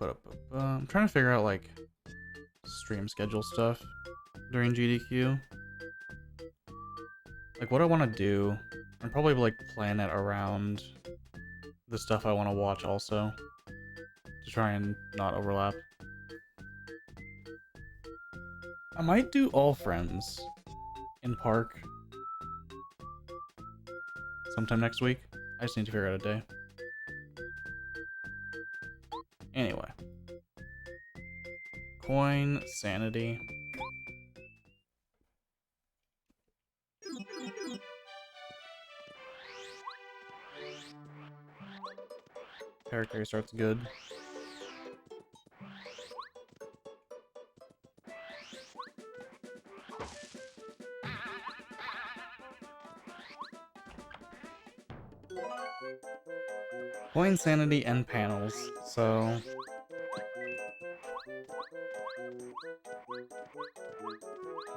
I'm trying to figure out like stream schedule stuff during GDQ. Like what I want to do, and probably like plan it around the stuff I want to watch also, to try and not overlap. I might do all friends in park sometime next week. I just need to figure out a day. Anyway. Coinsanity. Character starts good. Coinsanity and panels, so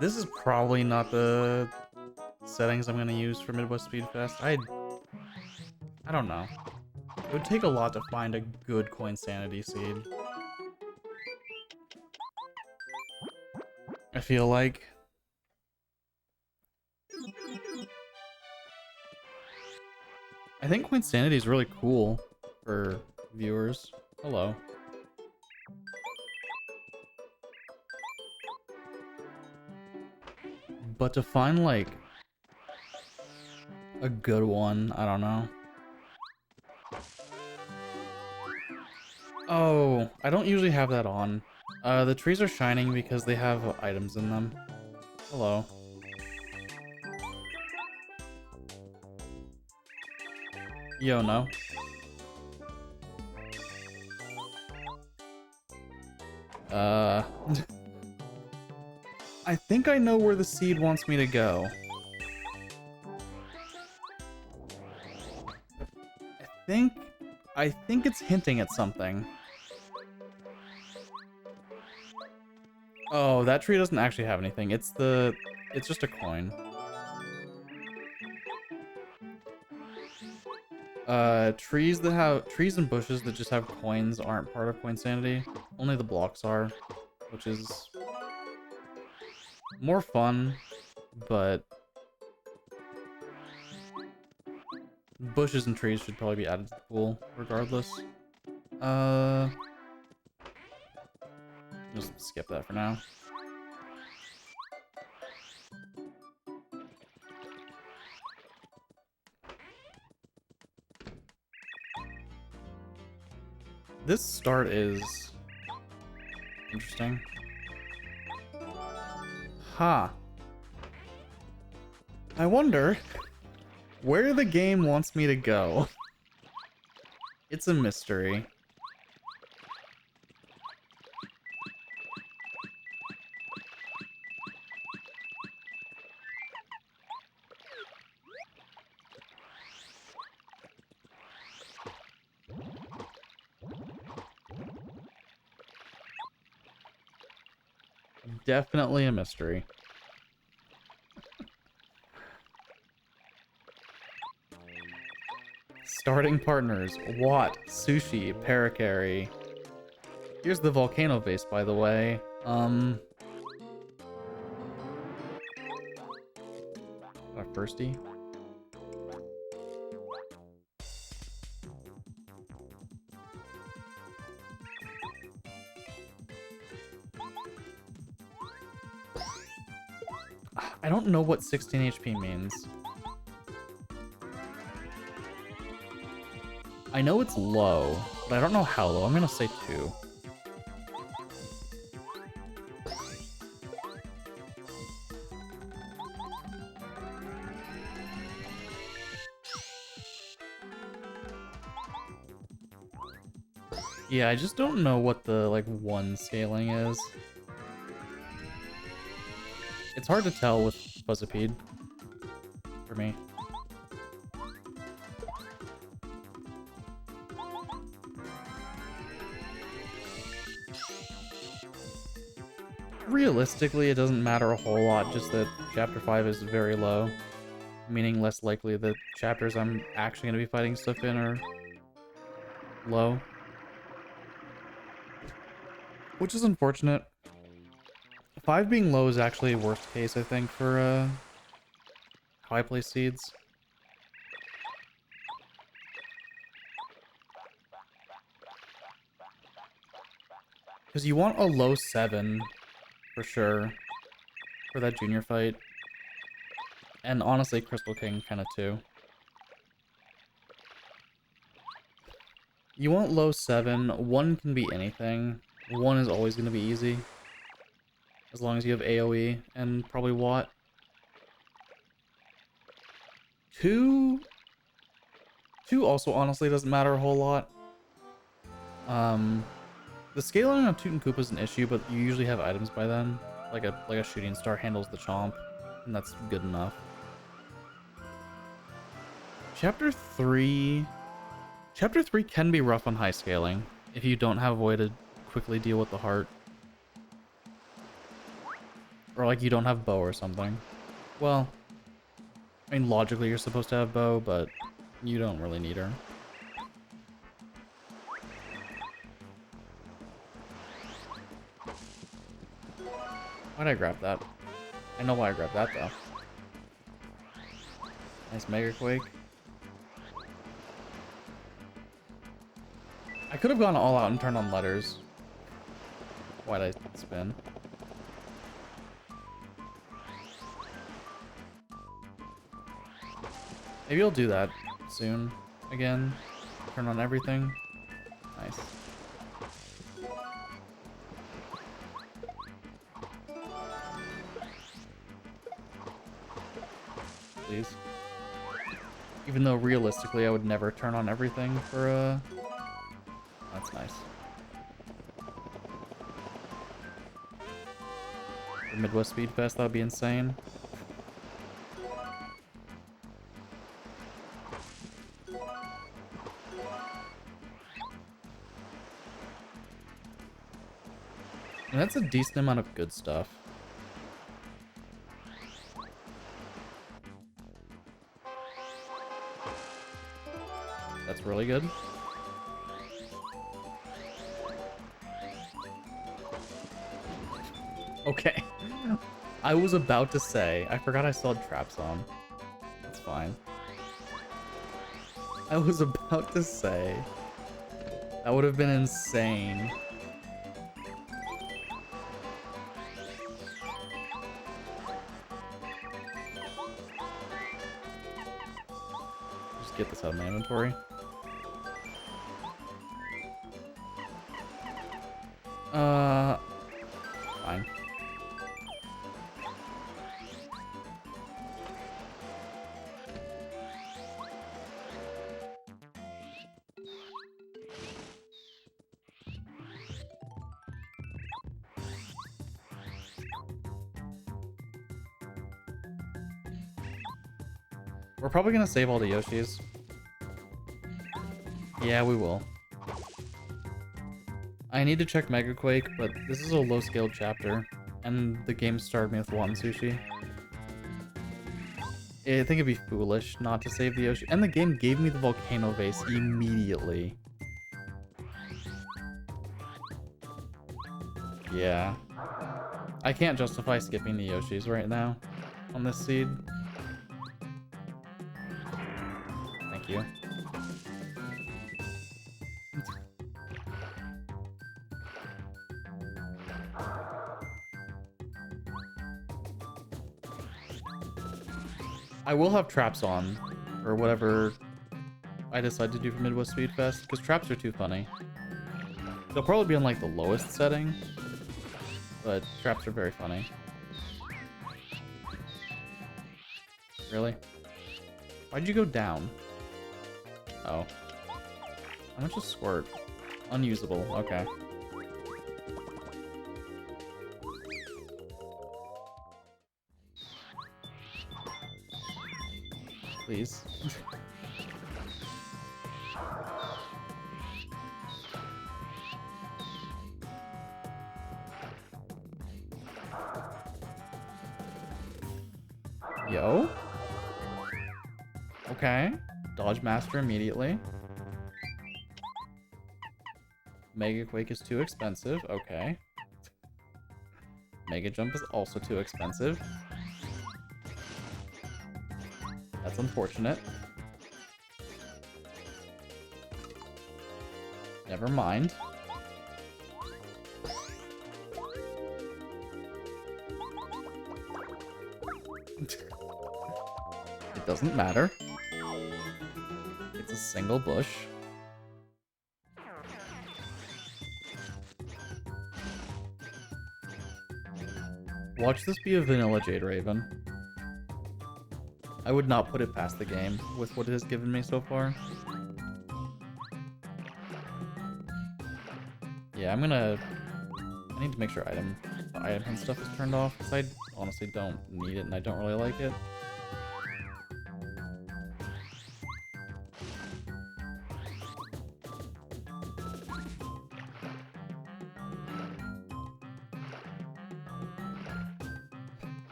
this is probably not the settings I'm gonna use for Midwest Speed Fest. I don't know. It would take a lot to find a good Coinsanity seed. I feel like. I think Coinsanity is really cool for viewers. Hello. But to find like a good one, I don't know. Oh, I don't usually have that on. The trees are shining because they have items in them. Hello. Yo, no. I think I know where the seed wants me to go. I think it's hinting at something. Oh, that tree doesn't actually have anything. It's just a coin. Trees and bushes that just have coins aren't part of Coinsanity. Only the blocks are, which is more fun, but bushes and trees should probably be added to the pool, regardless. Just skip that for now. This start is interesting. Ha. I wonder where the game wants me to go. It's a mystery. Definitely a mystery. Starting partners: Watt, Sushi, Parakarry. Here's the volcano base, by the way. A firstie. I don't know what 16 HP means. I know it's low, but I don't know how low. I'm gonna say 2. Yeah, I just don't know what the, like, 1 scaling is. It's hard to tell with Buzzipede, for me. Realistically, it doesn't matter a whole lot, just that Chapter 5 is very low, meaning less likely that chapters I'm actually going to be fighting stuff in are low. which is unfortunate. 5 being low is actually worst case, I think, for how I play seeds. Because you want a low 7 for sure for that junior fight. And honestly, Crystal King kind of too. You want low 7. 1 can be anything. 1 is always going to be easy. As long as you have AoE and probably Watt. 2 also honestly doesn't matter a whole lot. The scaling on Toot and Koopa is an issue, but you usually have items by then. Like a shooting star handles the chomp, and that's good enough. Chapter 3 can be rough on high scaling if you don't have a way to quickly deal with the heart. Or like you don't have bow or something. Well, I mean logically you're supposed to have bow, but you don't really need her. Why'd I grab that? I know why I grabbed that though. Nice Mega Quake. I could have gone all out and turned on letters. Why'd I spin? Maybe I'll do that soon again. Turn on everything. Nice. Please. Even though realistically I would never turn on everything for that's nice. For Midwest Speed Fest, that'd be insane. And that's a decent amount of good stuff. That's really good. Okay. I was about to say, I forgot I still had traps on. That's fine. I was about to say, that would have been insane. Just get this out of my inventory. Fine. We're probably gonna save all the Yoshis. Yeah, we will. I need to check Mega Quake, but this is a low-scaled chapter, and the game started me with one sushi. I think it'd be foolish not to save the Yoshi. And the game gave me the volcano vase immediately. Yeah. I can't justify skipping the Yoshis right now on this seed. Thank you. I will have traps on, or whatever I decide to do for Midwest Speed Fest, because traps are too funny. They'll probably be on like the lowest setting, but traps are very funny. Really? Why'd you go down? Oh. How much is Squirt? Unusable, okay. Please. Yo? Okay. Dodge Master immediately. Mega Quake is too expensive. Okay. Mega Jump is also too expensive. That's unfortunate. Never mind. It doesn't matter. It's a single bush. Watch this be a vanilla Jade Raven. I would not put it past the game with what it has given me so far. Yeah, I need to make sure item and stuff is turned off, because I honestly don't need it and I don't really like it.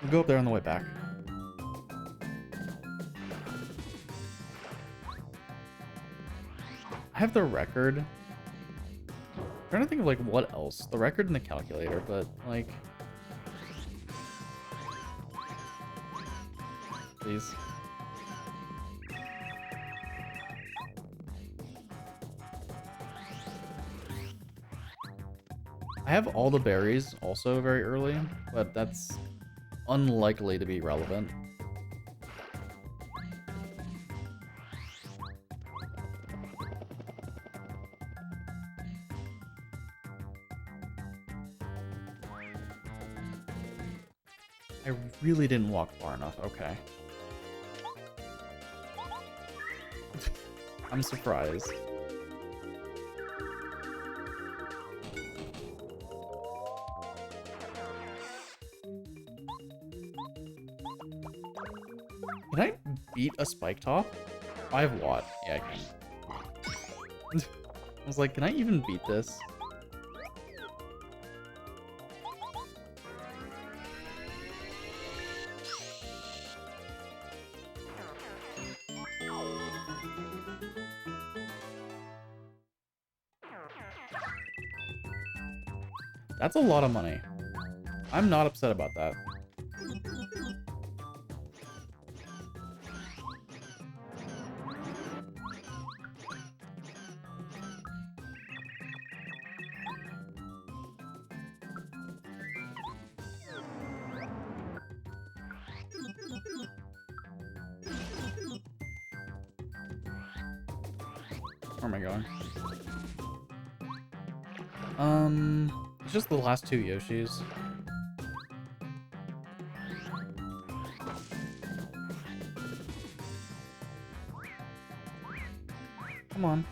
We'll go up there on the way back. I have the record. I'm trying to think of like what else. The record and the calculator, but like... Please. I have all the berries also very early, but that's unlikely to be relevant. I really didn't walk far enough. Okay. I'm surprised. Can I beat a spike top? 5 watt. Yeah, I can. I was like, can I even beat this? That's a lot of money. I'm not upset about that. Where am I going? It's just the last 2 Yoshis. Come on.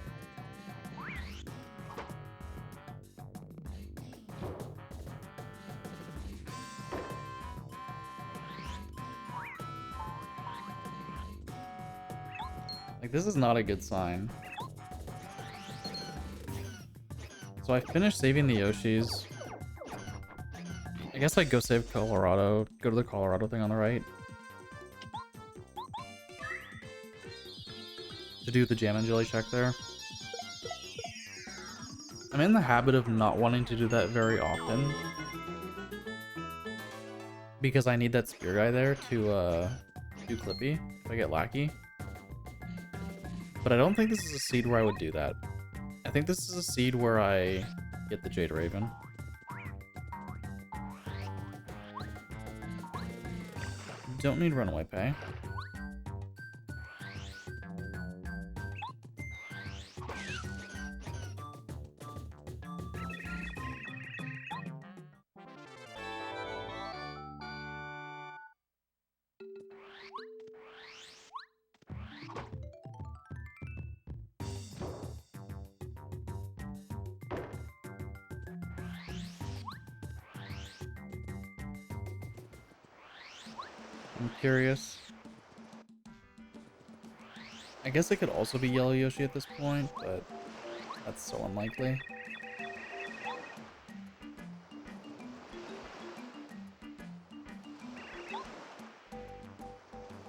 Like, this is not a good sign. So I finished saving the Yoshis. I guess I'd go save Colorado. Go to the Colorado thing on the right. To do the jam and jelly check there. I'm in the habit of not wanting to do that very often. Because I need that spear guy there to do Clippy if I get Lackey. But I don't think this is a seed where I would do that. I think this is a seed where I get the Jade Raven. Don't need runaway pay. I'm curious. I guess it could also be Yellow Yoshi at this point, but that's so unlikely.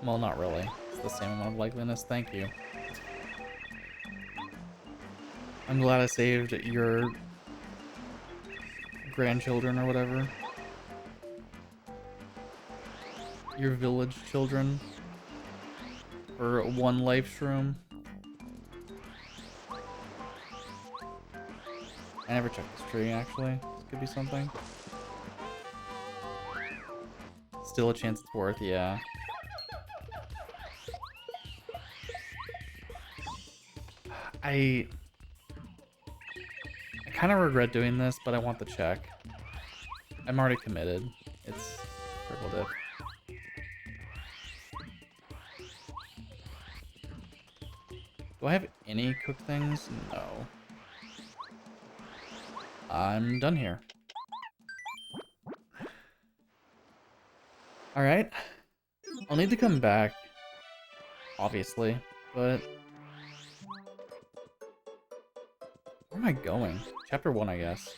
Well, not really. It's the same amount of likeliness. Thank you. I'm glad I saved your grandchildren or whatever. Your village children. For one life shroom. I never checked this tree, actually. This could be something. Still a chance it's worth, yeah. I kind of regret doing this, but I want the check. I'm already committed. It's triple dip. Do I have any cooked things? No. I'm done here. Alright. I'll need to come back, obviously, but... Where am I going? Chapter 1, I guess.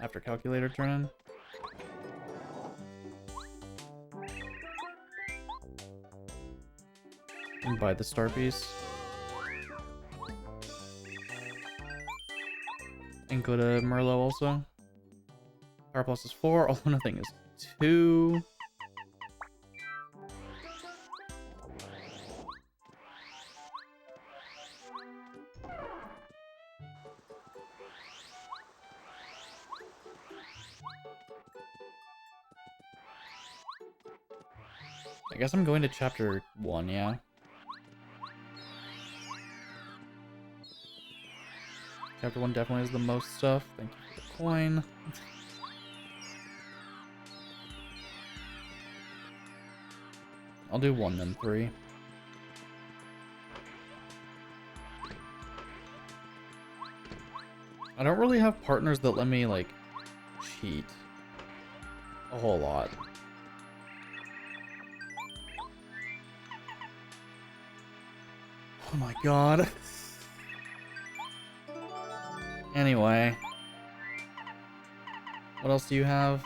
After calculator turn in. And buy the star piece. And go to Merlot also. Power plus is 4. Oh, nothing is 2. I guess I'm going to chapter 1, yeah. Chapter 1 definitely has the most stuff. Thank you for the coin. I'll do 1 then 3. I don't really have partners that let me, like, cheat a whole lot. Oh my god. Anyway. What else do you have?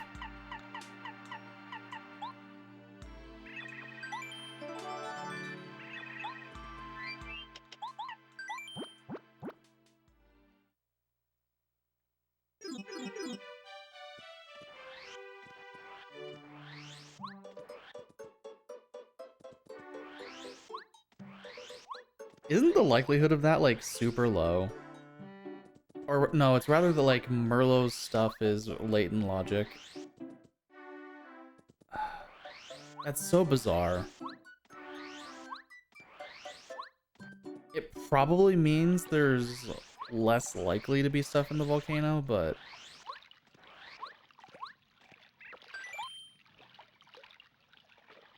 Isn't the likelihood of that, like, super low? Or, no, it's rather that, like, Merlot's stuff is latent logic. That's so bizarre. It probably means there's less likely to be stuff in the volcano, but...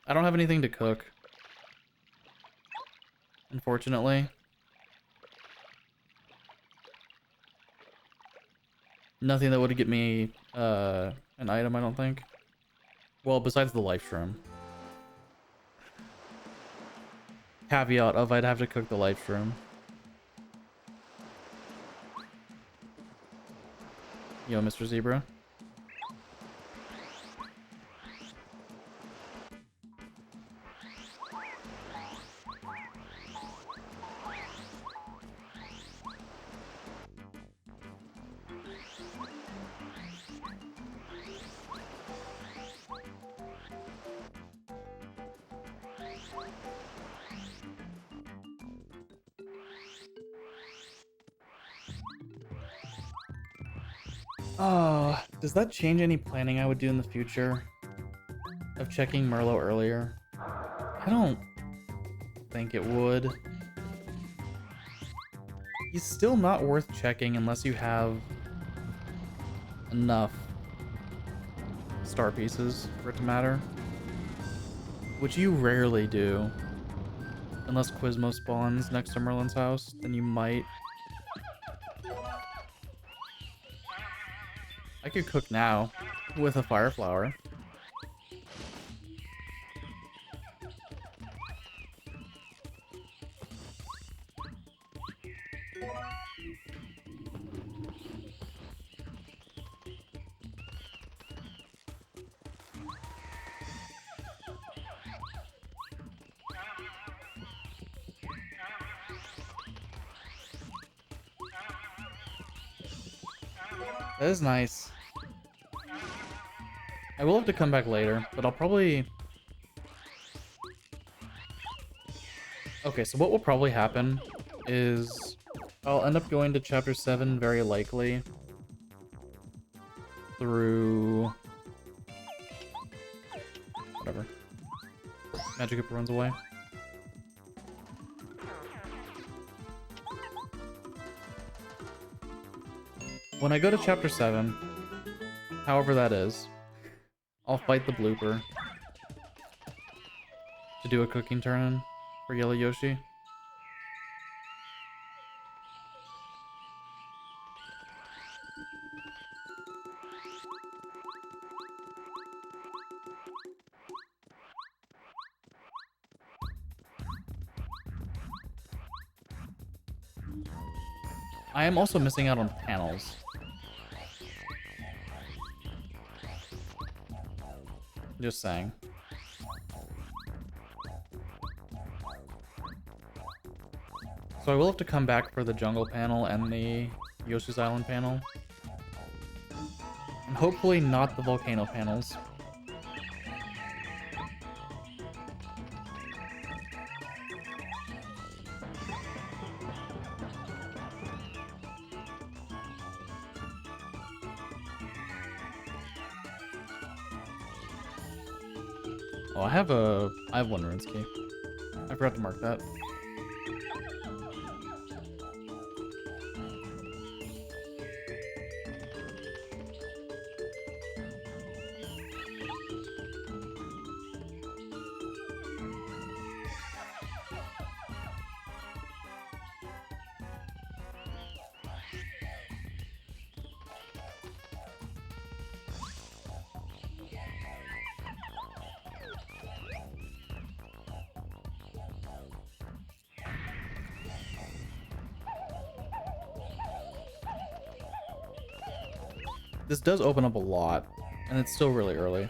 I don't have anything to cook. Unfortunately. Nothing that would get me an item, I don't think. Well, besides the life shroom. Caveat of I'd have to cook the life shroom. Yo, Mr. Zebra. Oh, does that change any planning I would do in the future? Of checking Merlot earlier? I don't think it would. He's still not worth checking unless you have enough star pieces for it to matter. Which you rarely do. Unless Quizmo spawns next to Merlin's house, then you might. I could cook now with a fire flower. That is nice. I will have to come back later, but I'll probably... Okay, so what will probably happen is I'll end up going to Chapter 7 very likely through... whatever. Magic Hippo runs away. When I go to Chapter 7, however that is, I'll fight the Blooper to do a cooking turn-in for Yellow Yoshi. I am also missing out on panels. Just saying. So I will have to come back for the jungle panel and the Yoshi's Island panel. And hopefully not the volcano panels. Oh, I have one runes key. I forgot to mark that. This does open up a lot, and it's still really early.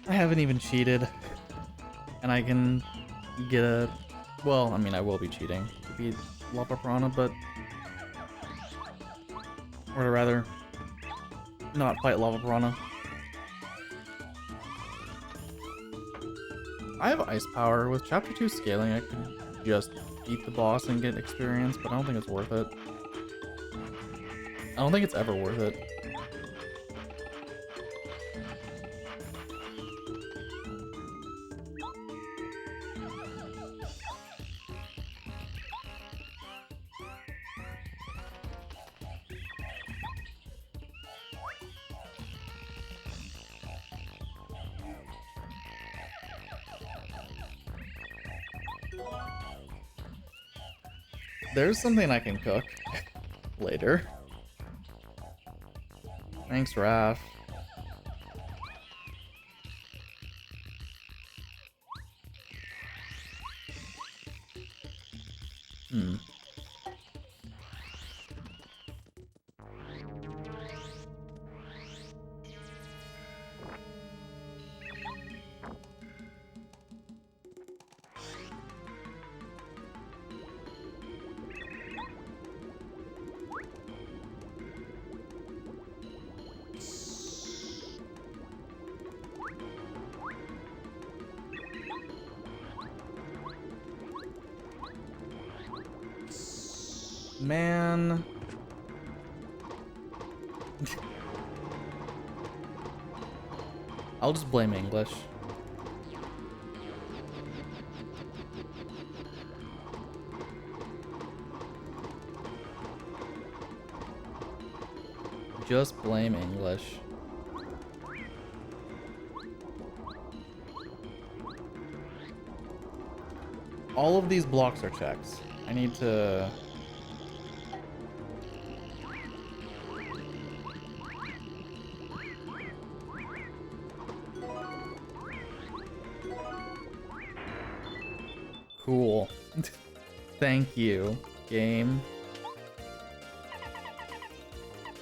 I haven't even cheated, and I can get a... Well, I mean, I will be cheating to beat Lava Piranha, but... Or to rather, not fight Lava Piranha. I have Ice Power. With Chapter 2 scaling, I can just beat the boss and get experience, but I don't think it's worth it. I don't think it's ever worth it. There's something I can cook later. Thanks, Raph. Man. I'll just blame English. Just blame English. All of these blocks are checks. I need to... Cool. Thank you, game.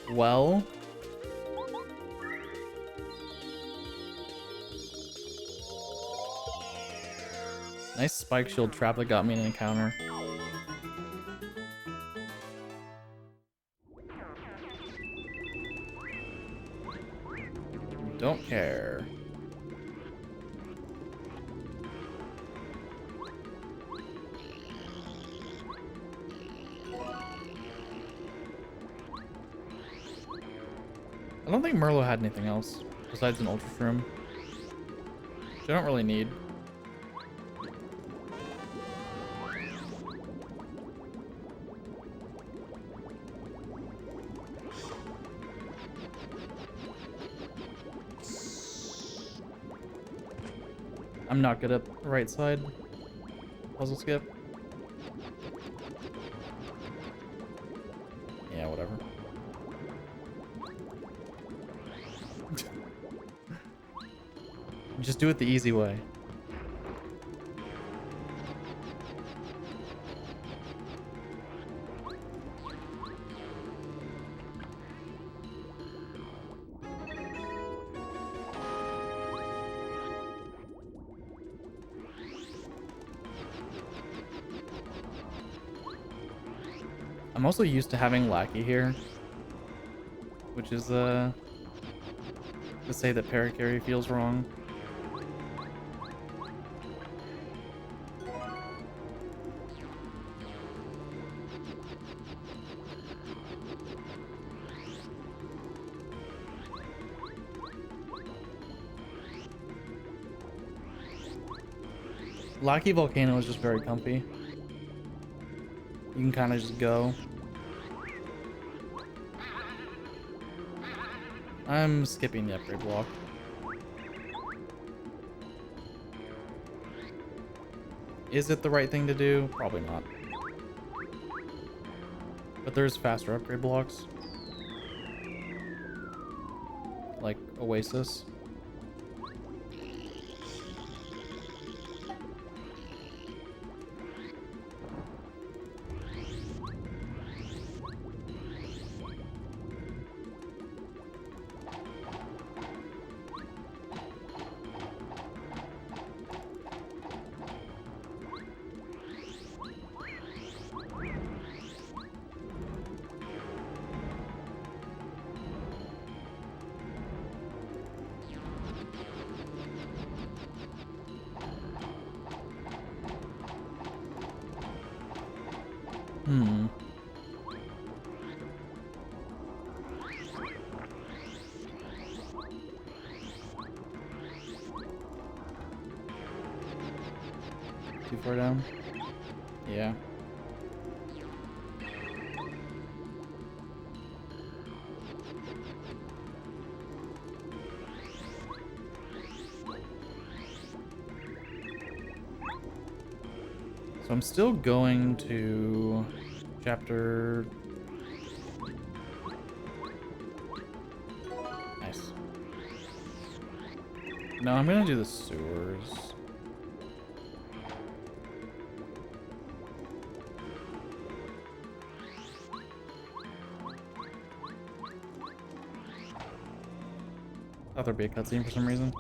Well... Nice spike shield trap that got me an encounter. Don't care. I don't think Merlot had anything else besides an Ultra Shroom, which I don't really need. I'm not good at the right side puzzle skip. Yeah, whatever. Just do it the easy way. I'm also used to having Lackey here, which is to say that Parakarry feels wrong. Lackey Volcano is just very comfy. You can kind of just go. I'm skipping the upgrade block. Is it the right thing to do? Probably not. But there's faster upgrade blocks. Like Oasis. Too far down? Yeah. So I'm still going to chapter... Nice. No, I'm gonna do the sewers. Thought there'd be a cutscene for some reason.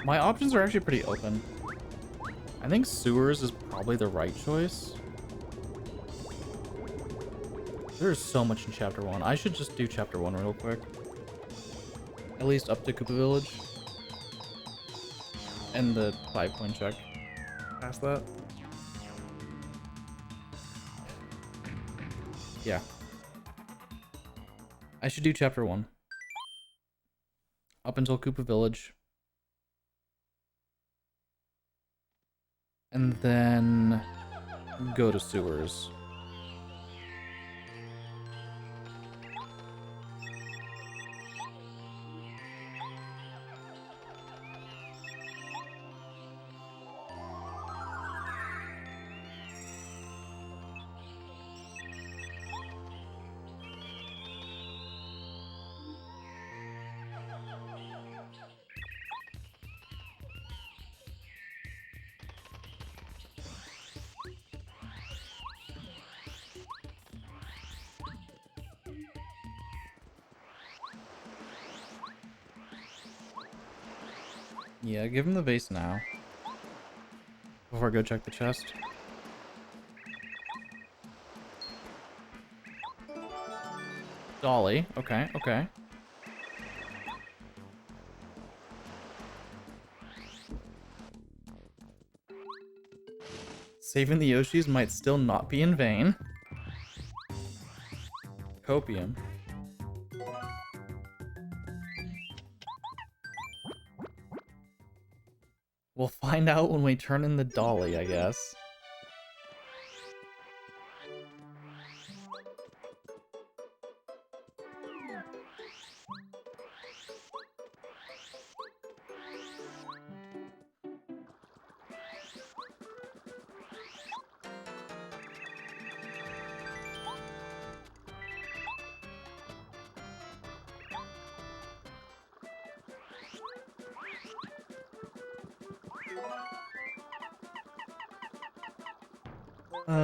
My options are actually pretty open. I think sewers is probably the right choice. There's so much in chapter 1. I should just do chapter 1 real quick. At least up to Koopa Village. And the 5-coin check past that. Yeah. I should do chapter 1. Up until Koopa Village. And then go to sewers. Yeah, give him the vase now. Before I go check the chest. Dolly. Okay, okay. Saving the Yoshis might still not be in vain. Copium. We'll find out when we turn in the Dolly, I guess.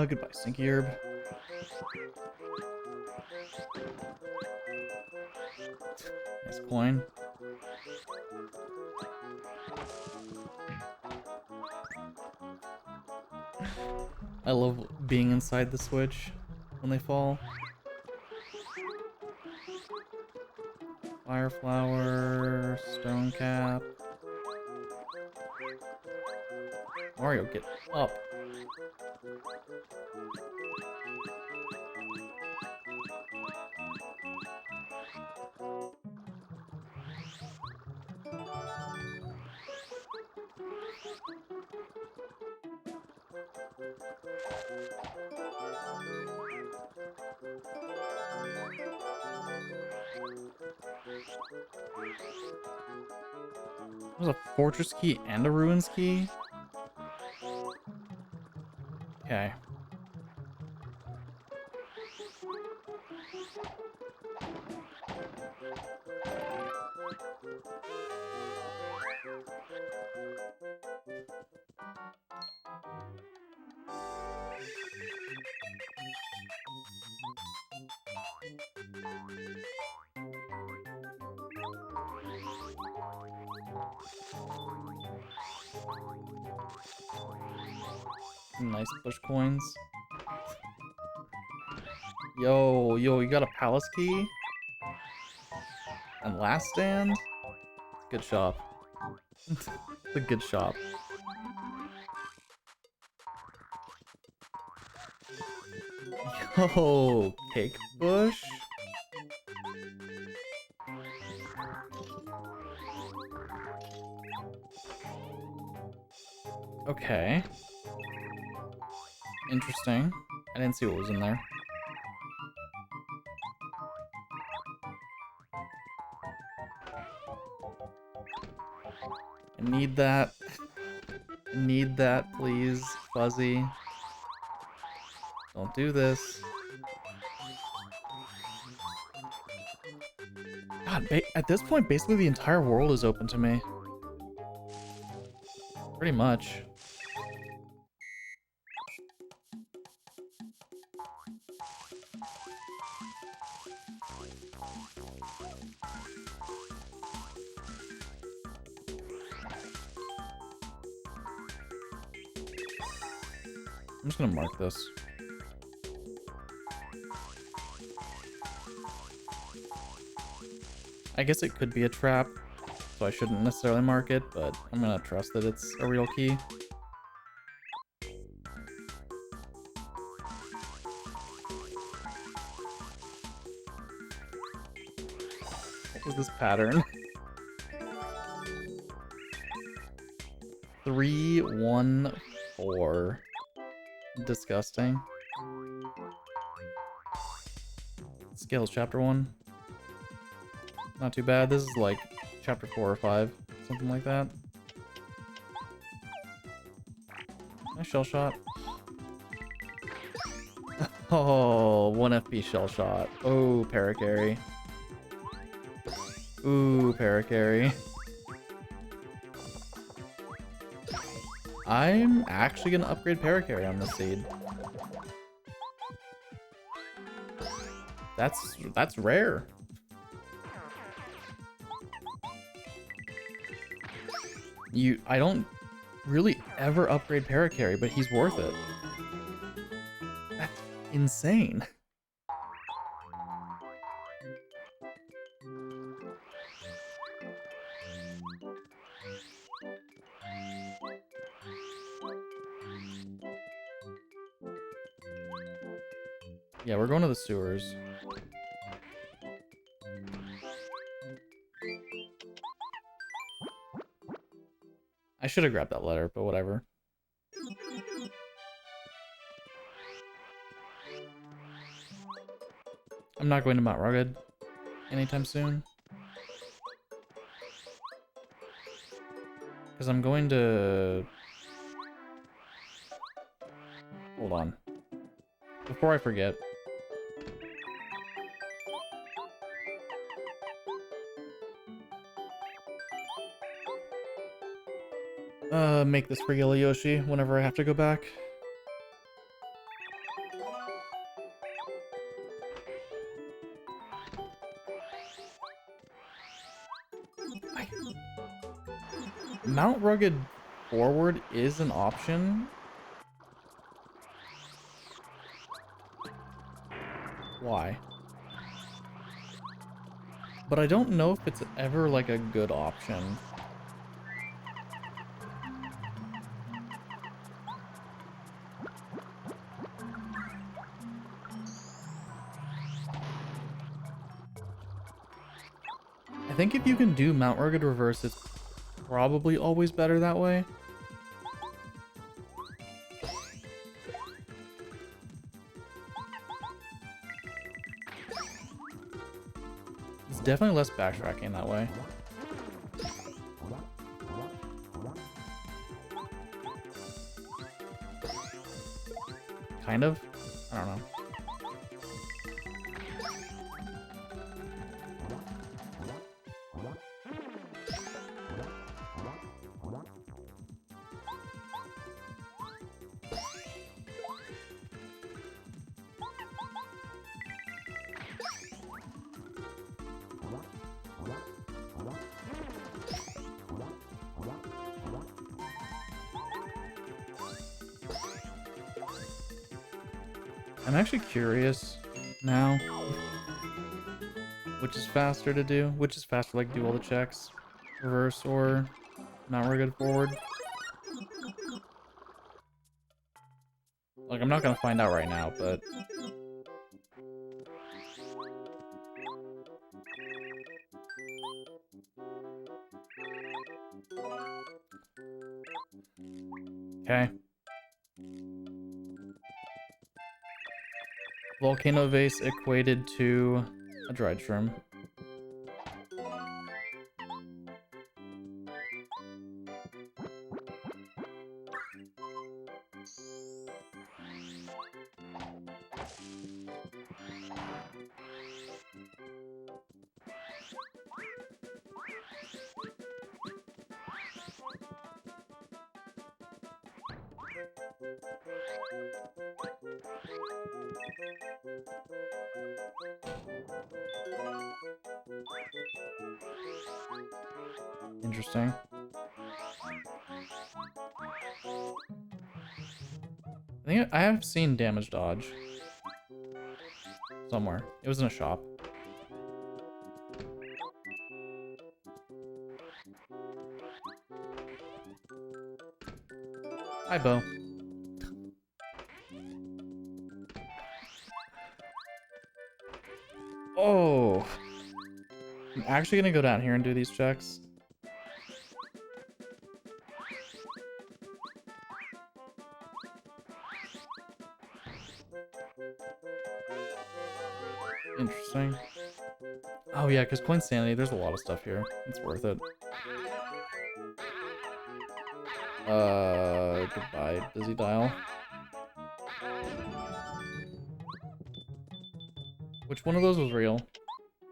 Goodbye, Stinky Herb. Nice coin. I love being inside the switch when they fall. Fire flower, stone cap. Mario, get up. There's a fortress key and a ruins key? Okay. Nice push coins. Yo, you got a palace key? And last stand? Good shop. It's a good shop. Yo, cake bush? Okay. Interesting. I didn't see what was in there. I need that. I need that, please, Fuzzy. Don't do this. God, at this point, basically the entire world is open to me. Pretty much. I'm just gonna mark this. I guess it could be a trap, so I shouldn't necessarily mark it, but I'm gonna trust that it's a real key. What was this pattern? 3, 1, 4. Disgusting. Scales chapter 1. Not too bad. This is like chapter 4 or 5. Something like that. Nice shell shot. Oh, 1 FP shell shot. Oh, paracarry. Ooh, paracarry. I'm actually gonna upgrade paracarry on this seed. That's rare. I don't really ever upgrade paracarry, but he's worth it. That's insane. Yeah, we're going to the sewers. I should have grabbed that letter, but whatever. I'm not going to Mount Rugged anytime soon. Because I'm going to... Hold on. Before I forget. Make this regular Yoshi whenever I have to go back. Mount Rugged forward is an option. Why? But I don't know if it's ever like a good option. I think if you can do Mount Rugged reverse, it's probably always better that way. It's definitely less backtracking that way. Kind of? I don't know. I'm actually curious now which is faster to do. Which is faster, like, do all the checks, reverse or Mount Rugged forward. Like, I'm not gonna find out right now, but okay. Volcano vase equated to a dried shroom. Interesting. I think I have seen damage dodge somewhere. It was in a shop. Hi, Bo. Oh. I'm actually gonna go down here and do these checks. Interesting. Oh yeah, because Coinsanity, there's a lot of stuff here. It's worth it. Goodbye, Dizzy Dial. Which one of those was real?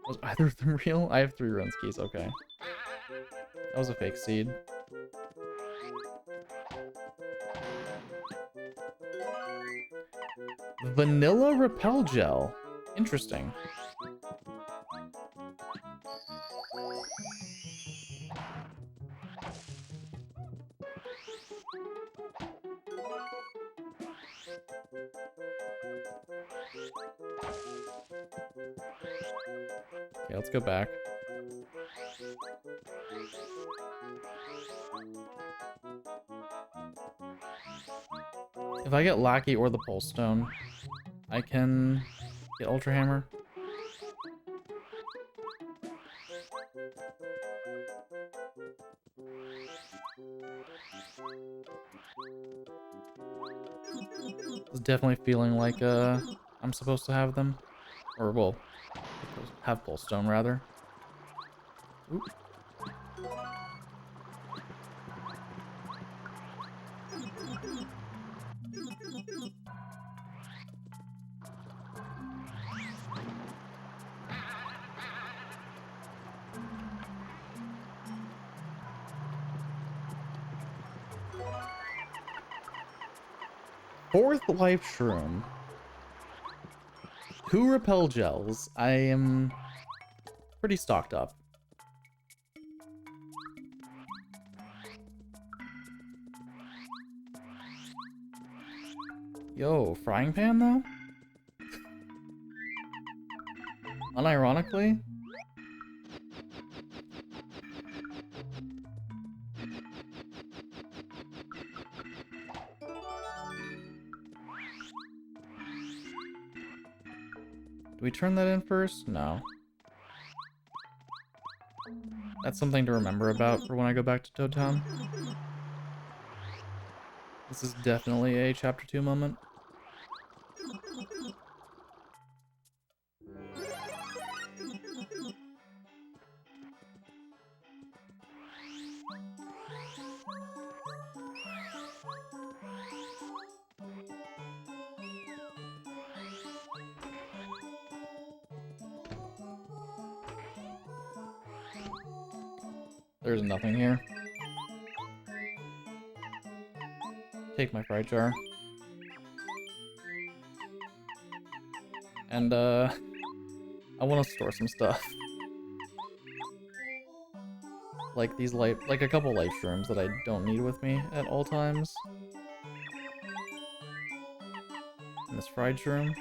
Was either of them real? I have 3 runs keys, okay. That was a fake seed. Vanilla Repel Gel. Interesting. Okay, let's go back. If I get Lackey or the Pulse Stone, I can Get Ultra Hammer. It's definitely feeling like I'm supposed to have them. Or well, have Pulse Stone rather. Oop. Fourth life shroom. 2 repel gels. I am pretty stocked up. Yo, frying pan though? Unironically? Do we turn that in first? No. That's something to remember about for when I go back to Toad Town. This is definitely a Chapter 2 moment. There's nothing here. Take my fried jar. And, I want to store some stuff. Like like a couple life shrooms that I don't need with me at all times. And this fried shroom.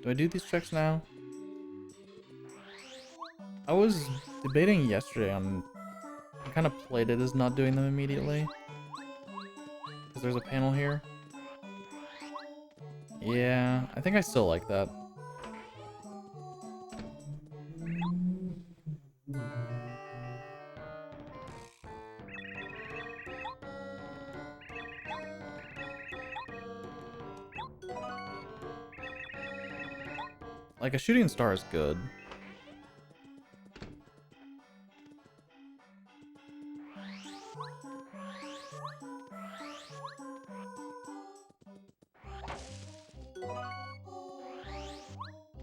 Do I do these checks now? I was debating yesterday on... I kind of played it as not doing them immediately. Because there's a panel here. Yeah, I think I still like that. Like, a shooting star is good.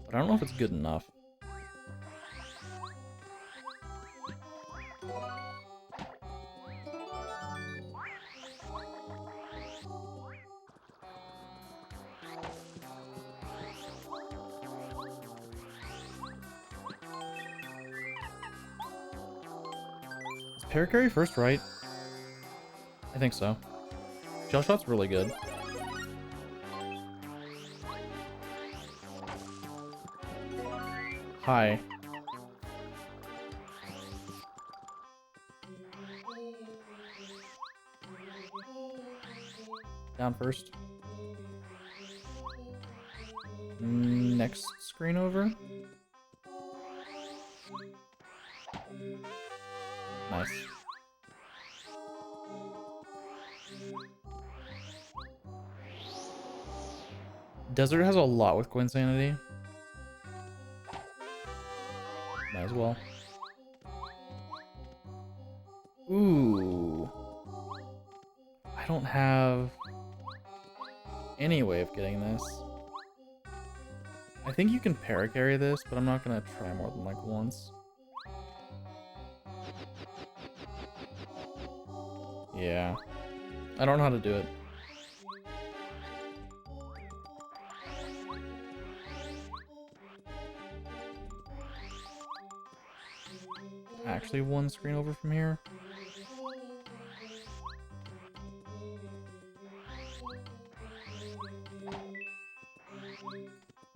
But I don't know if it's good enough. Is Parakarry first, right? I think so. Shell Shot's really good. Hi. Down first. Next screen over. Nice. Desert has a lot with Coinsanity. Might as well. Ooh. I don't have any way of getting this. I think you can paracarry this, but I'm not gonna try more than like once. Yeah. I don't know how to do it. Actually, one screen over from here.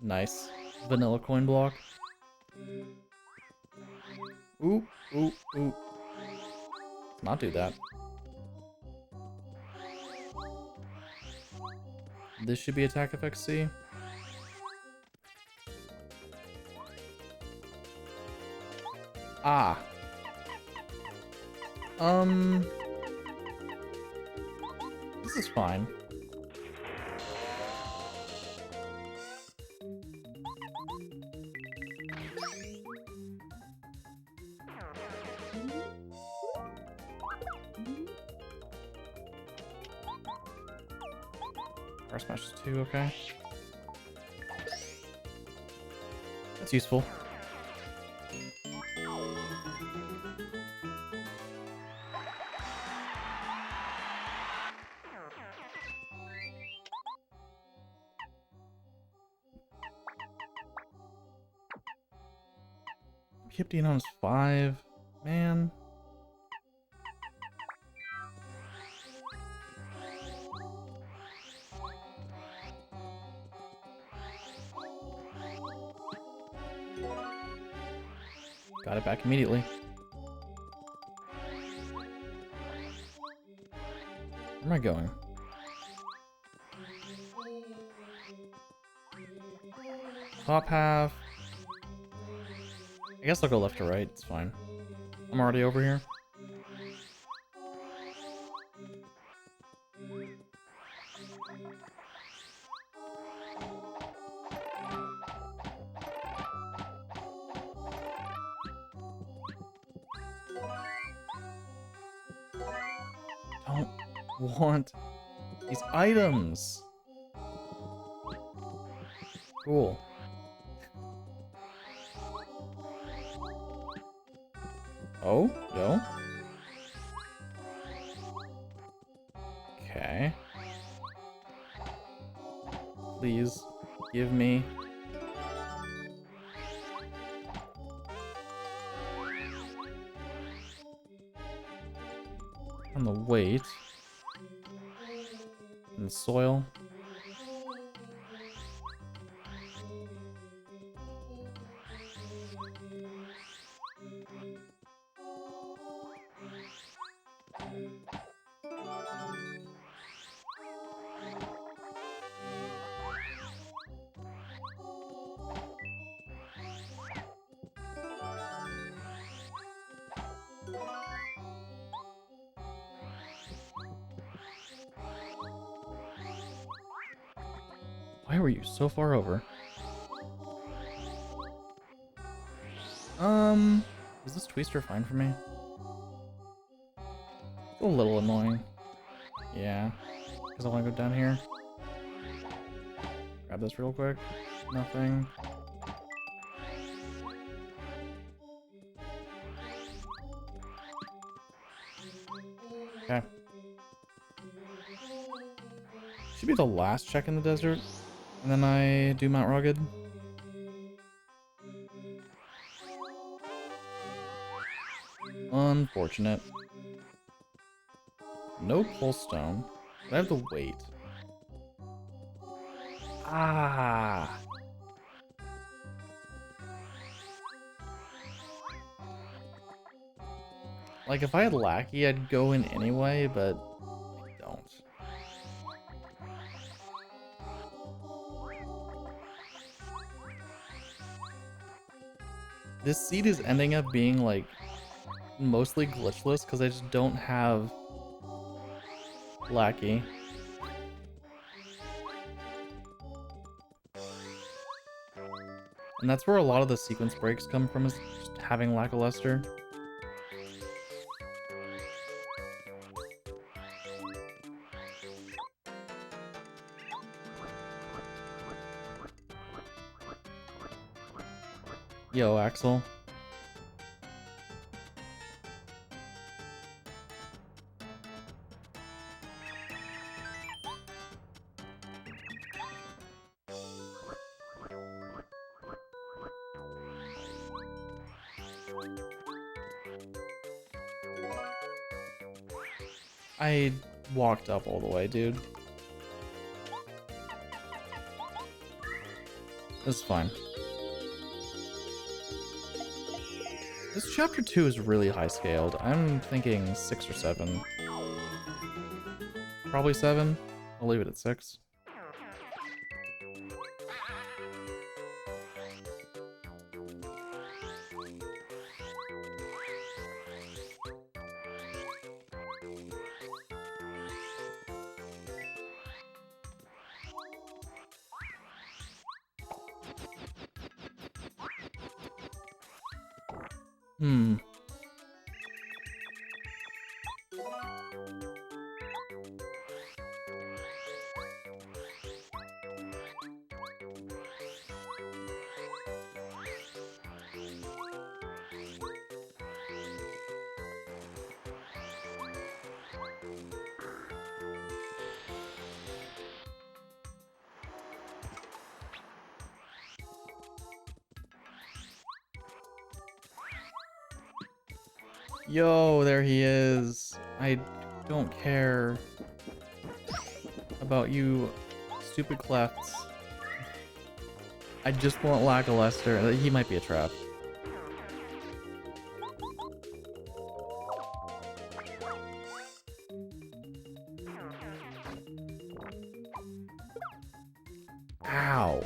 Nice. vanilla coin block. Ooh, ooh, ooh. Let's not do that. This should be attack effect C. Ah. This is fine. Power Smash is 2, okay. That's useful. Kipton on his 5. Man. Got it back immediately. Where am I going? Top half. I guess I'll go left to right. It's fine. I'm already over here. Don't want these items. Cool. Oh, yo. Okay. Please give me. On the weight. And the soil. Why were you so far over? Is this twister fine for me? A little annoying. Yeah. Because I want to go down here. Grab this real quick. Nothing. Okay. Should be the last check in the desert. And then I do Mount Rugged. Unfortunate. No pull stone. But I have the weight. Ah. Like if I had Lackey, I'd go in anyway, but I don't. This seed is ending up being like mostly glitchless because I just don't have Lackey. And that's where a lot of the sequence breaks come from, is just having Lackluster. Yo, Axel. I walked up all the way, dude. It's fine. This chapter 2 is really high scaled. I'm thinking 6 or 7. Probably 7. I'll leave it at 6. Hmm. Yo, there he is. I don't care about you stupid clefts. I just want lackluster. He might be a trap. Ow.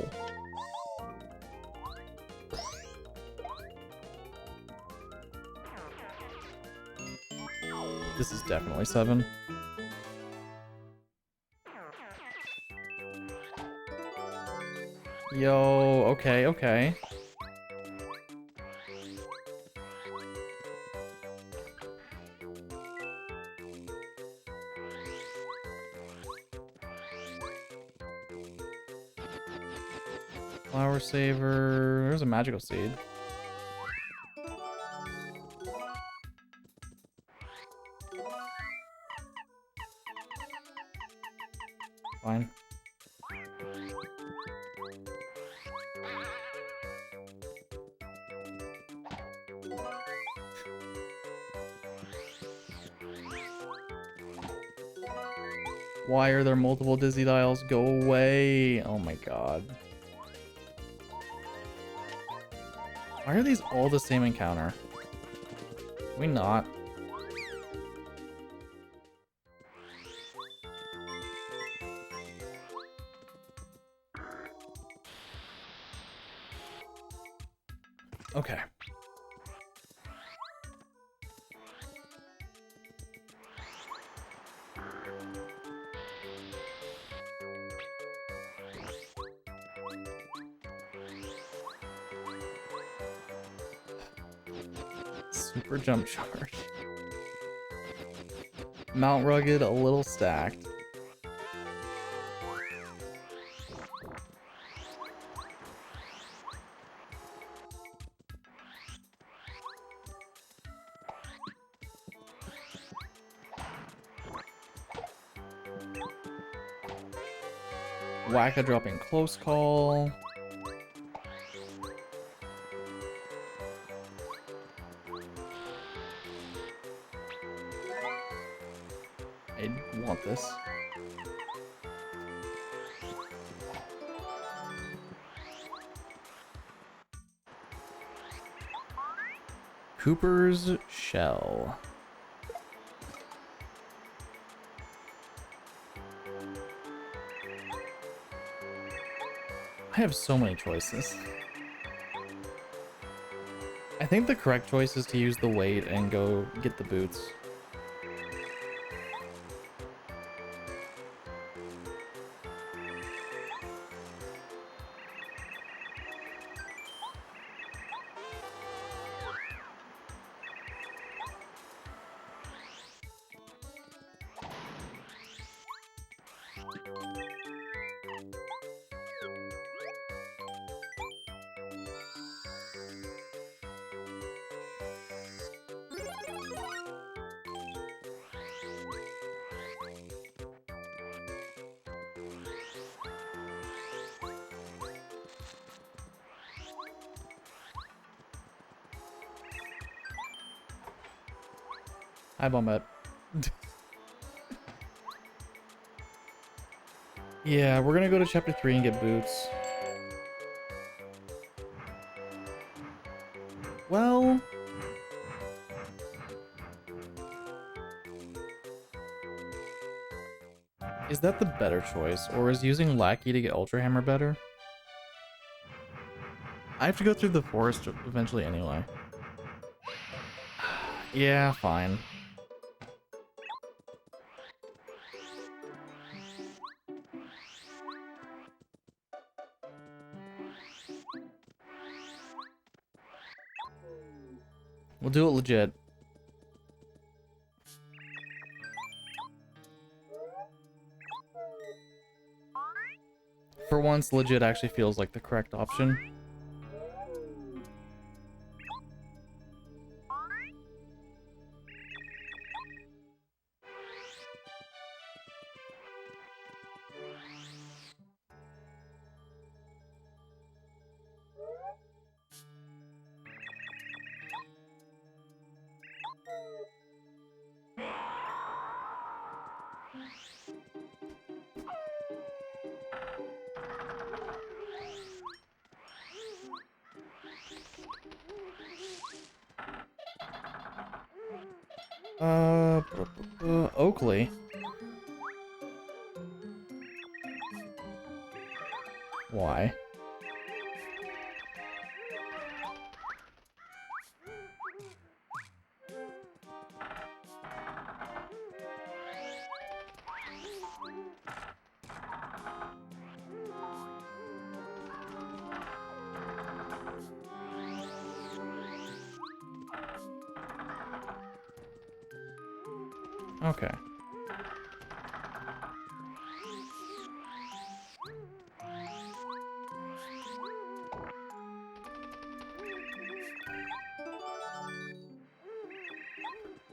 This is definitely 7. Yo, okay, okay. Flower saver. There's a magical seed. Fine. Why are there multiple dizzy dials? Go away. Oh my god. Why are these all the same encounter? Can we not? Okay. Super jump charge. Mount Rugged, a little stacked. Wacka dropping close call. I want this. Cooper's Shell. I have so many choices. I think the correct choice is to use the weight and go get the boots. Hi, Bombette. Yeah, we're gonna go to chapter 3 and get boots. Well, Is that the better choice, or is using Lackey to get Ultra Hammer better? I have to go through the forest eventually anyway. Yeah, fine. We'll do it legit. For once, legit actually feels like the correct option. Oakley. Why? Okay.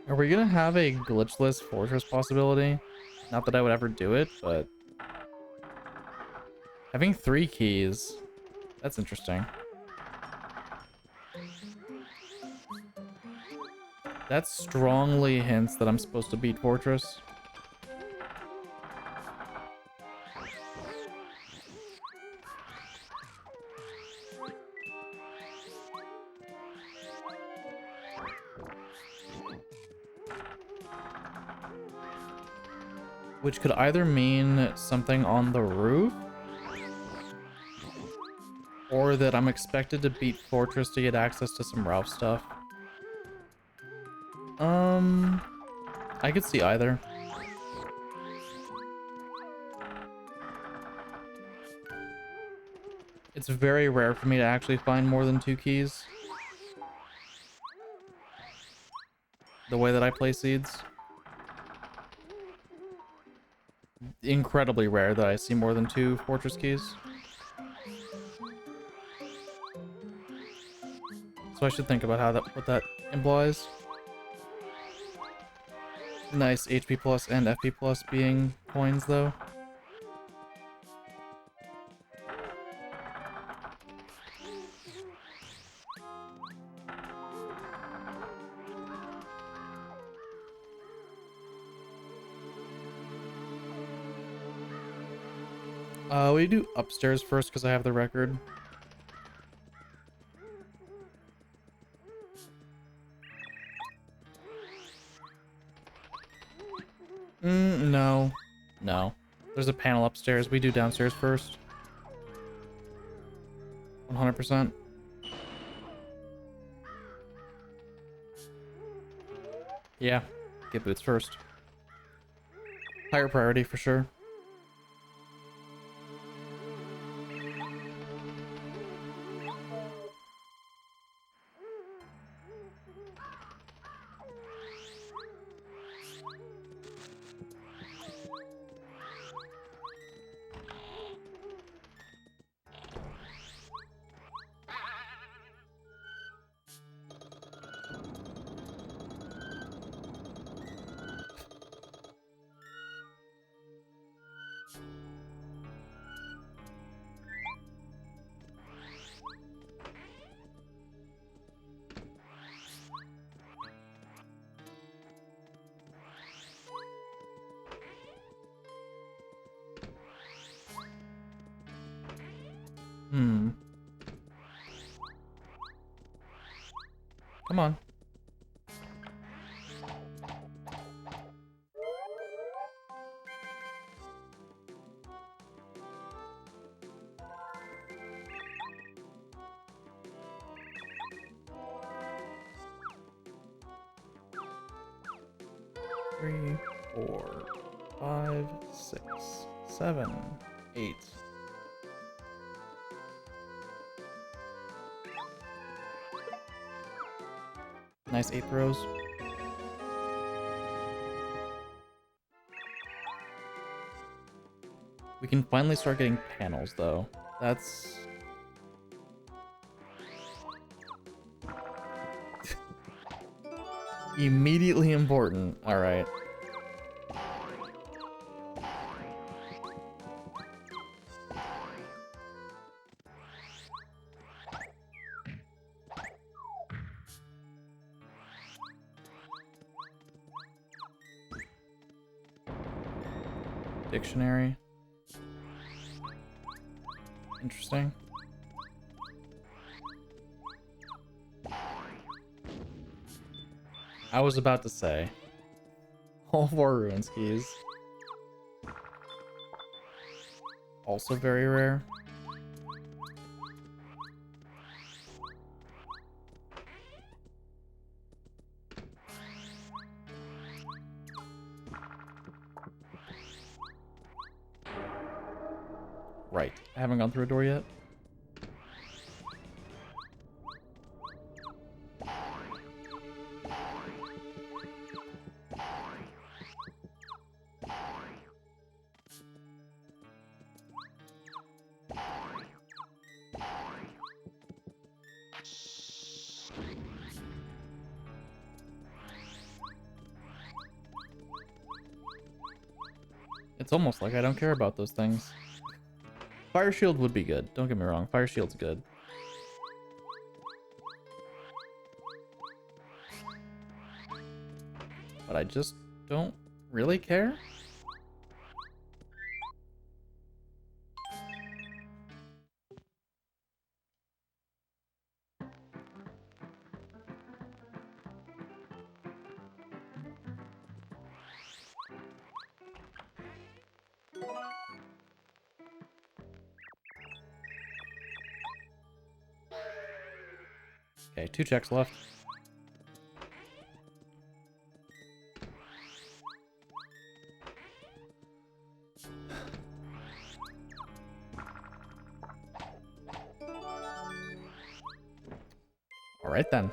Are we gonna have a glitchless fortress possibility? Not that I would ever do it, but having 3 keys, that's interesting. That strongly hints that I'm supposed to beat Fortress. Which could either mean something on the roof, or that I'm expected to beat Fortress to get access to some Ralph stuff. I could see either. It's very rare for me to actually find more than 2 keys. The way that I play seeds. Incredibly rare that I see more than 2 fortress keys. So I should think about what that implies. Nice HP plus and FP plus being coins though. We do upstairs first because I have the record. No. No. There's a panel upstairs. We do downstairs first. 100%. Yeah. Get boots first. Higher priority for sure. Come on. 3, 4, 5, 6, 7, 8. Nice 8 throws. We can finally start getting panels, though. That's... immediately important. Alright. Dictionary. Interesting. I was about to say. All 4 ruins keys. Also very rare. Right. I haven't gone through a door yet. It's almost like I don't care about those things. Fire shield would be good. Don't get me wrong. Fire shield's good. But I just don't really care. Okay, 2 checks left. Alright then.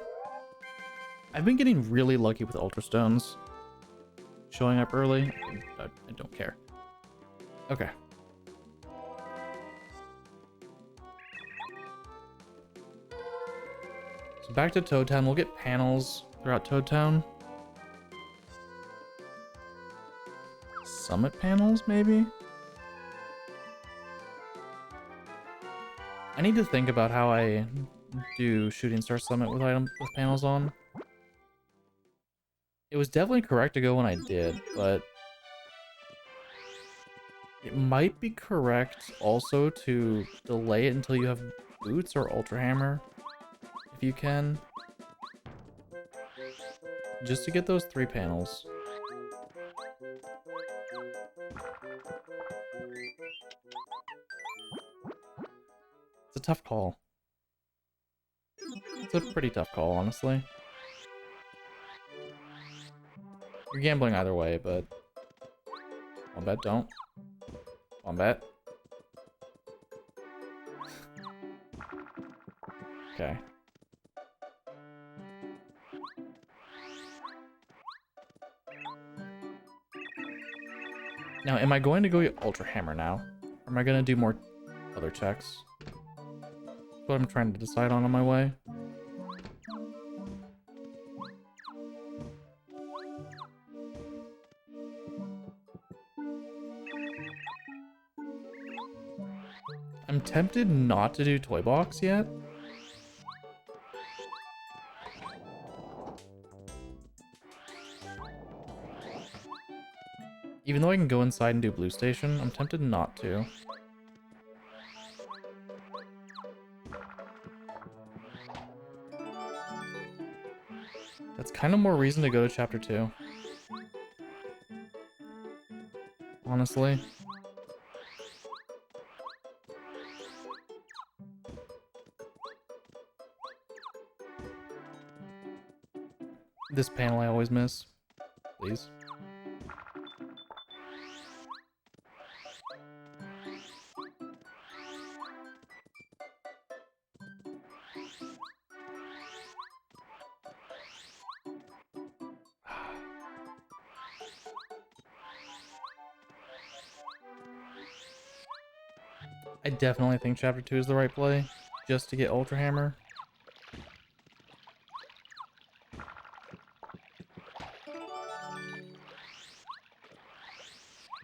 I've been getting really lucky with Ultra Stones. Showing up early. I don't care. Okay. So back to Toad Town. We'll get panels throughout Toad Town. Summit panels, maybe? I need to think about how I do Shooting Star Summit with panels on. It was definitely correct to go when I did, but it might be correct also to delay it until you have boots or Ultra Hammer, if you can. Just to get those 3 panels. It's a tough call. It's a pretty tough call, honestly. You're gambling either way, but... Wombat, don't. Wombat. Okay. Now, am I going to go get Ultra Hammer now? Or am I going to do more other checks? That's what I'm trying to decide on my way. I'm tempted not to do Toy Box yet. Even though I can go inside and do Blue Station, I'm tempted not to. That's kind of more reason to go to Chapter 2. Honestly. This panel I always miss. Please. I definitely think Chapter 2 is the right play, just to get Ultra Hammer.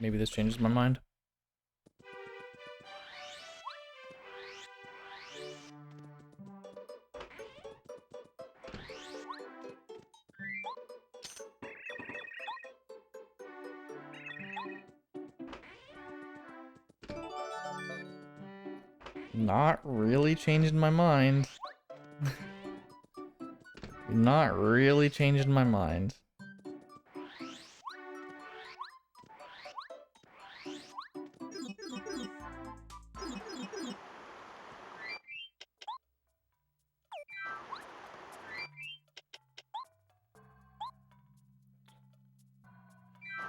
Maybe this changes my mind. Not really changing my mind. Not really changing my mind.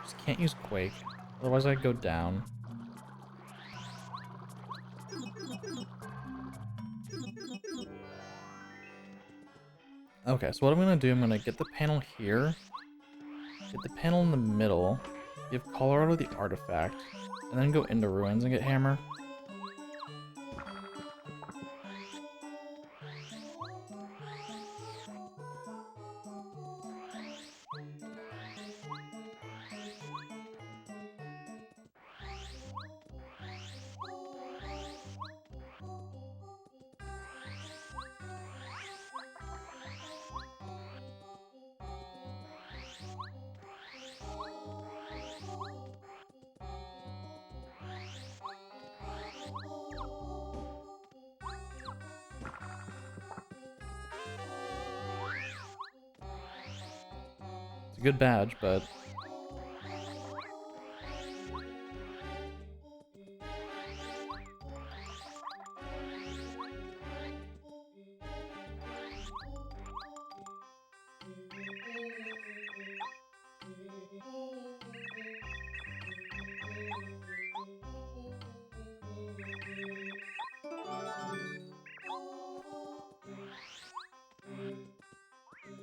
Just can't use Quake. Otherwise I'd go down. Okay, so what I'm gonna do, I'm gonna get the panel here, get the panel in the middle, give Colorado the artifact, and then go into ruins and get hammer. It's a good badge, but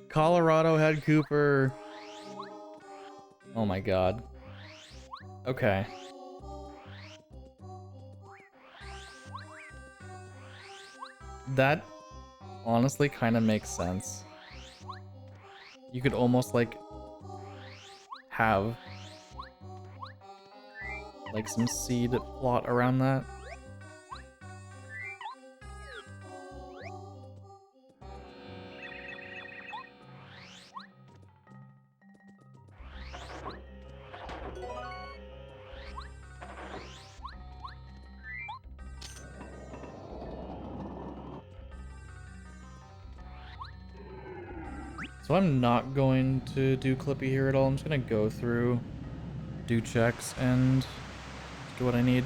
Colorado had Cooper. Oh my god. Okay. That honestly kind of makes sense. You could almost like have like some seed plot around that. So I'm not going to do Clippy here at all. I'm just gonna go through, do checks, and do what I need.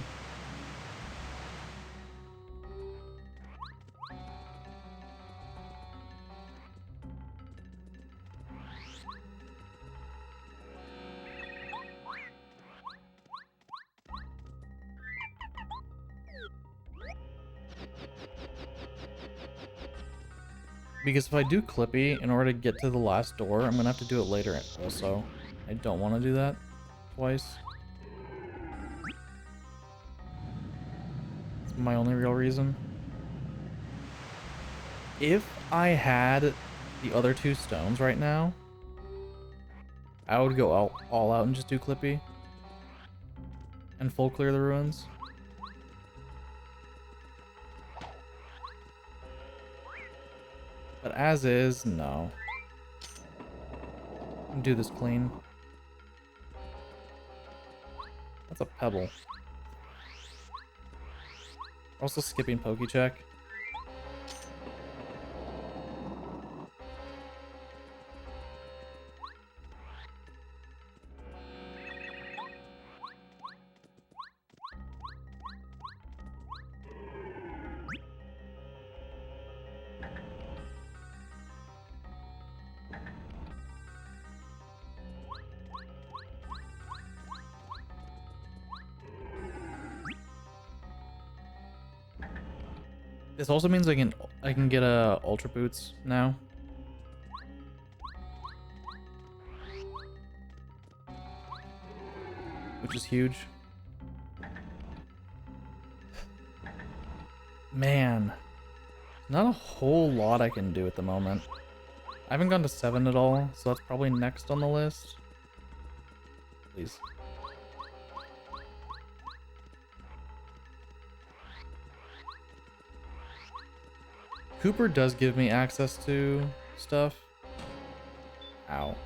Because if I do Clippy, in order to get to the last door, I'm gonna have to do it later also. I don't want to do that twice. It's my only real reason. If I had the other two stones right now, I would go all out and just do Clippy. And full clear the ruins. But as is, no. Do this clean. That's a pebble. Also skipping Poke Check. This also means I can get Ultra Boots now. Which is huge. Man, not a whole lot I can do at the moment. I haven't gone to 7 at all, so that's probably next on the list. Please. Cooper does give me access to stuff. Ow.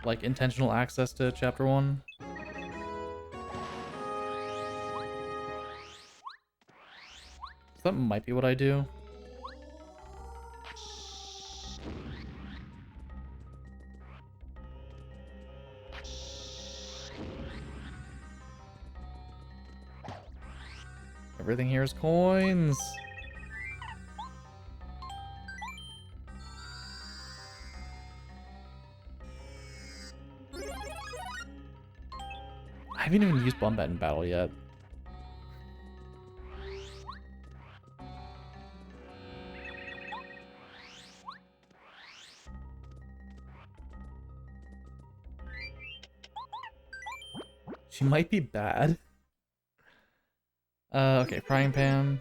Like intentional access to chapter 1. So that might be what I do. Everything here is coins. I haven't even used Bombat in battle yet. She might be bad. Okay, frying pan.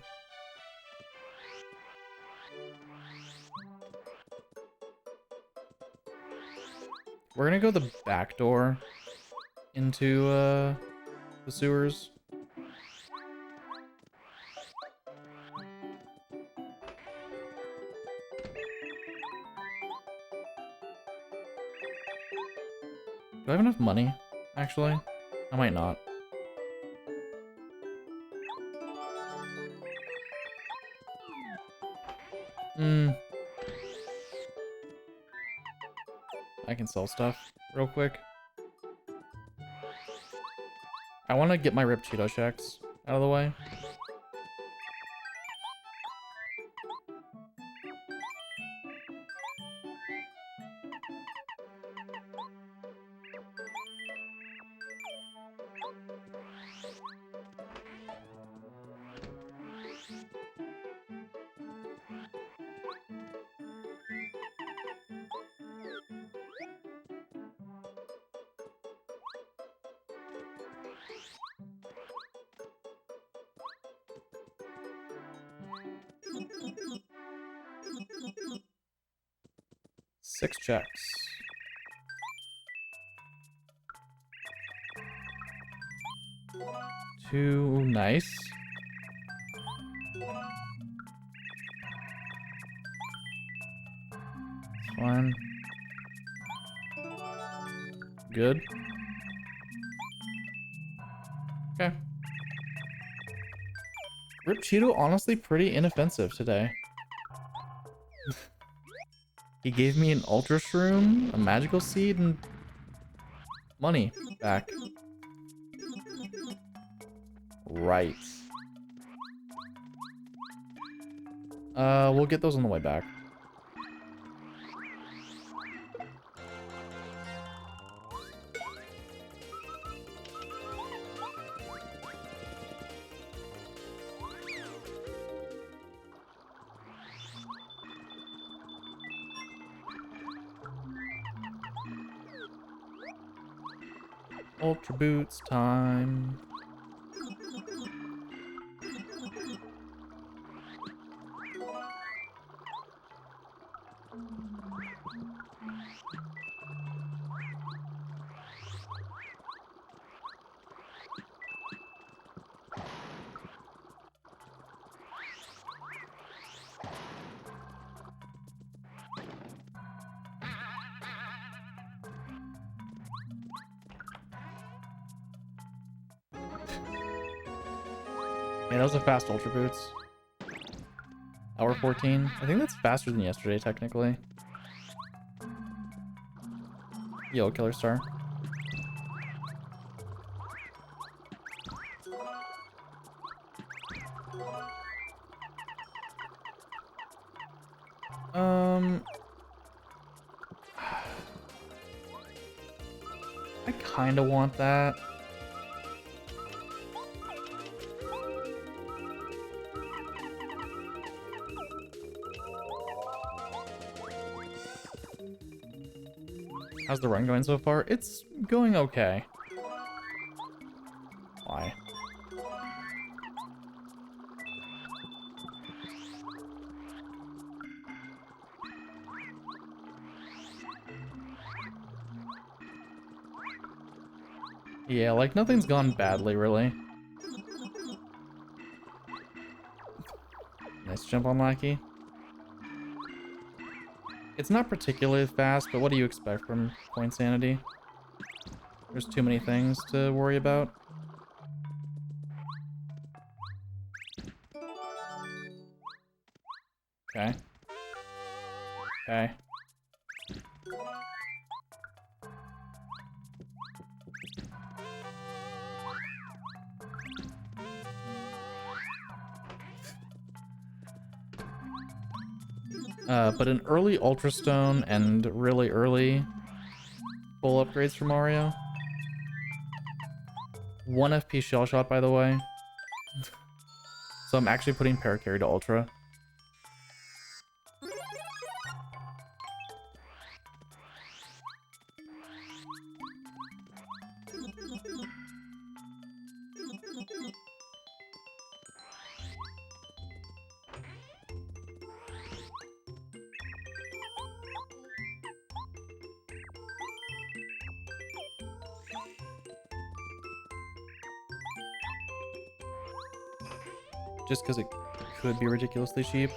We're gonna go the back door into the sewers. Do I have enough money, actually? I might not. I can sell stuff real quick. I want to get my ripped Cheeto checks out of the way. Six checks. Two, nice. Fine. Good. Okay. Rip Cheeto, honestly pretty inoffensive today. He gave me an Ultra Shroom, a Magical Seed, and money back. Right. We'll get those on the way back. Ultra Boots time. Yeah, that was a fast Ultra Boots. Hour 14. I think that's faster than yesterday, technically. Yo, Killer Star. I kinda want that. How's the run going so far? It's going okay. Why? Yeah, like nothing's gone badly, really. Nice jump on Lackey. It's not particularly fast, but what do you expect from Coinsanity? There's too many things to worry about. Okay. Okay. But an early Ultra Stone and really early full upgrades for Mario. 1 FP Shell Shot, by the way. So I'm actually putting Paracarry to Ultra. Just because it could be ridiculously cheap.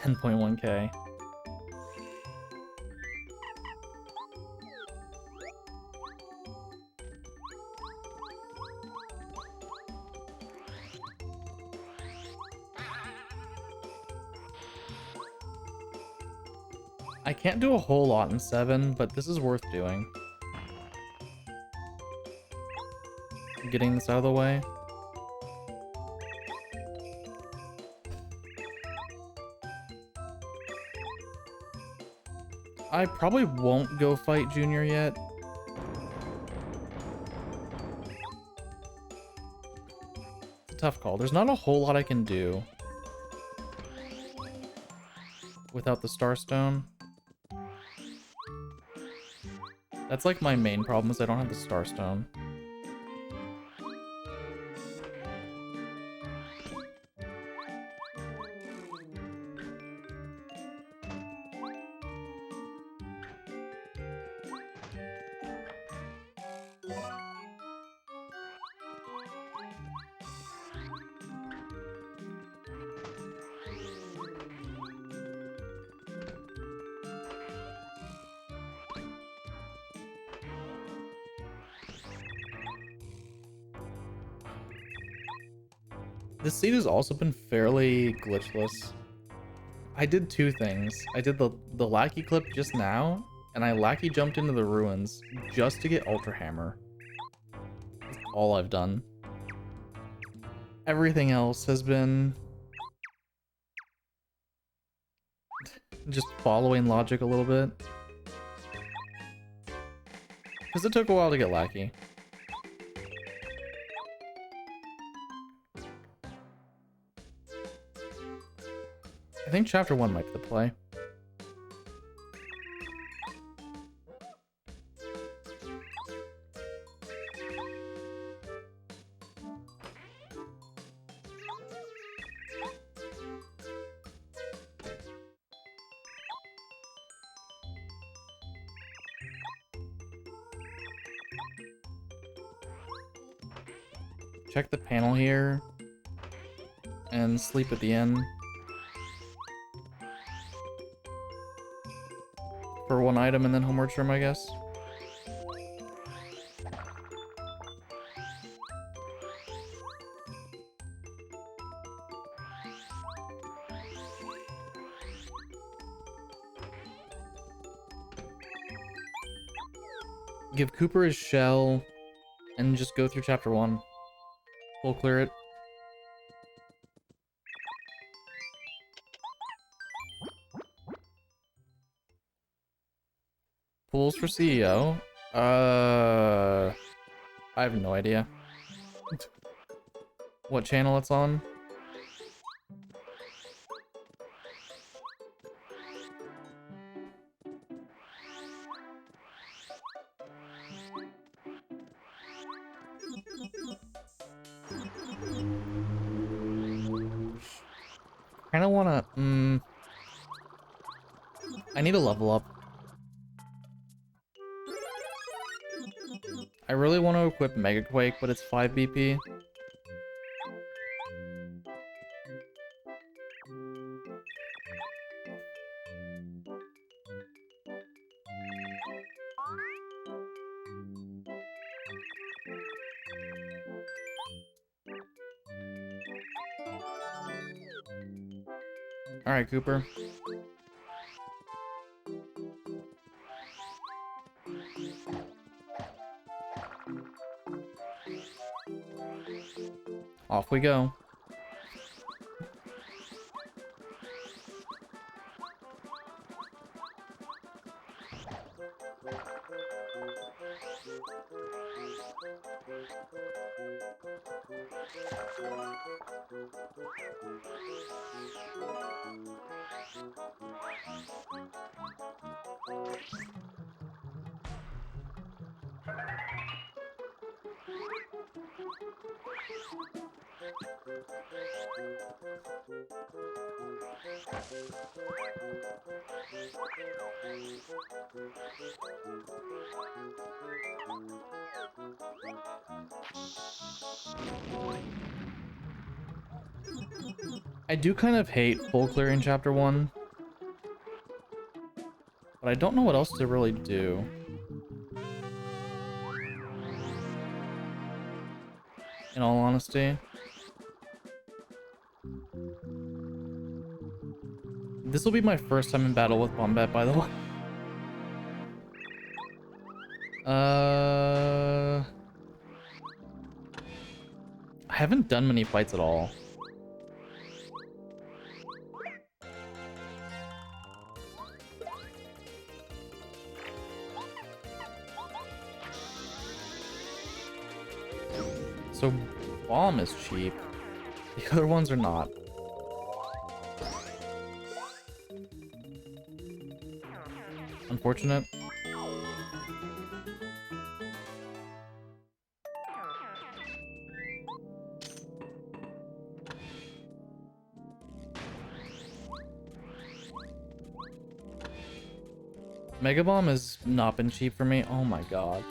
$10.1K. I can't do a whole lot in 7, but this is worth doing. Getting this out of the way. I probably won't go fight Junior yet. It's a tough call. There's not a whole lot I can do without the Starstone. That's like my main problem is I don't have the Starstone. This seed has also been fairly glitchless. I did 2 things. I did the Lackey clip just now, and I Lackey jumped into the ruins just to get Ultra Hammer. That's all I've done. Everything else has been just following logic a little bit. Because it took a while to get Lackey. I think Chapter 1 might be the play. Check the panel here and sleep at the end for 1 item and then homeward trim, I guess. Give Cooper his shell and just go through Chapter 1. Full clear it. Pools for CEO? I have no idea. What channel it's on? Kinda wanna, I need a level up. I really want to equip Mega Quake, but it's 5 BP. Alright, Cooper. Off we go. I do kind of hate full clearing chapter 1, but I don't know what else to really do. In all honesty. This will be my first time in battle with Wombat, by the way. I haven't done many fights at all. So bomb is cheap. The other ones are not. Unfortunate. Mega Bomb has not been cheap for me. Oh my god.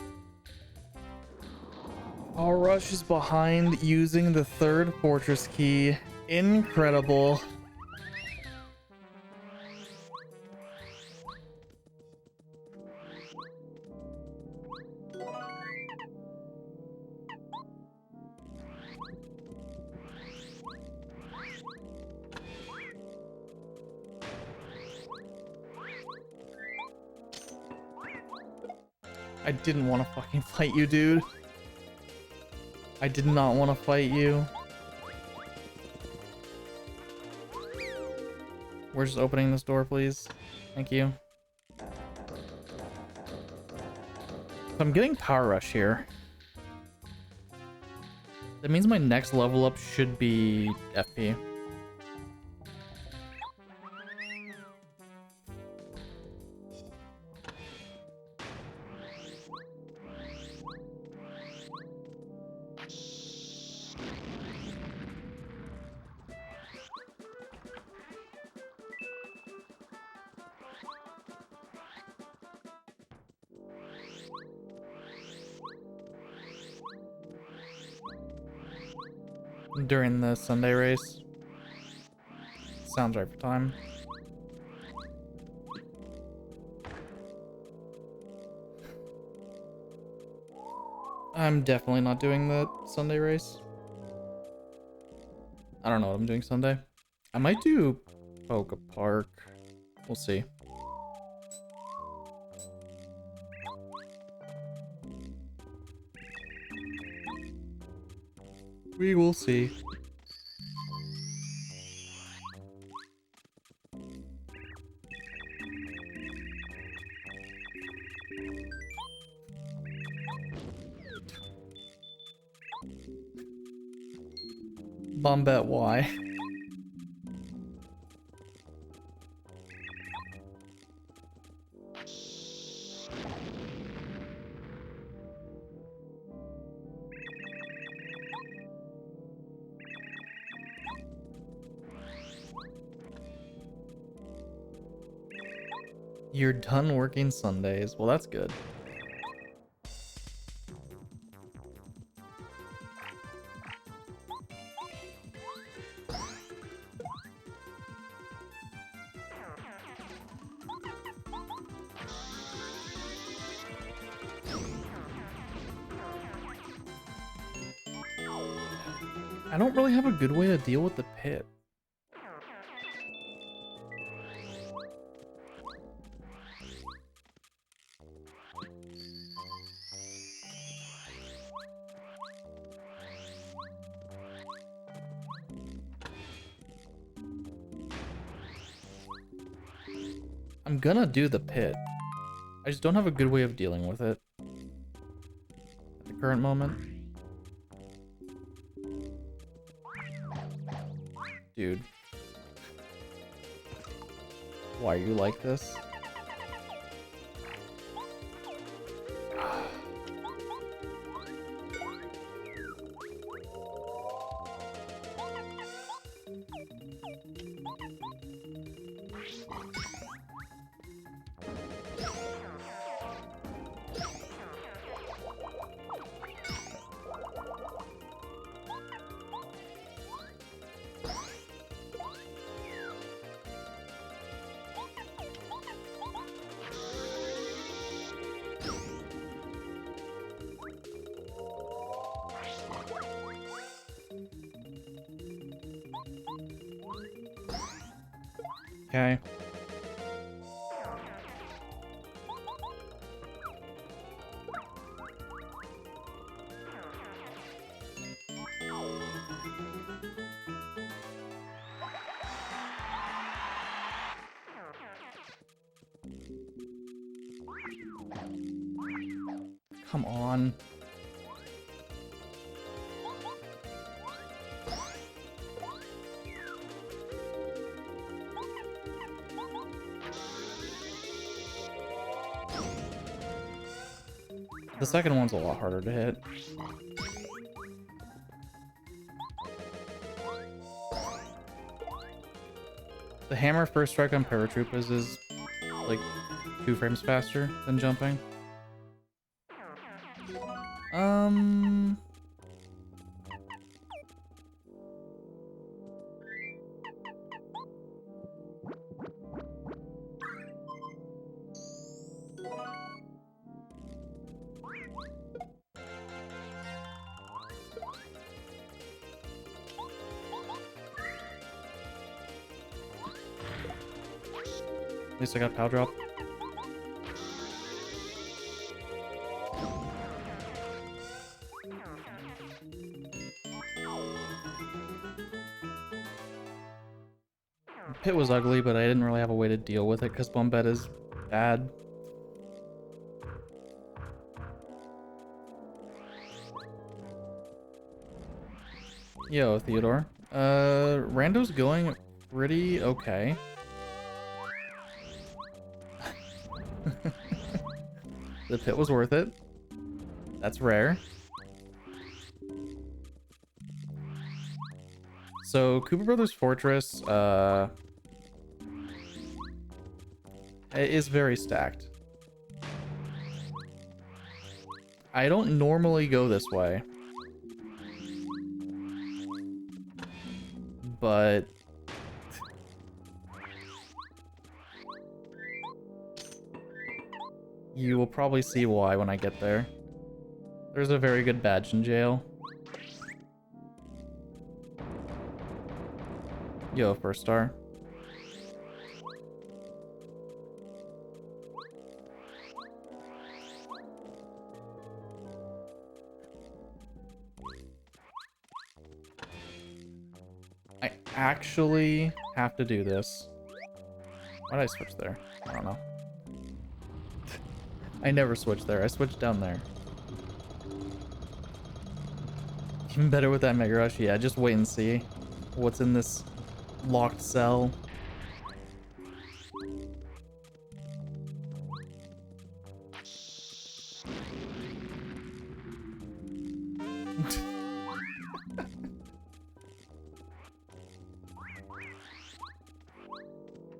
Our rush is behind using the third fortress key. Incredible. I didn't want to fucking fight you, dude. I did not want to fight you. We're just opening this door, please. Thank you. So I'm getting Power Rush here. That means my next level up should be FP. During the Sunday race. Sounds right for time. I'm definitely not doing the Sunday race. I don't know what I'm doing Sunday. I might do Poke Park. We'll see. We will see. Bombette, why? You're done working Sundays. Well, that's good. I don't really have a good way to deal with the pit. I'm gonna do the pit. I just don't have a good way of dealing with it at the current moment. Dude. Why are you like this? Okay. Come on. The second one's a lot harder to hit. The hammer first strike on paratroopers is like 2 frames faster than jumping. At least I got power drop. The pit was ugly, but I didn't really have a way to deal with it because Bombette is bad. Yo, Theodore. Rando's going pretty okay. The pit was worth it. That's rare. So, Cooper Brothers Fortress, is very stacked. I don't normally go this way. But you will probably see why when I get there. There's a very good badge in jail. Yo, first star. I actually have to do this. Why did I switch there? I don't know. I never switched there. I switched down there. Even better with that Mega Rush. Yeah, just wait and see what's in this locked cell.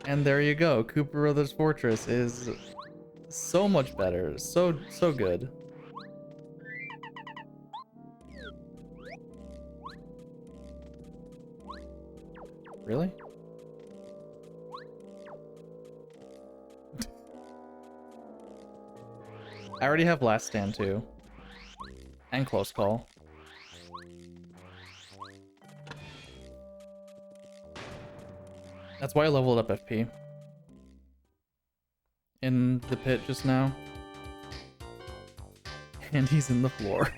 And there you go. Koopa Brothers Fortress is so much better. So good. Really? I already have Last Stand too. And Close Call. That's why I leveled up FP. In the pit just now. And he's in the floor.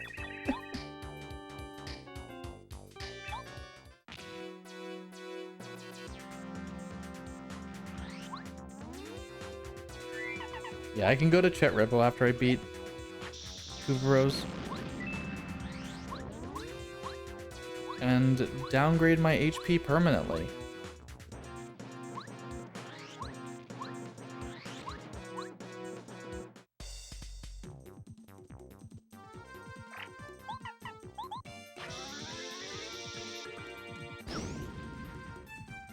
Yeah, I can go to Chet Repo after I beat Kuvaros. And downgrade my HP permanently.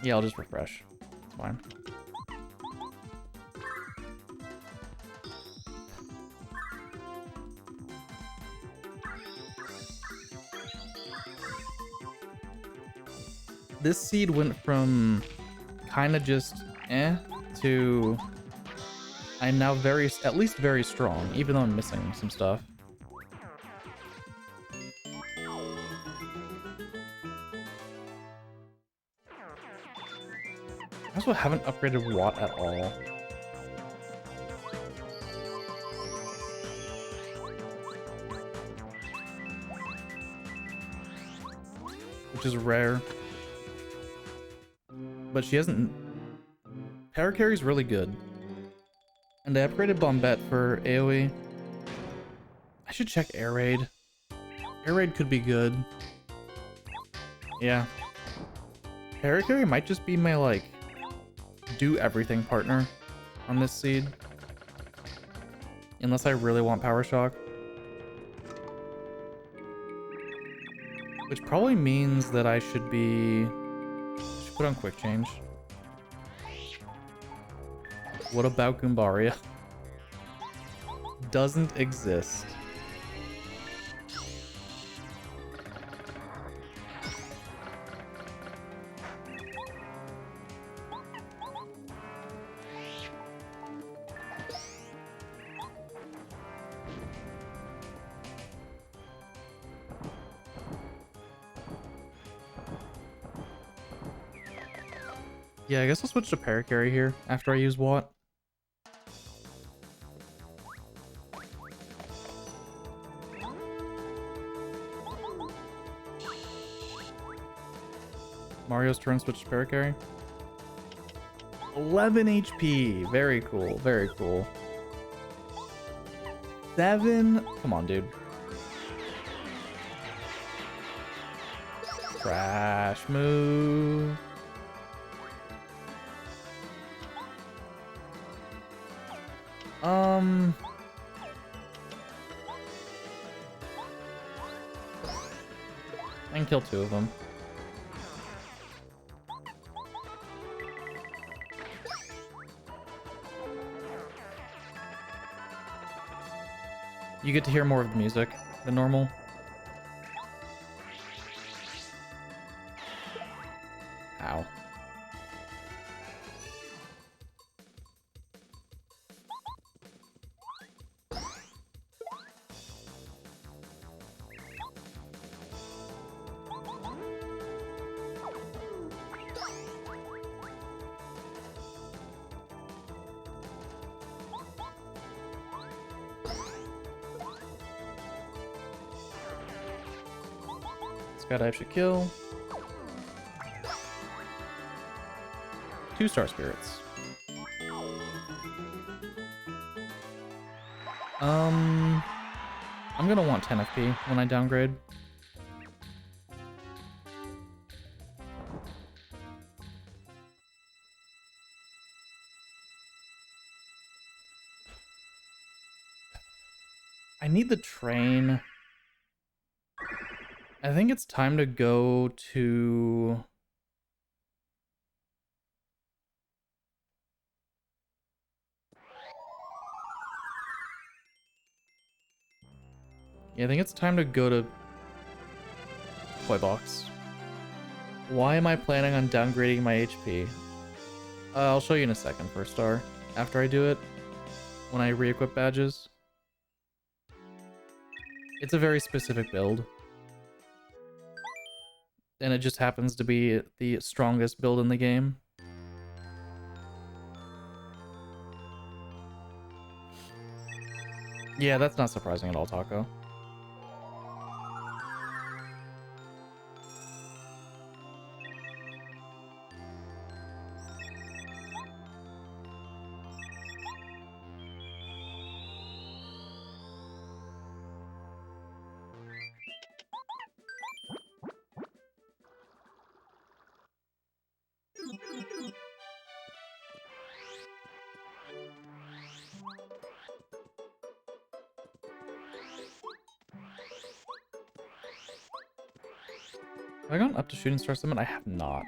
Yeah, I'll just refresh. It's fine. This seed went from kind of just to I'm now at least very strong, even though I'm missing some stuff. I also haven't upgraded Watt at all. Which is rare. But she hasn't... Paracarry's really good. And I upgraded Bombette for AoE. I should check Air Raid. Air Raid could be good. Yeah. Paracarry might just be my, like, do everything partner on this seed. Unless I really want Power Shock. Which probably means that I should put on Quick Change. What about Goombaria? Doesn't exist. Yeah, I guess I'll switch to Paracarry here after I use Watt. Mario's turn, switch to Paracarry. 11 HP. Very cool. Very cool. 7. Come on, dude. Crash move. I can kill 2 of them. You get to hear more of the music than normal. Ow. Skydive should kill. 2 Star Spirits. I'm gonna want 10 FP when I downgrade. I need the train. I think it's time to go to... Yeah, I think it's time to go to Toy Box. Why am I planning on downgrading my HP? I'll show you in a second, first star. After I do it, when I re-equip badges. It's a very specific build. And it just happens to be the strongest build in the game. Yeah, that's not surprising at all, Taco. Have I gone up to Shooting Star Summit? I have not.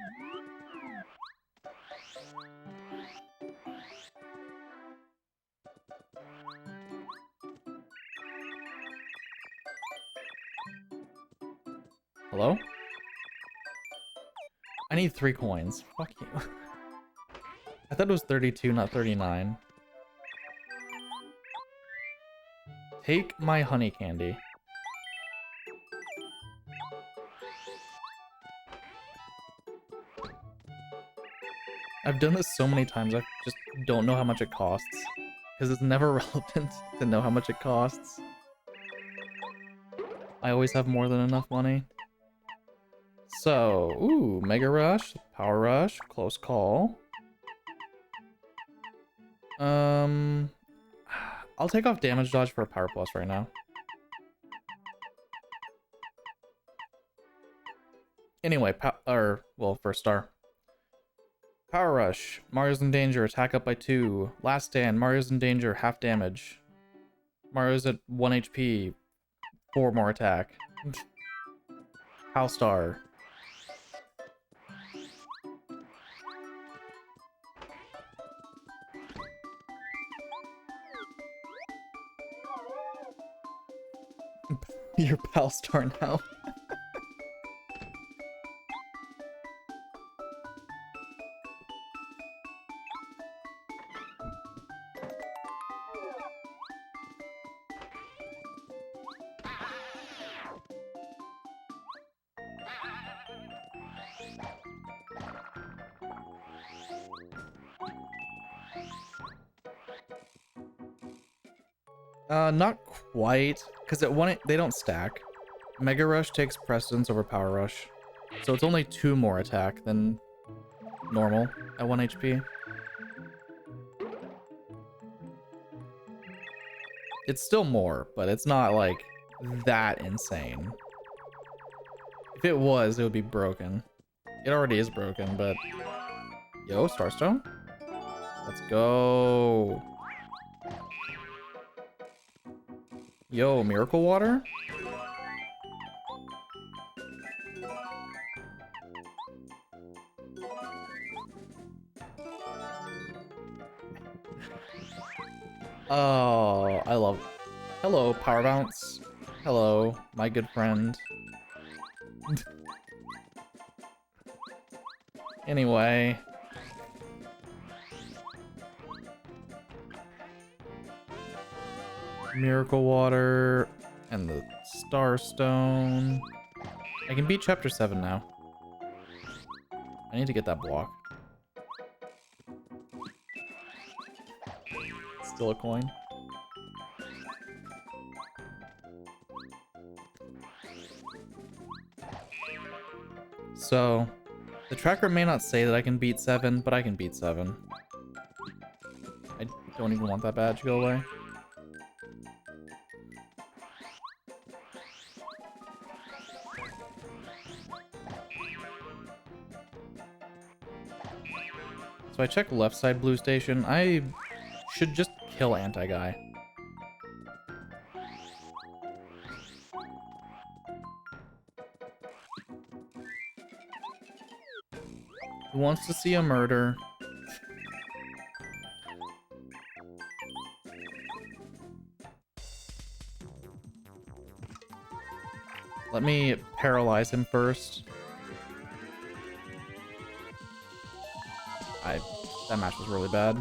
Hello? I need 3 coins. Fuck you. I thought it was 32, not 39. Take my honey candy. I've done this so many times, I just don't know how much it costs. Because it's never relevant to know how much it costs. I always have more than enough money. So, ooh, Mega Rush, Power Rush, close call. I'll take off Damage Dodge for a Power Plus right now. Anyway, well, first star. Power Rush, Mario's in danger, attack up by 2. Last Stand, Mario's in danger, half damage. Mario's at 1 HP, 4 more attack. House Star. Your pal star now. Not quite, because at one they don't stack. Mega Rush takes precedence over Power Rush, so it's only 2 more attack than normal at 1 HP. It's still more, but it's not like that insane. If it was, it would be broken. It already is broken, but yo, Starstone, let's go. Yo, Miracle Water? Oh, I love it. Hello, Power Bounce. Hello, my good friend. Anyway. Miracle Water and the Star Stone. I can beat Chapter 7 now. I need to get that block. Still a coin. So, the tracker may not say that I can beat 7, but I can beat 7. I don't even want that badge to go away. So I check left side blue station. I should just kill anti-guy. Who wants to see a murder? Let me paralyze him first. That match was really bad.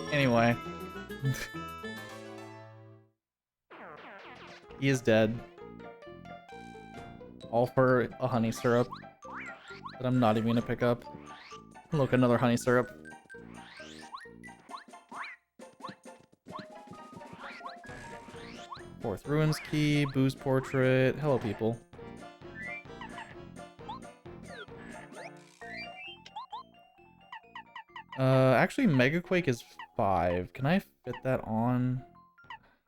Anyway. He is dead. All for a honey syrup that I'm not even gonna pick up. Look, another honey syrup. Fourth Ruins Key, Boo's Portrait. Hello, people. Actually, Mega Quake is 5. Can I fit that on?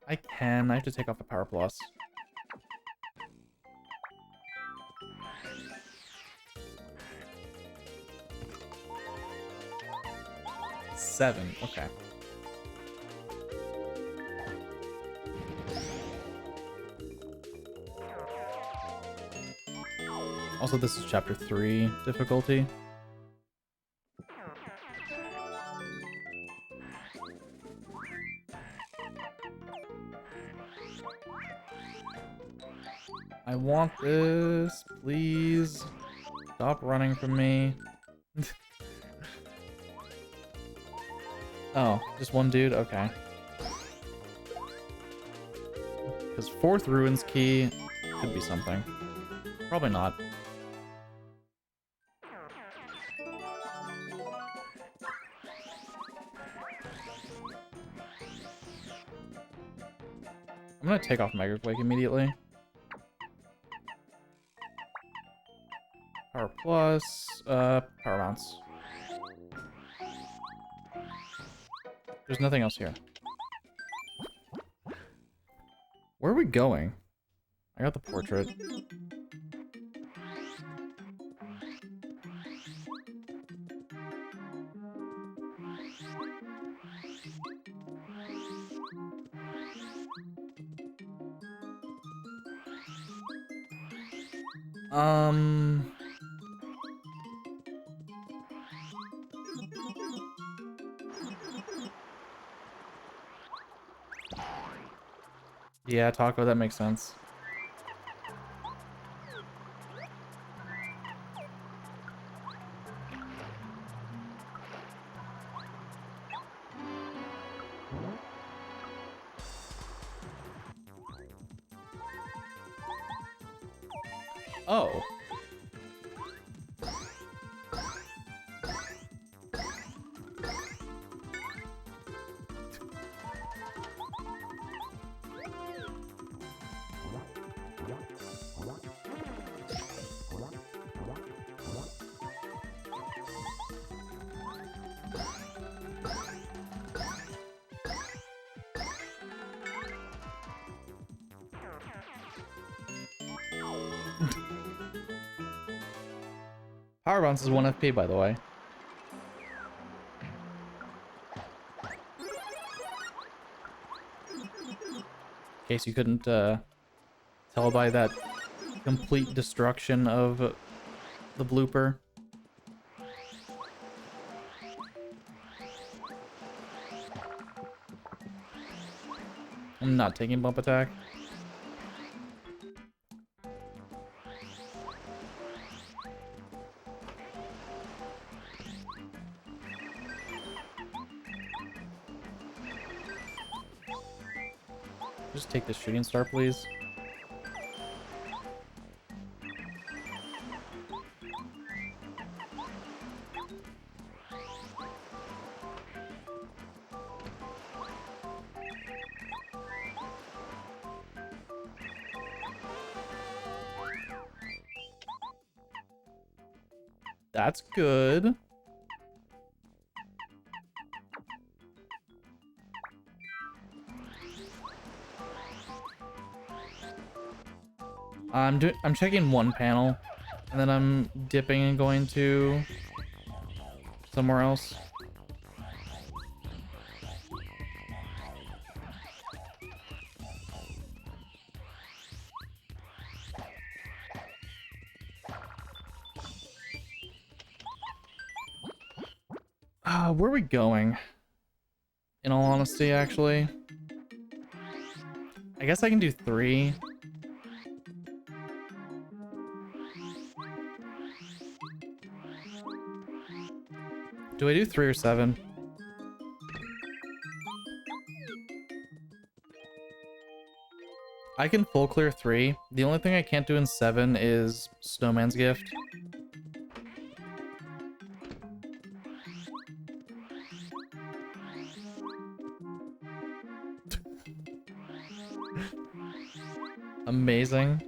I can. I have to take off a Power Plus. Seven. Okay. Also, this is Chapter 3 difficulty. I want this, please. Stop running from me. Oh, just one dude? Okay. Because fourth Ruins Key could be something. Probably not. I'm gonna take off Mega Quake immediately. Power Plus, Power Bounce. There's nothing else here. Where are we going? I got the portrait. Yeah, Taco, that makes sense. Oh. Power Bounce is 1 FP, by the way. In case you couldn't tell by that complete destruction of the blooper. I'm not taking bump attack. Just take the shooting star, please. That's good. I'm checking one panel, and then I'm dipping and going to somewhere else. Where are we going? In all honesty, actually. I guess I can do 3. Do I do 3 or 7? I can full clear 3. The only thing I can't do in 7 is Snowman's Gift. Amazing.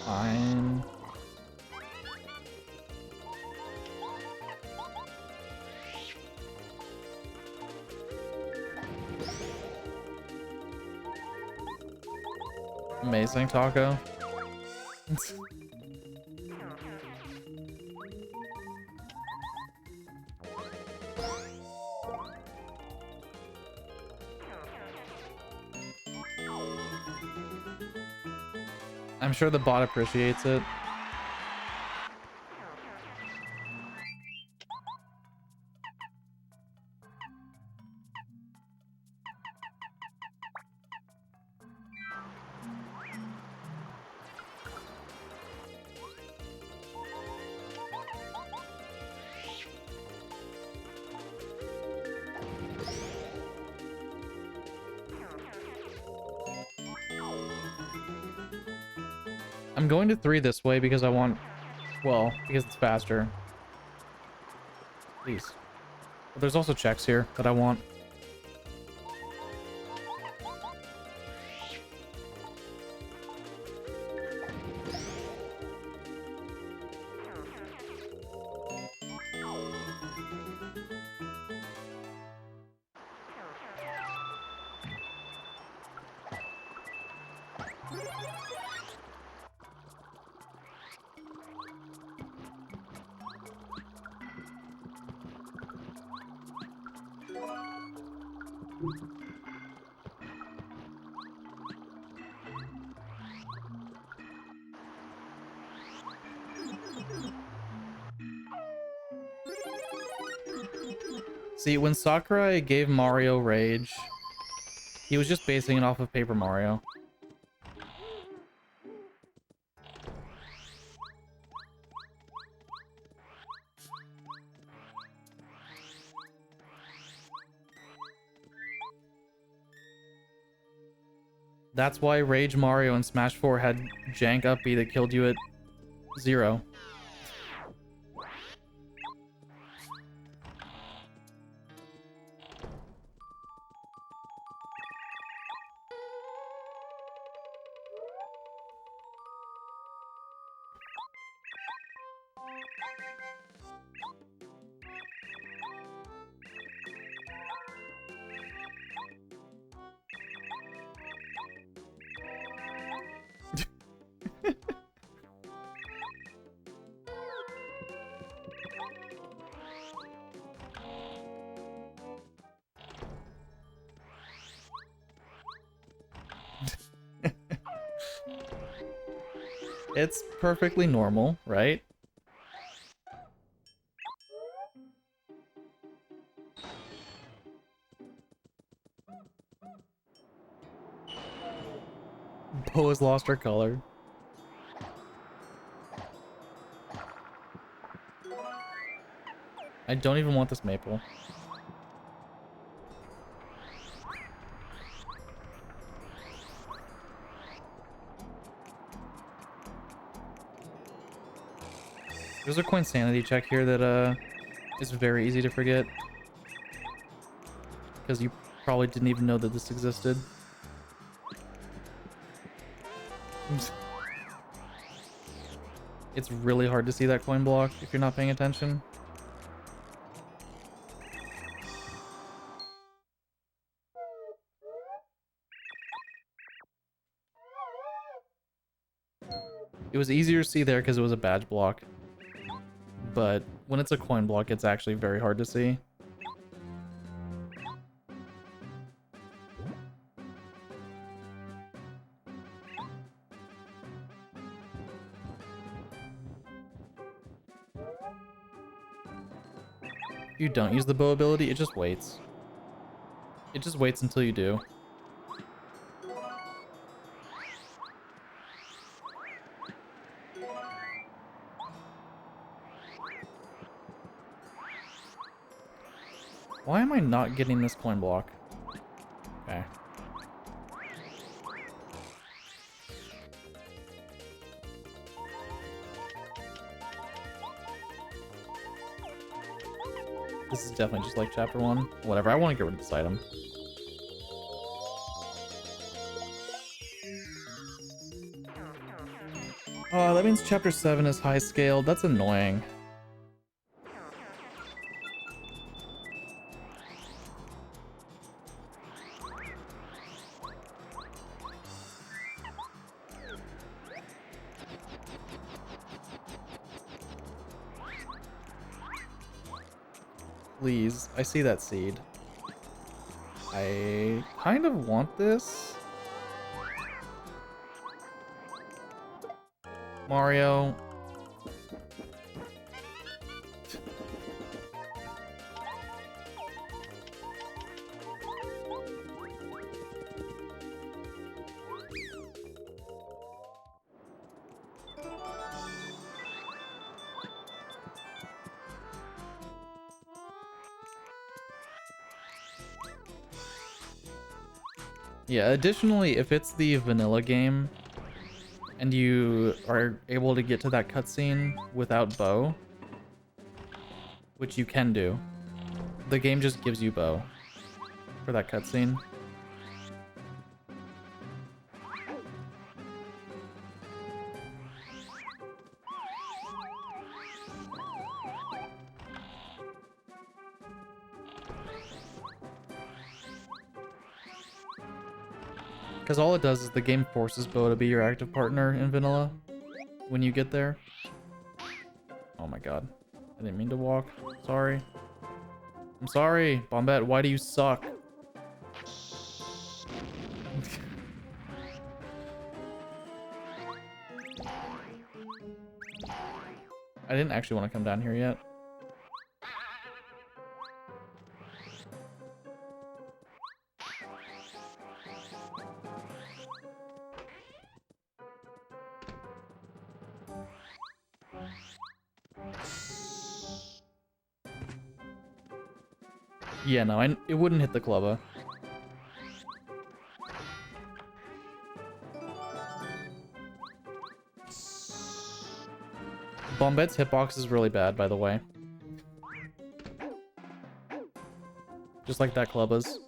Fine. Amazing, Taco. I'm sure the bot appreciates it. I'm going to 3 this way because I want, well, because it's faster. Please. But there's also checks here that I want. See, when Sakurai gave Mario Rage, he was just basing it off of Paper Mario. That's why Rage Mario and Smash 4 had jank up B that killed you at 0. It's perfectly normal, right? Bo has lost her color. I don't even want this maple. There's a Coinsanity check here that is very easy to forget. Because you probably didn't even know that this existed. It's really hard to see that coin block if you're not paying attention. It was easier to see there because it was a badge block. But when it's a coin block, it's actually very hard to see. If you don't use the bow ability, it just waits. It just waits until you do. Why am I not getting this coin block? Okay. This is definitely just like chapter 1. Whatever, I want to get rid of this item. Oh, that means chapter 7 is high scaled. That's annoying. Please, I see that seed. I kind of want this. Mario. Yeah, additionally, if it's the vanilla game and you are able to get to that cutscene without bow, which you can do, the game just gives you bow for that cutscene. Because all it does is the game forces Bo to be your active partner in vanilla when you get there. Oh my god. I didn't mean to walk. Sorry. I'm sorry, Bombette. Why do you suck? I didn't actually want to come down here yet. Yeah, no, it wouldn't hit the clubba. Bombette's hitbox is really bad, by the way. Just like that clubba's.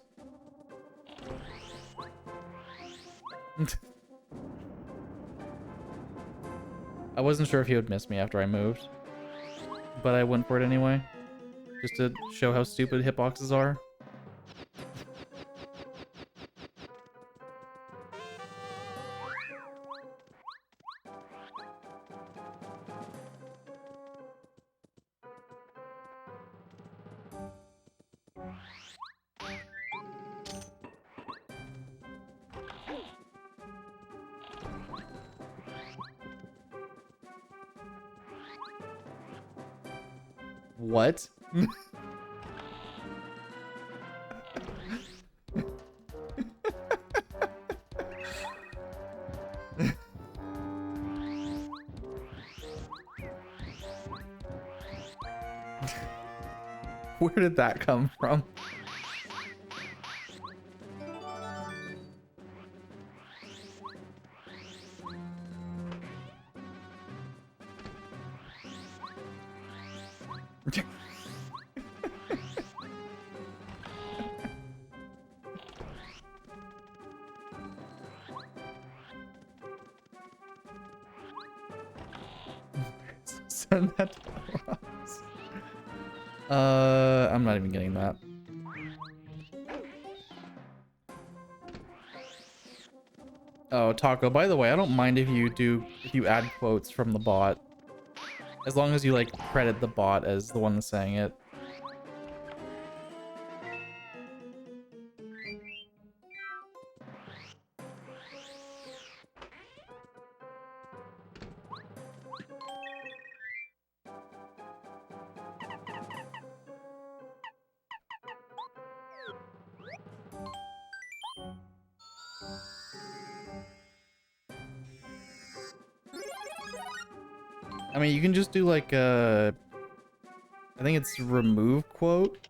I wasn't sure if he would miss me after I moved, but I went for it anyway. Just to show how stupid hitboxes are. What? Where did that come from? Send that to us. I'm not even getting that. Oh, Taco, by the way, I don't mind if you add quotes from the bot. As long as you like credit the bot as the one saying it. I mean, you can just do like I think it's remove quote.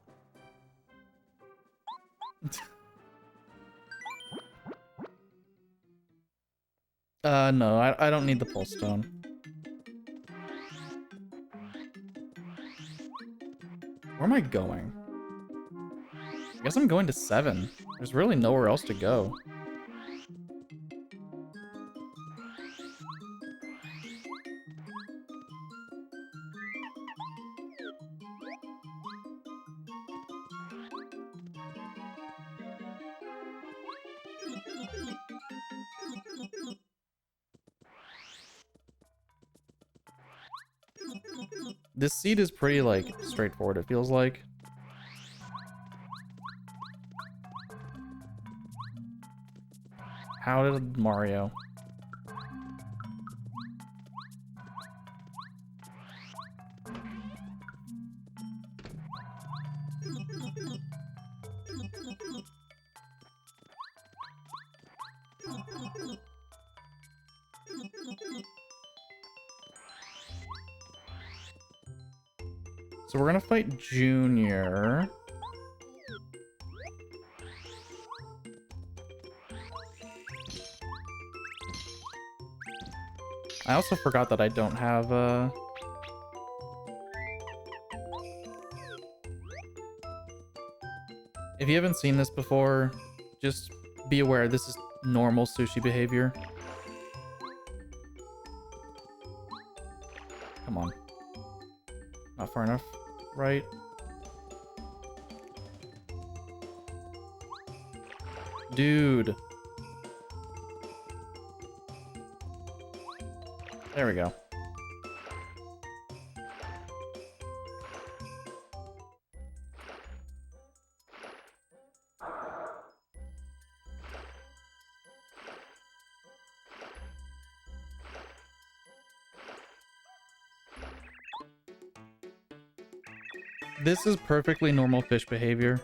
No, I don't need the pulse stone. Where am I going? I guess I'm going to 7. There's really nowhere else to go. This seed is pretty, like, straightforward, it feels like. How did Mario? So we're gonna fight Junior. I also forgot that I don't have If you haven't seen this before, just be aware this is normal sushi behavior. Come on. Not far enough. Right. Dude. There we go. This is perfectly normal fish behavior.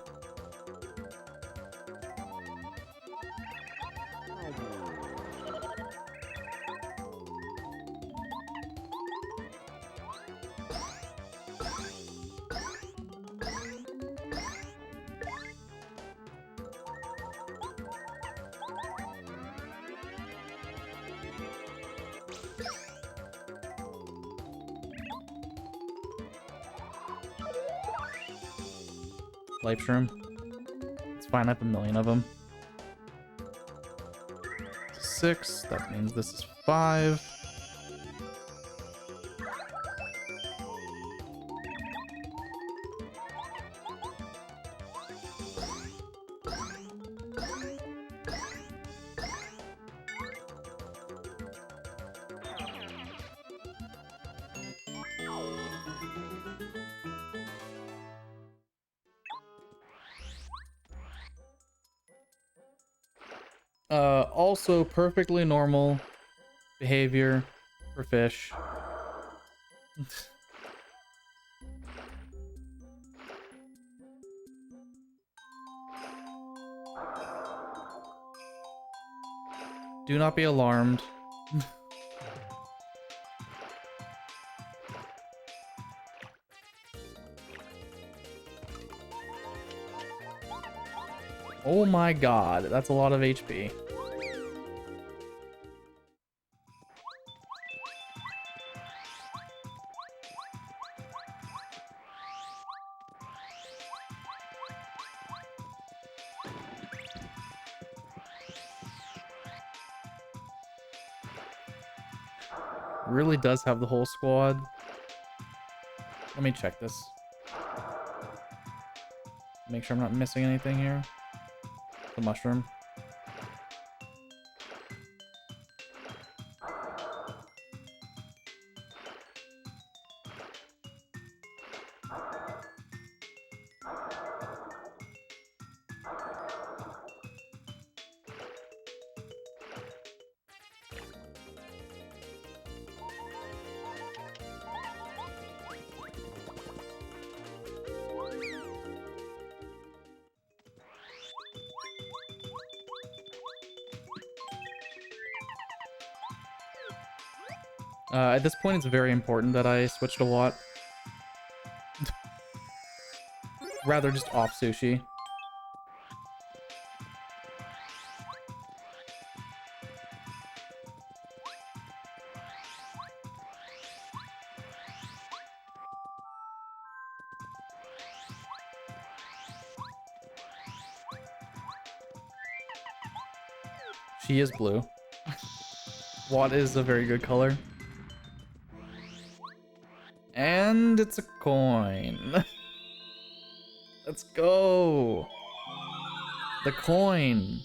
Life shroom. It's fine, I have a million of them. 6, that means this is 5. Also perfectly normal behavior for fish. Do not be alarmed. Oh my god, that's a lot of HP. Really does have the whole squad. Let me check this. Make sure I'm not missing anything here. The mushroom. At this point, it's very important that I switched a lot. Rather just off sushi. She is blue. What is a very good color. And it's a coin. Let's go. The coin.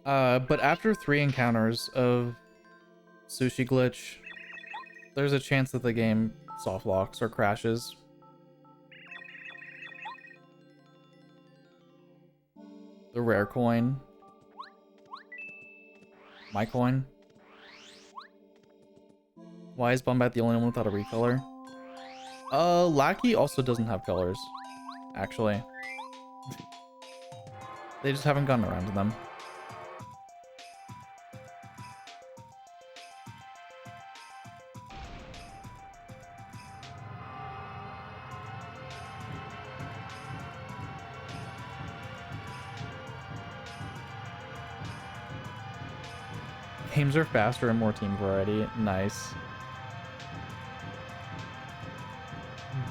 But after 3 encounters of sushi glitch, there's a chance that the game soft locks or crashes. The rare coin. My coin. Why is Bombat the only one without a recolor? Lackey also doesn't have colors, actually. They just haven't gotten around to them. Games are faster and more team variety. Nice.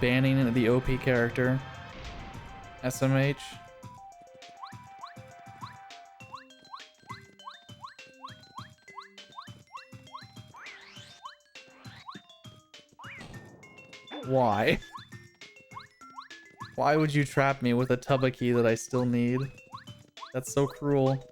Banning the OP character. SMH. Why? Why would you trap me with a Tubba that I still need? That's so cruel.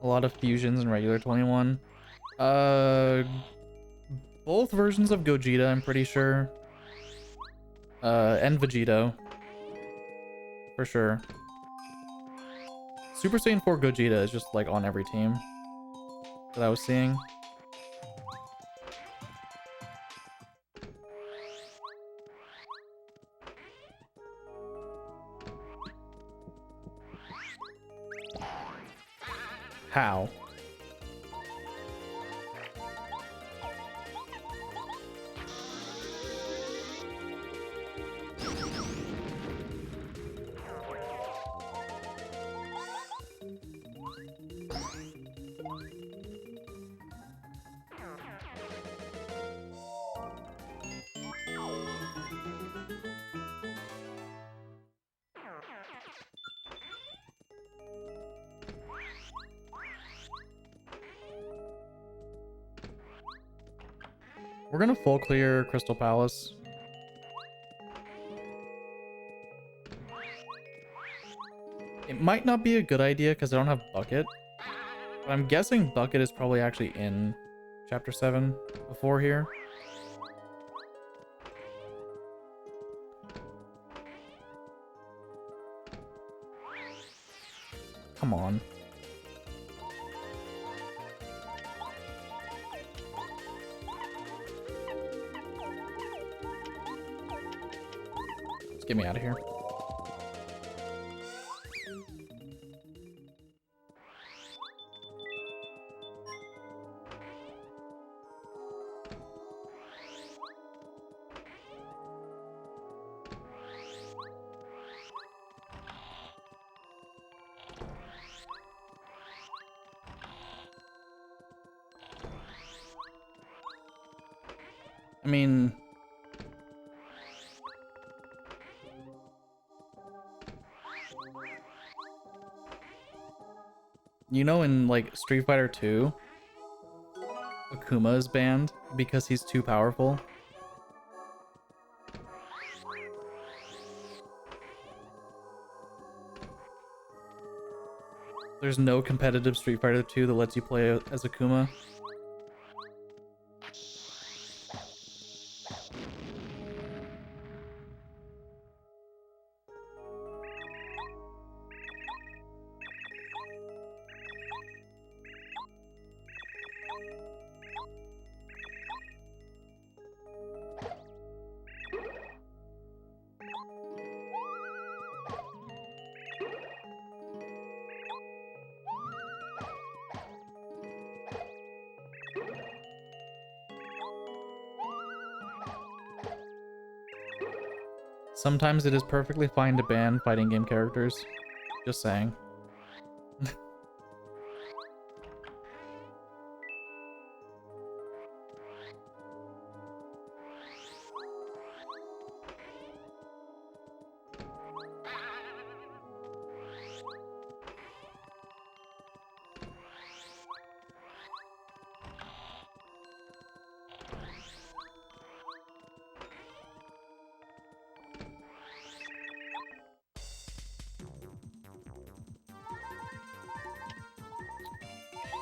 A lot of fusions in regular 21. Both versions of Gogeta, I'm pretty sure. And Vegito. For sure. Super Saiyan 4 Gogeta is just like on every team that I was seeing. How? We're gonna full clear Crystal Palace. It might not be a good idea because I don't have Bucket. But I'm guessing Bucket is probably actually in Chapter 7 before here. Come on. Let's get me out of here. I mean, you know, in like Street Fighter 2, Akuma is banned because he's too powerful. There's no competitive Street Fighter 2 that lets you play as Akuma. Sometimes it is perfectly fine to ban fighting game characters. Just saying.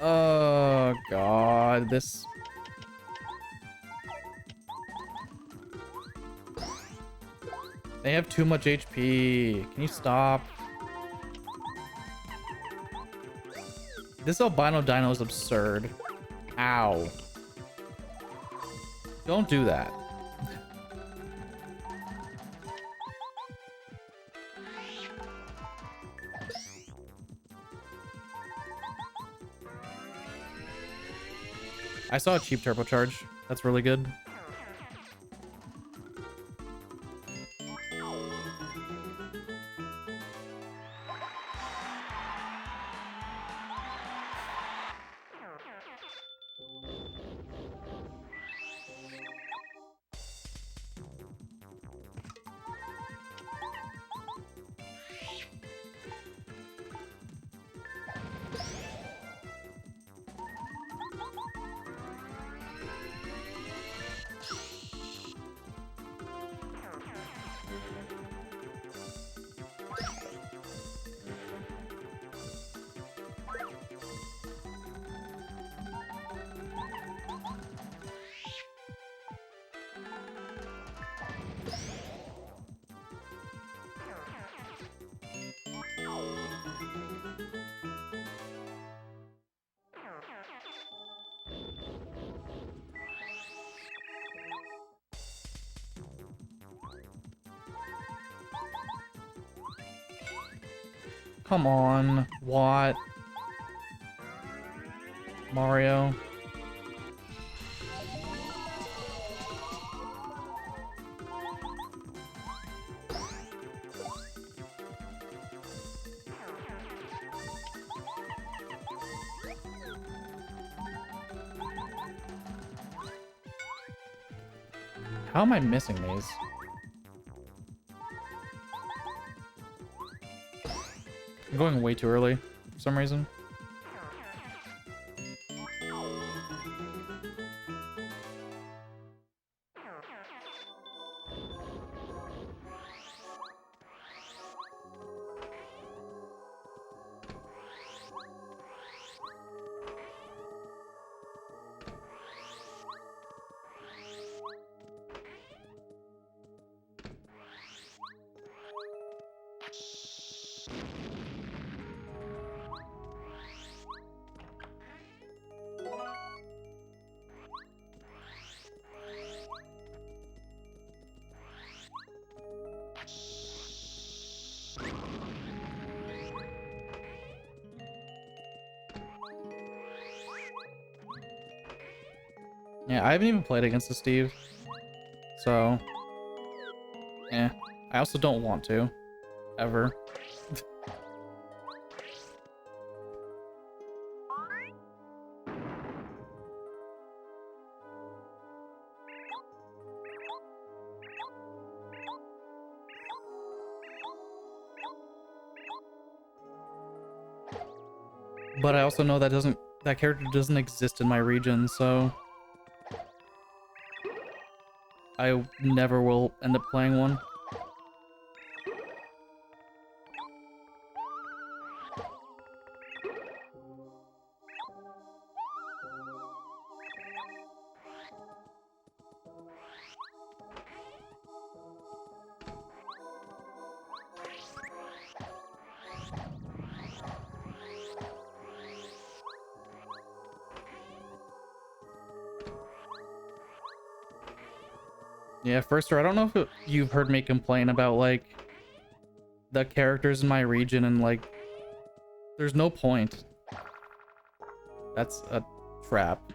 Oh god, this... They have too much HP. Can you stop? This albino dino is absurd. Ow. Don't do that. I saw a cheap turbocharge. That's really good. Come on. What? Mario. How am I missing these? I'm going way too early for some reason. Yeah, I haven't even played against the Steve. So, yeah. I also don't want to. Ever. But I also know that that character doesn't exist in my region, so I never will end up playing one. Yeah, Firster, I don't know if you've heard me complain about, like, the characters in my region and, like, there's no point. That's a trap.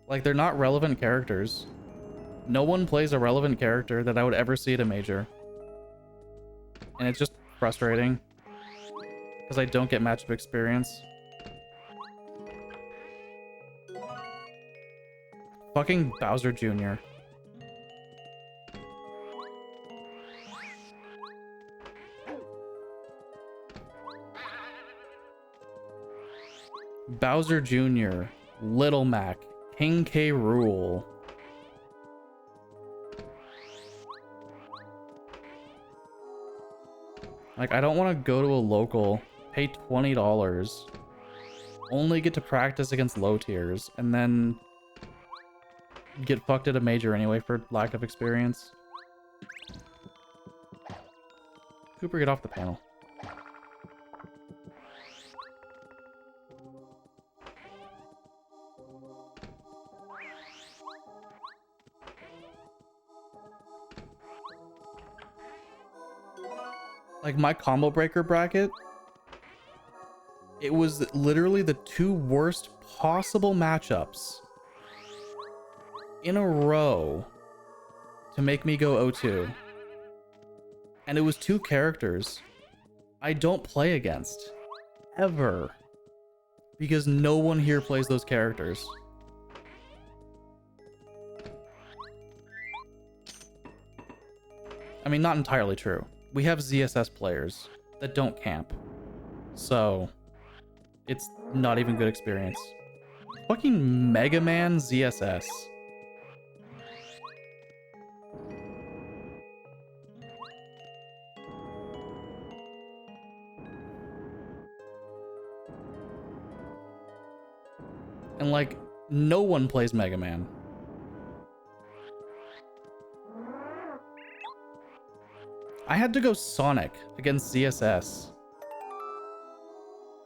Like, they're not relevant characters. No one plays a relevant character that I would ever see at a major. And it's just frustrating. Because I don't get matchup experience. Fucking Bowser Jr. Bowser Jr., Little Mac, King K. Rool. Like, I don't want to go to a local, pay $20, only get to practice against low tiers, and then get fucked at a major anyway for lack of experience. Cooper, get off the panel. Like, my combo breaker bracket, it was literally the two worst possible matchups in a row to make me go 0-2. And it was two characters I don't play against. Ever. Because no one here plays those characters. I mean, not entirely true. We have ZSS players that don't camp. So, it's not even good experience. Fucking Mega Man ZSS. And, like, no one plays Mega Man. I had to go Sonic against ZSS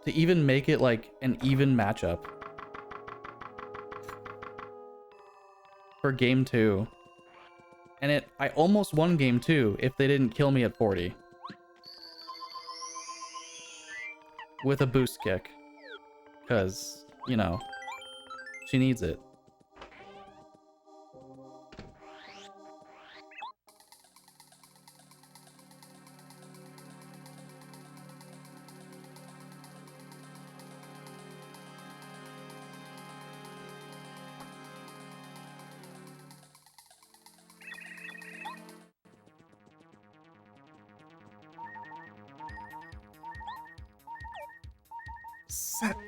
to even make it, like, an even matchup for game 2. And I almost won game 2 if they didn't kill me at 40. With a boost kick. Because, you know, she needs it.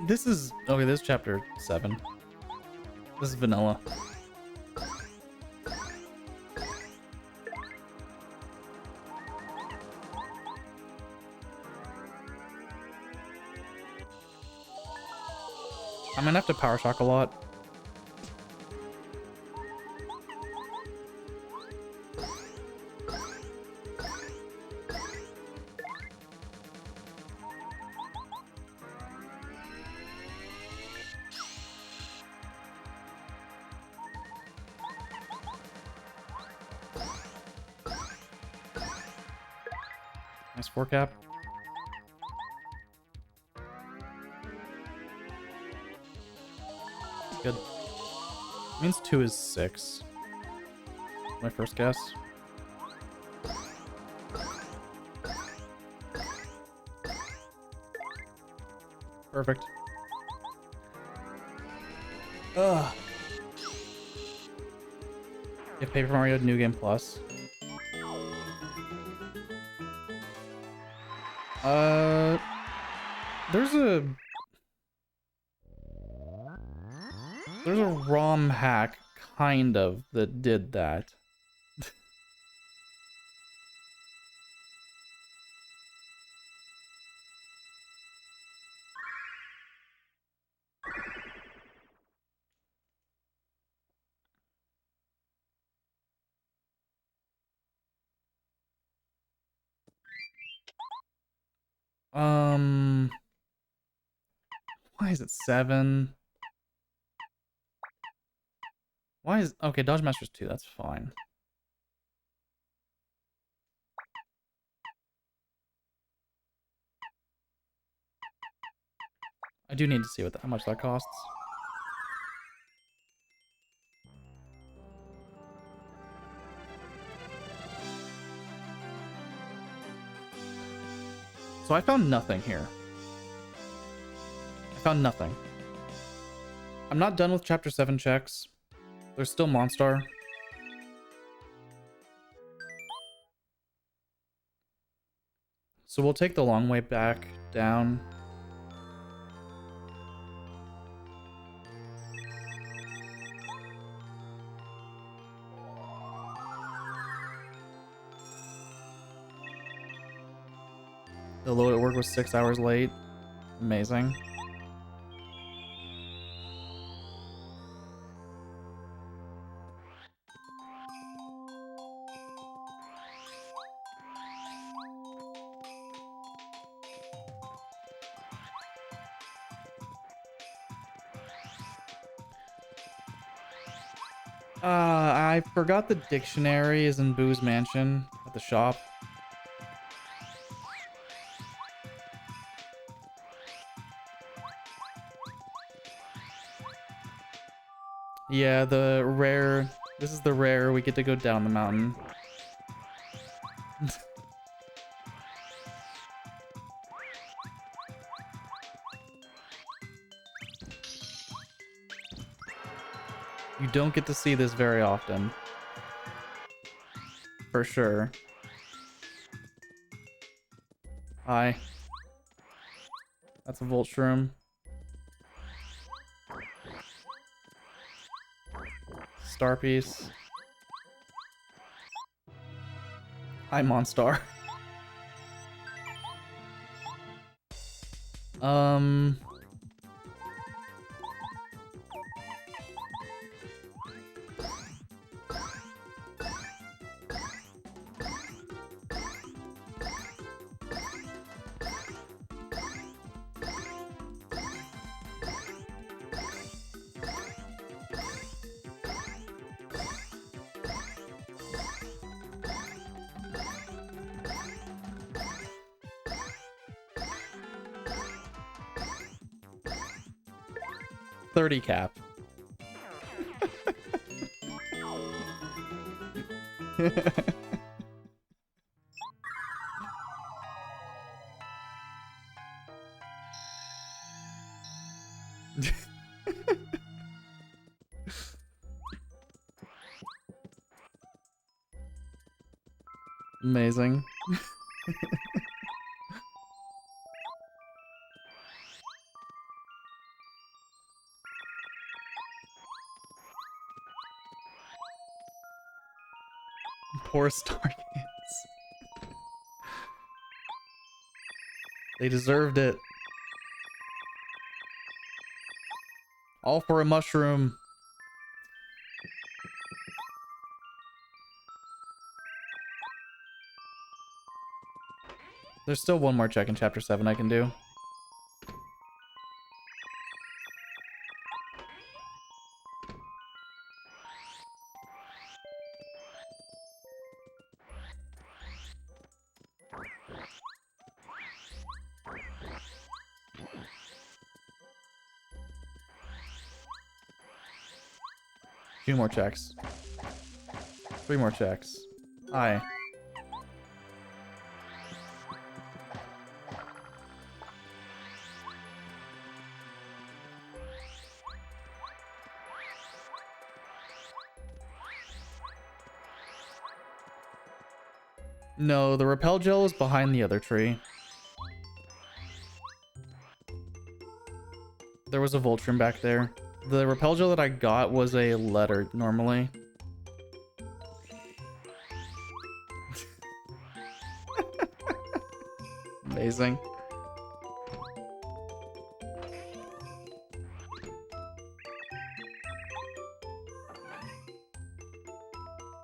This is... Okay, this is chapter 7. This is vanilla. I'm gonna have to power shock a lot. Nice 4 cap. Good. Means 2 is 6. My first guess. Perfect. Ugh. If Paper Mario New Game Plus. Uh, there's a ROM hack, kind of, that did that. Why is it 7? Why is... Okay, Dodge Master's 2, that's fine. I do need to see how much that costs. So I found nothing here. I found nothing. I'm not done with Chapter 7 checks. There's still Monstar. So we'll take the long way back down. The load at work was 6 hours late. Amazing. I forgot the dictionary is in Boo's mansion at the shop. Yeah, the rare... This is the rare we get to go down the mountain. You don't get to see this very often. For sure. Hi. That's a Volt Shroom. Star Piece. Hi, Monstar. $30 cap. Amazing. Poor Stargates. They deserved it. All for a mushroom. There's still one more check in Chapter 7 I can do. Two more checks. 3 more checks. Aye. No, the repel gel is behind the other tree. There was a Voltron back there. The repel gel that I got was a letter normally. Amazing.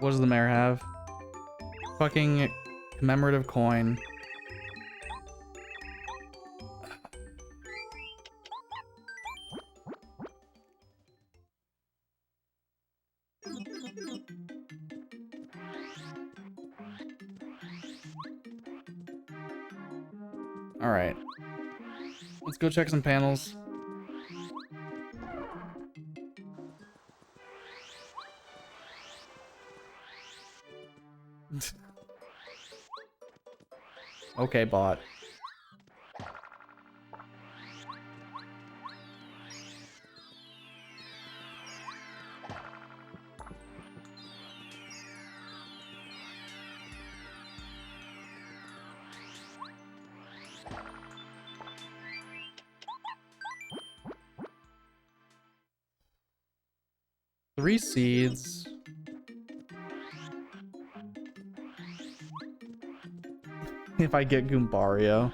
What does the mayor have? Fucking commemorative coin. Alright. Let's go check some panels. Okay, bot. Three seeds. If I get Goombario.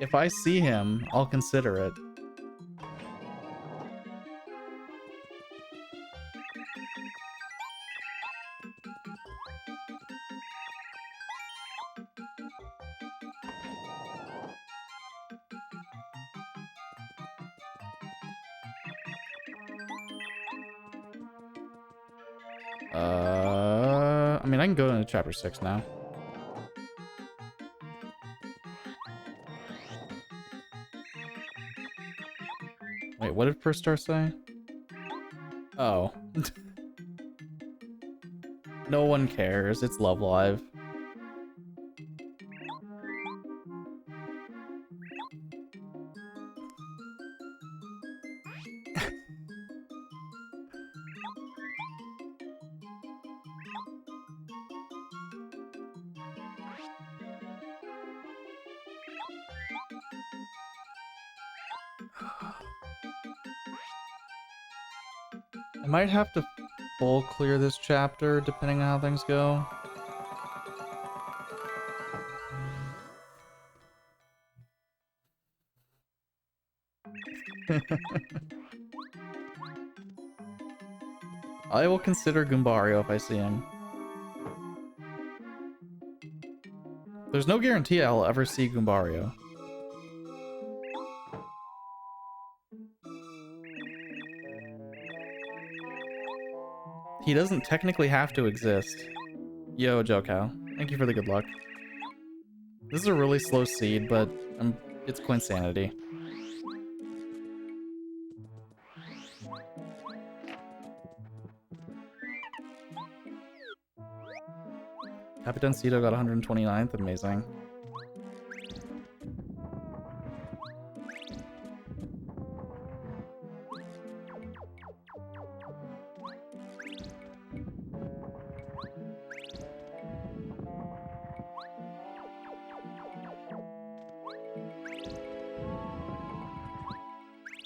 If I see him, I'll consider it. I mean, I can go into chapter 6 now. Wait, what did First Star say? Oh. No one cares. It's Love Live. I might have to full clear this chapter depending on how things go. I will consider Goombario if I see him. There's no guarantee I'll ever see Goombario. He doesn't technically have to exist. Yo, Jokow. Thank you for the good luck. This is a really slow seed, but it's Coinsanity. Capitancito got 129th. Amazing.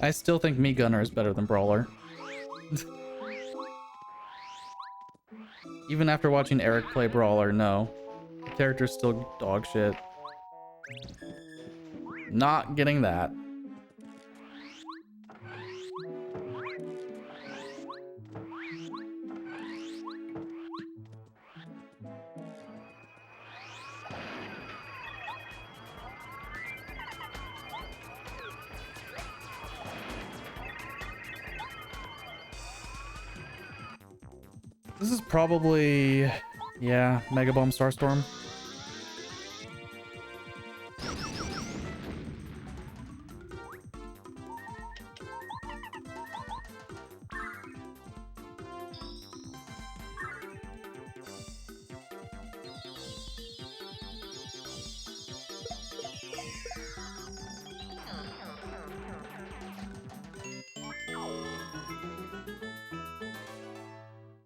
I still think Meat Gunner is better than Brawler. Even after watching Eric play Brawler, no. The character's still dog shit. Not getting that. This is probably, yeah, Mega Bomb Starstorm.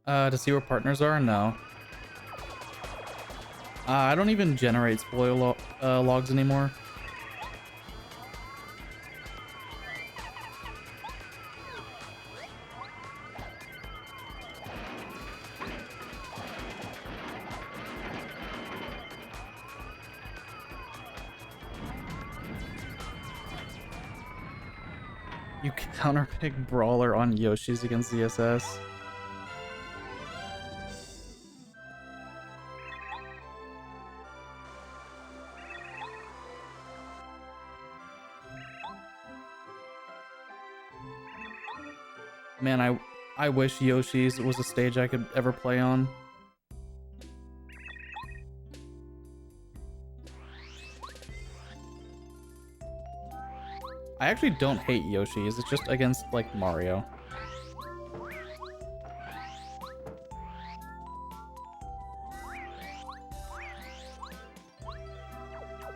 To see where partners are? No. I don't even generate spoil logs anymore. You counterpick Brawler on Yoshi's against ZSS. Man, I wish Yoshi's was a stage I could ever play on. I actually don't hate Yoshi's, it's just against, like, Mario.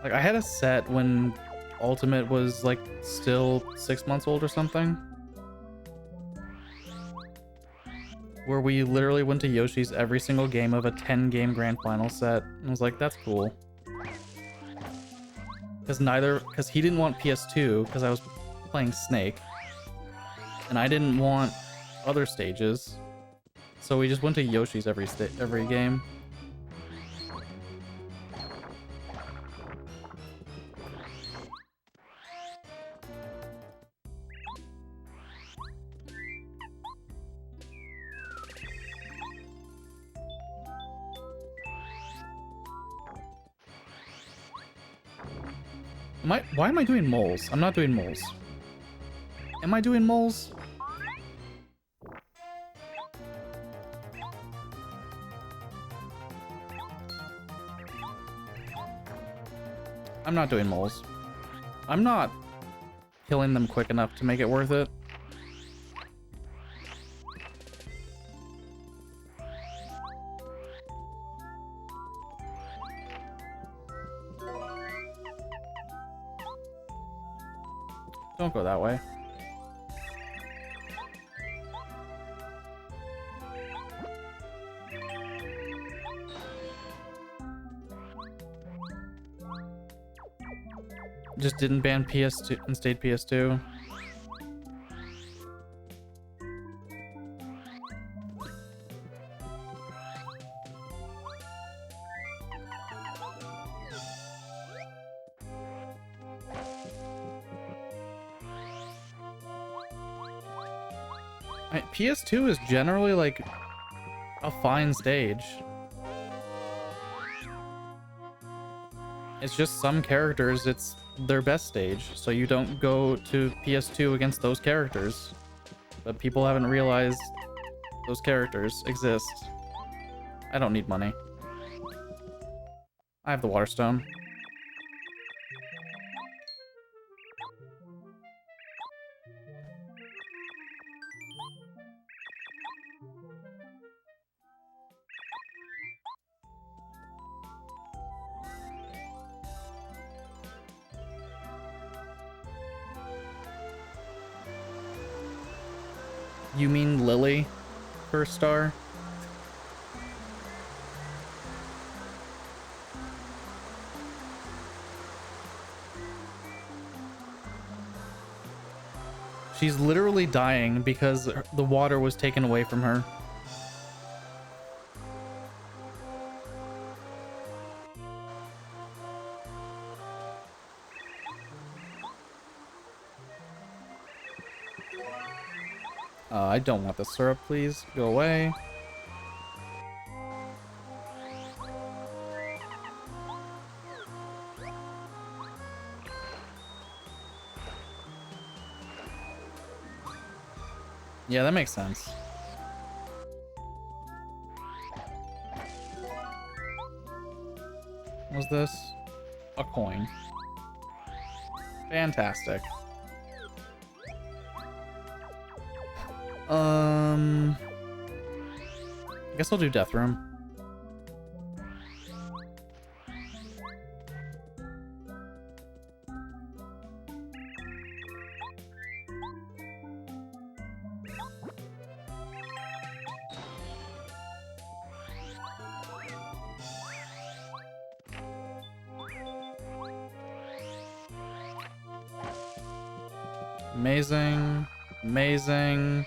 Like, I had a set when Ultimate was, like, still 6 months old or something. Where we literally went to Yoshi's every single game of a 10-game grand final set. And I was like, that's cool. Because he didn't want PS2, because I was playing Snake. And I didn't want other stages. So we just went to Yoshi's every game. Why am I doing moles? I'm not doing moles. Am I doing moles? I'm not doing moles. I'm not killing them quick enough to make it worth it. Don't go that way. Just didn't ban PS2 and stayed PS2. PS2 is generally like a fine stage. It's just some characters, it's their best stage, so you don't go to PS2 against those characters. But people haven't realized those characters exist. I don't need money. I have the Water Stone. You mean Lily? First star? She's literally dying because the water was taken away from her. I don't want the syrup, please. Go away. Yeah, that makes sense. What was this? A coin. Fantastic. I guess I'll do Death Room. Amazing. Amazing.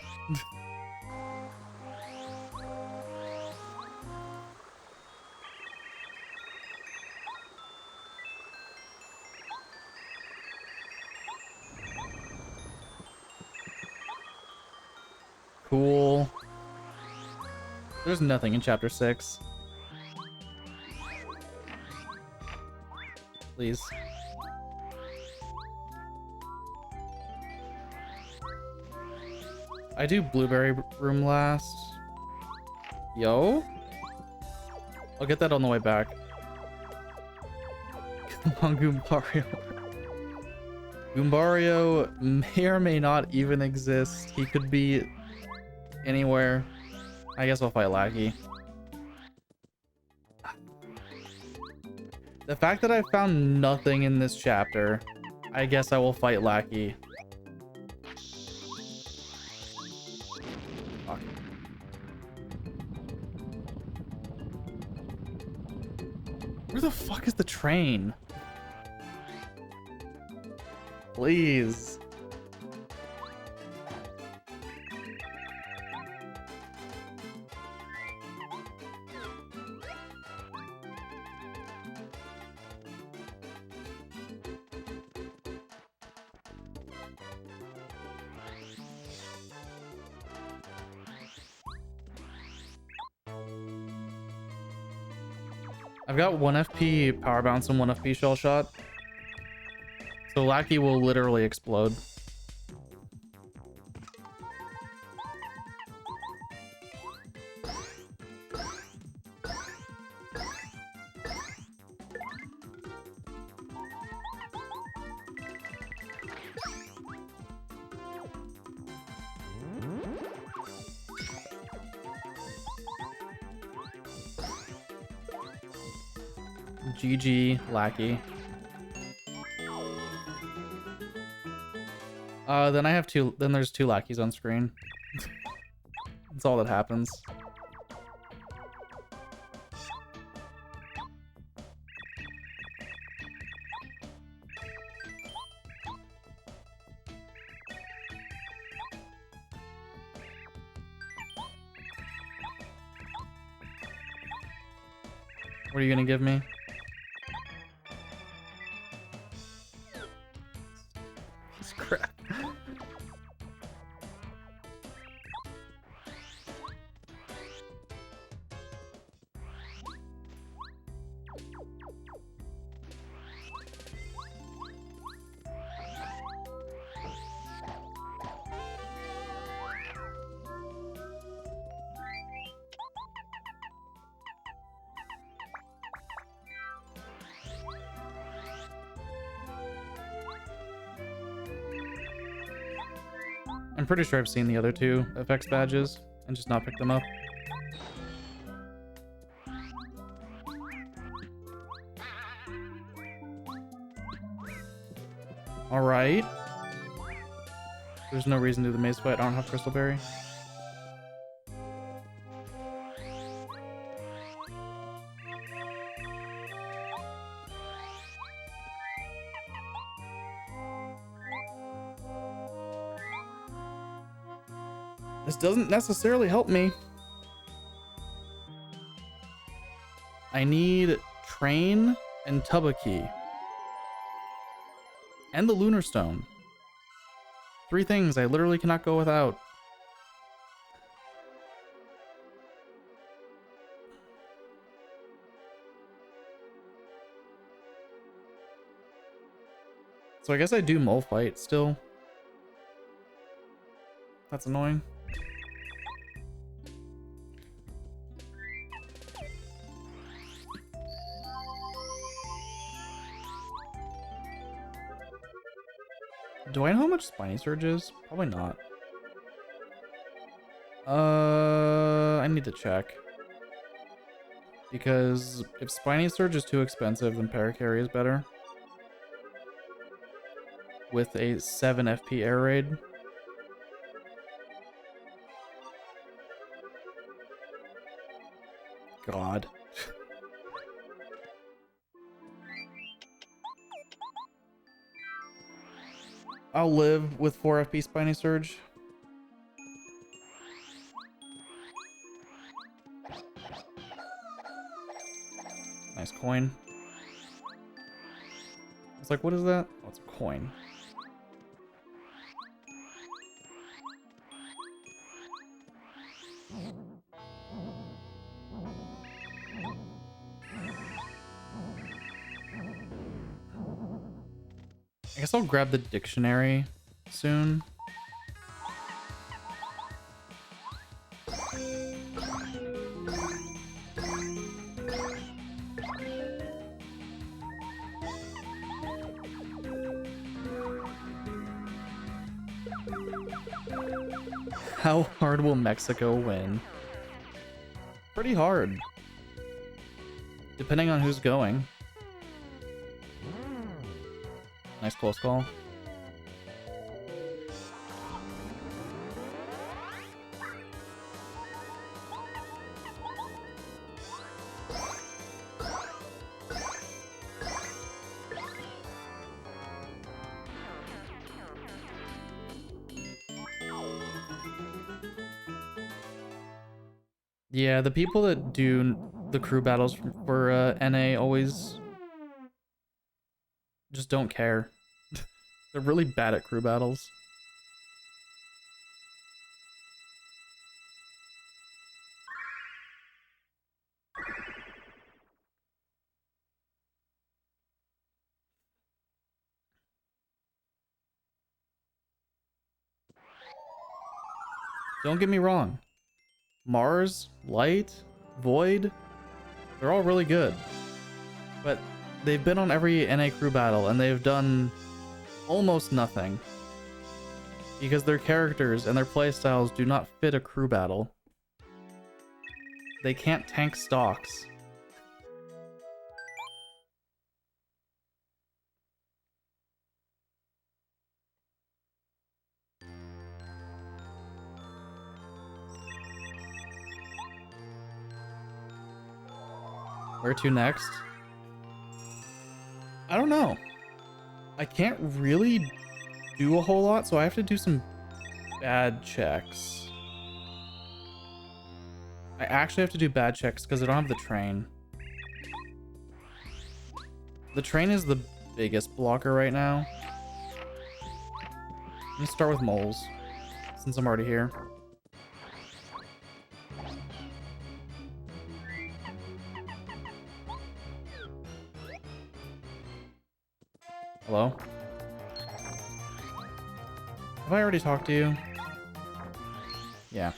Cool. There's nothing in chapter 6. Please. I do blueberry room last. Yo? I'll get that on the way back. Come on, Goombario. Goombario may or may not even exist. He could be anywhere. I guess I'll fight Lackey. The fact that I found nothing in this chapter, I guess I will fight Lackey. Fuck. Where the fuck is the train? Please. I've got 1 FP power bounce and 1 FP shell shot. So Lackey will literally explode. GG, Lackey. Then I have two. Then there's 2 Lackeys on screen. That's all that happens. What are you gonna give me? Crap. I'm pretty sure I've seen the other 2 effects badges and just not picked them up. Alright. There's no reason to do the maze fight. I don't have Crystal Berry. This doesn't necessarily help me. I need Train and Tubaki. And the Lunar Stone. 3 things I literally cannot go without. So I guess I do mole fight still. That's annoying. Do I know how much Spiny Surge is? Probably not. I need to check. Because if Spiny Surge is too expensive, then Paracarry is better. With a 7 FP air raid. God. I'll live with 4 FP Spiny Surge. Nice coin. It's like, what is that? Oh, it's a coin. I guess I'll grab the dictionary soon. How hard will Mexico win? Pretty hard. Depending on who's going. Nice close call. Yeah, the people that do the crew battles for NA always just don't care. They're really bad at crew battles. Don't get me wrong. Mars, Light, Void, they're all really good. But they've been on every NA crew battle and they've done almost nothing. Because their characters and their playstyles do not fit a crew battle. They can't tank stocks. Where to next? I don't know. I can't really do a whole lot, so I have to do some bad checks. I actually have to do bad checks because I don't have the train. The train is the biggest blocker right now. Let's start with moles, since I'm already here. Hello? Have I already talked to you? Yeah.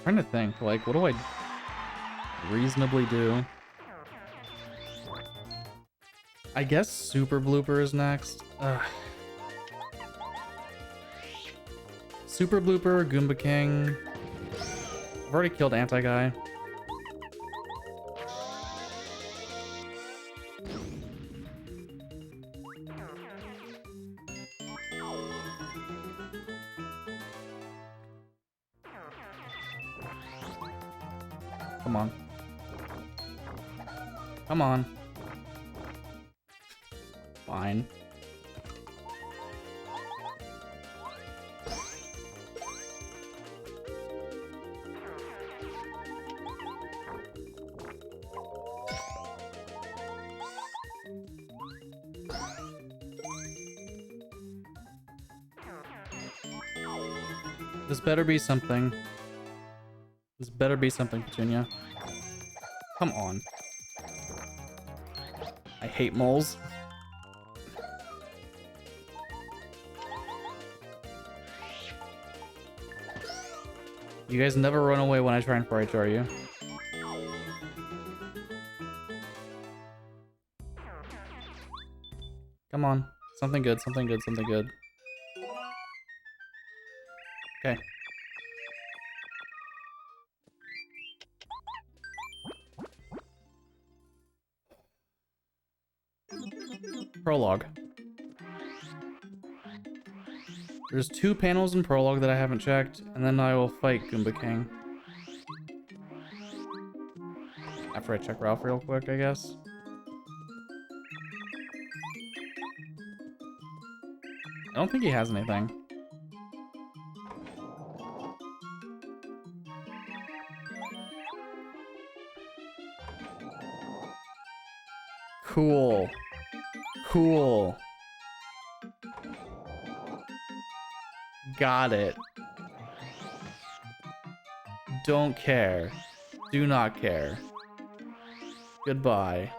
Trying to think, like, what do I reasonably do? I guess Super Blooper is next. Ugh. Super Blooper, Goomba King. I've already killed Anti-Guy. Come on. Come on. Fine. This better be something. This better be something, Petunia. Come on. I hate moles. You guys never run away when I try and fright jar you. Come on. Something good, something good, something good. Okay. Prologue. There's 2 panels in Prologue that I haven't checked, and then I will fight Goomba King. After I check Ralph real quick, I guess. I don't think he has anything. Cool. Cool. Got it. Don't care. Do not care. Goodbye.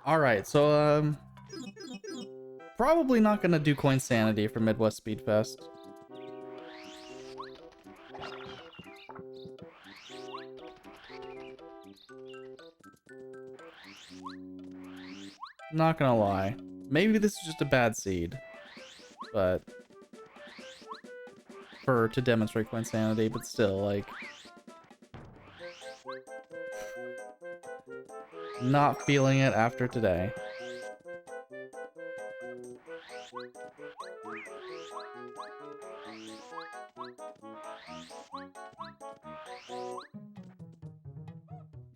Alright, so, probably not gonna do Coinsanity for Midwest Speedfest. Not gonna lie. Maybe this is just a bad seed. But... to demonstrate Coinsanity, but still, like... Not feeling it after today.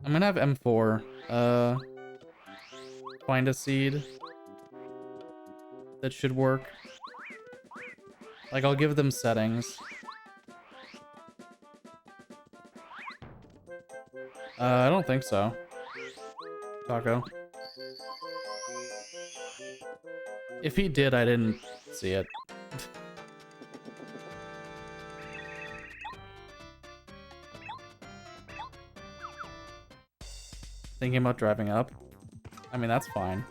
I'm gonna have M4. Find a seed that should work. Like, I'll give them settings. I don't think so. Taco. If he did, I didn't see it. Thinking about driving up? I mean, that's fine.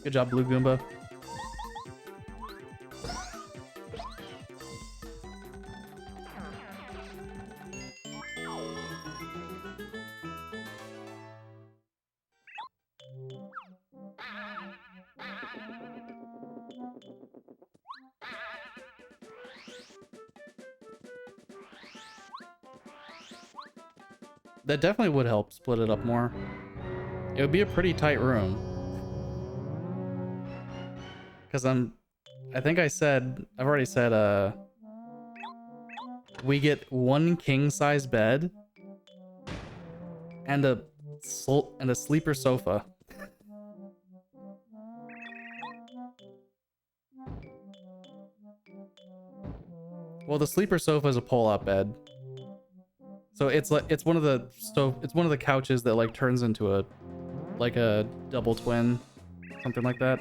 Good job, Blue Goomba. That definitely would help split it up more. It would be a pretty tight room. Because I think I've already said, we get 1 king-size bed and a sleeper sofa. Well, the sleeper sofa is a pull-out bed. So it's one of the couches that like turns into a double twin, something like that.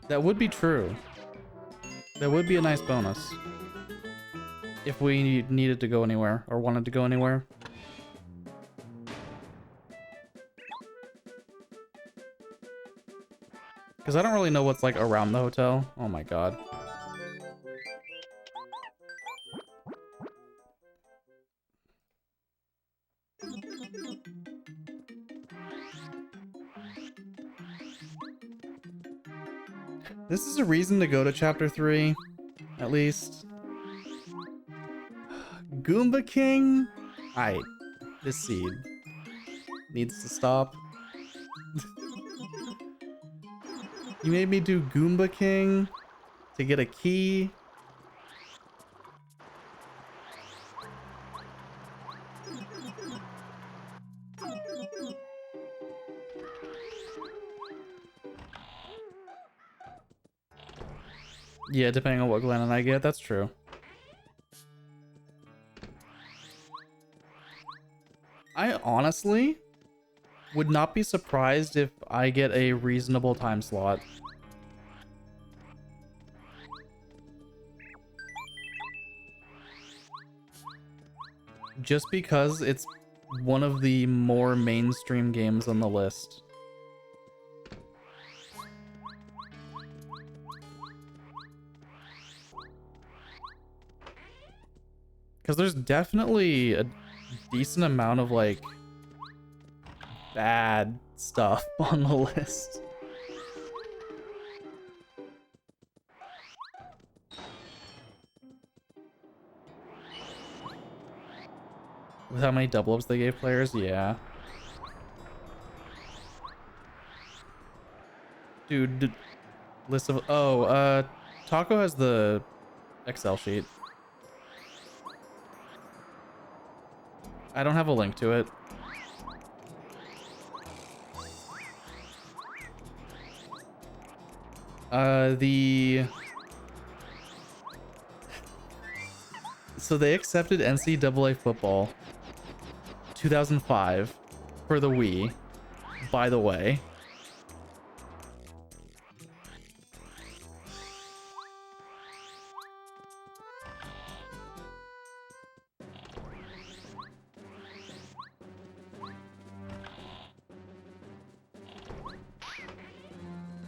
That would be true. That would be a nice bonus. If we needed to go anywhere, or wanted to go anywhere. Because I don't really know what's like around the hotel. Oh my god. This is a reason to go to chapter 3, at least. Goomba King? This seed needs to stop. You made me do Goomba King to get a key. Yeah, depending on what Glennon I get, that's true. I honestly would not be surprised if I get a reasonable time slot. Just because it's one of the more mainstream games on the list. Because there's definitely a decent amount of, like, bad stuff on the list. With how many double ups they gave players, yeah. Dude, list of... Oh, Taco has the Excel sheet. I don't have a link to it. So they accepted NCAA football 2005 for the Wii, by the way.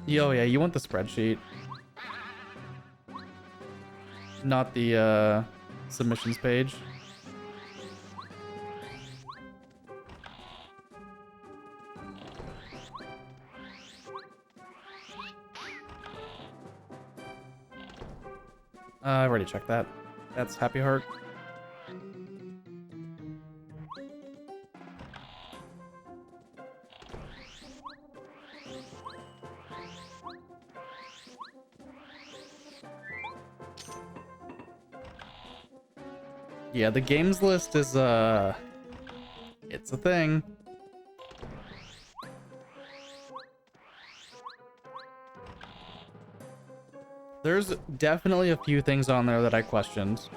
Yo, yeah, you want the spreadsheet. Not the submissions page. I've already checked that. That's Happy Heart. Yeah, the games list is, it's a thing. There's definitely a few things on there that I questioned.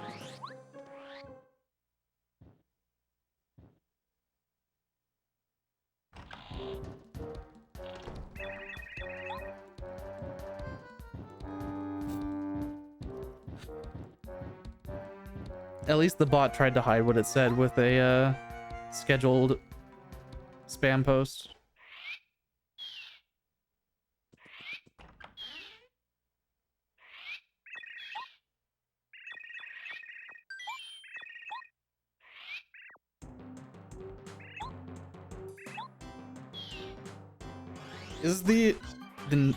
At least the bot tried to hide what it said with a scheduled spam post. Is I'm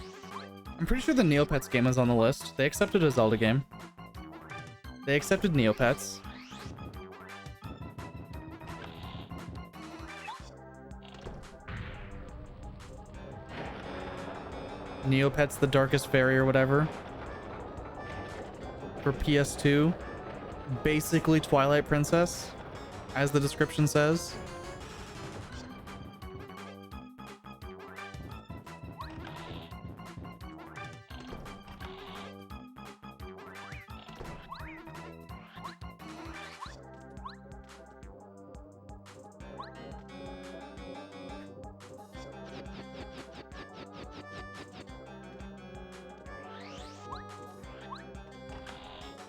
pretty sure the Neopets game is on the list. They accepted a Zelda game. They accepted Neopets. Neopets the Darkest Fairy or whatever. For PS2. Basically Twilight Princess, as the description says.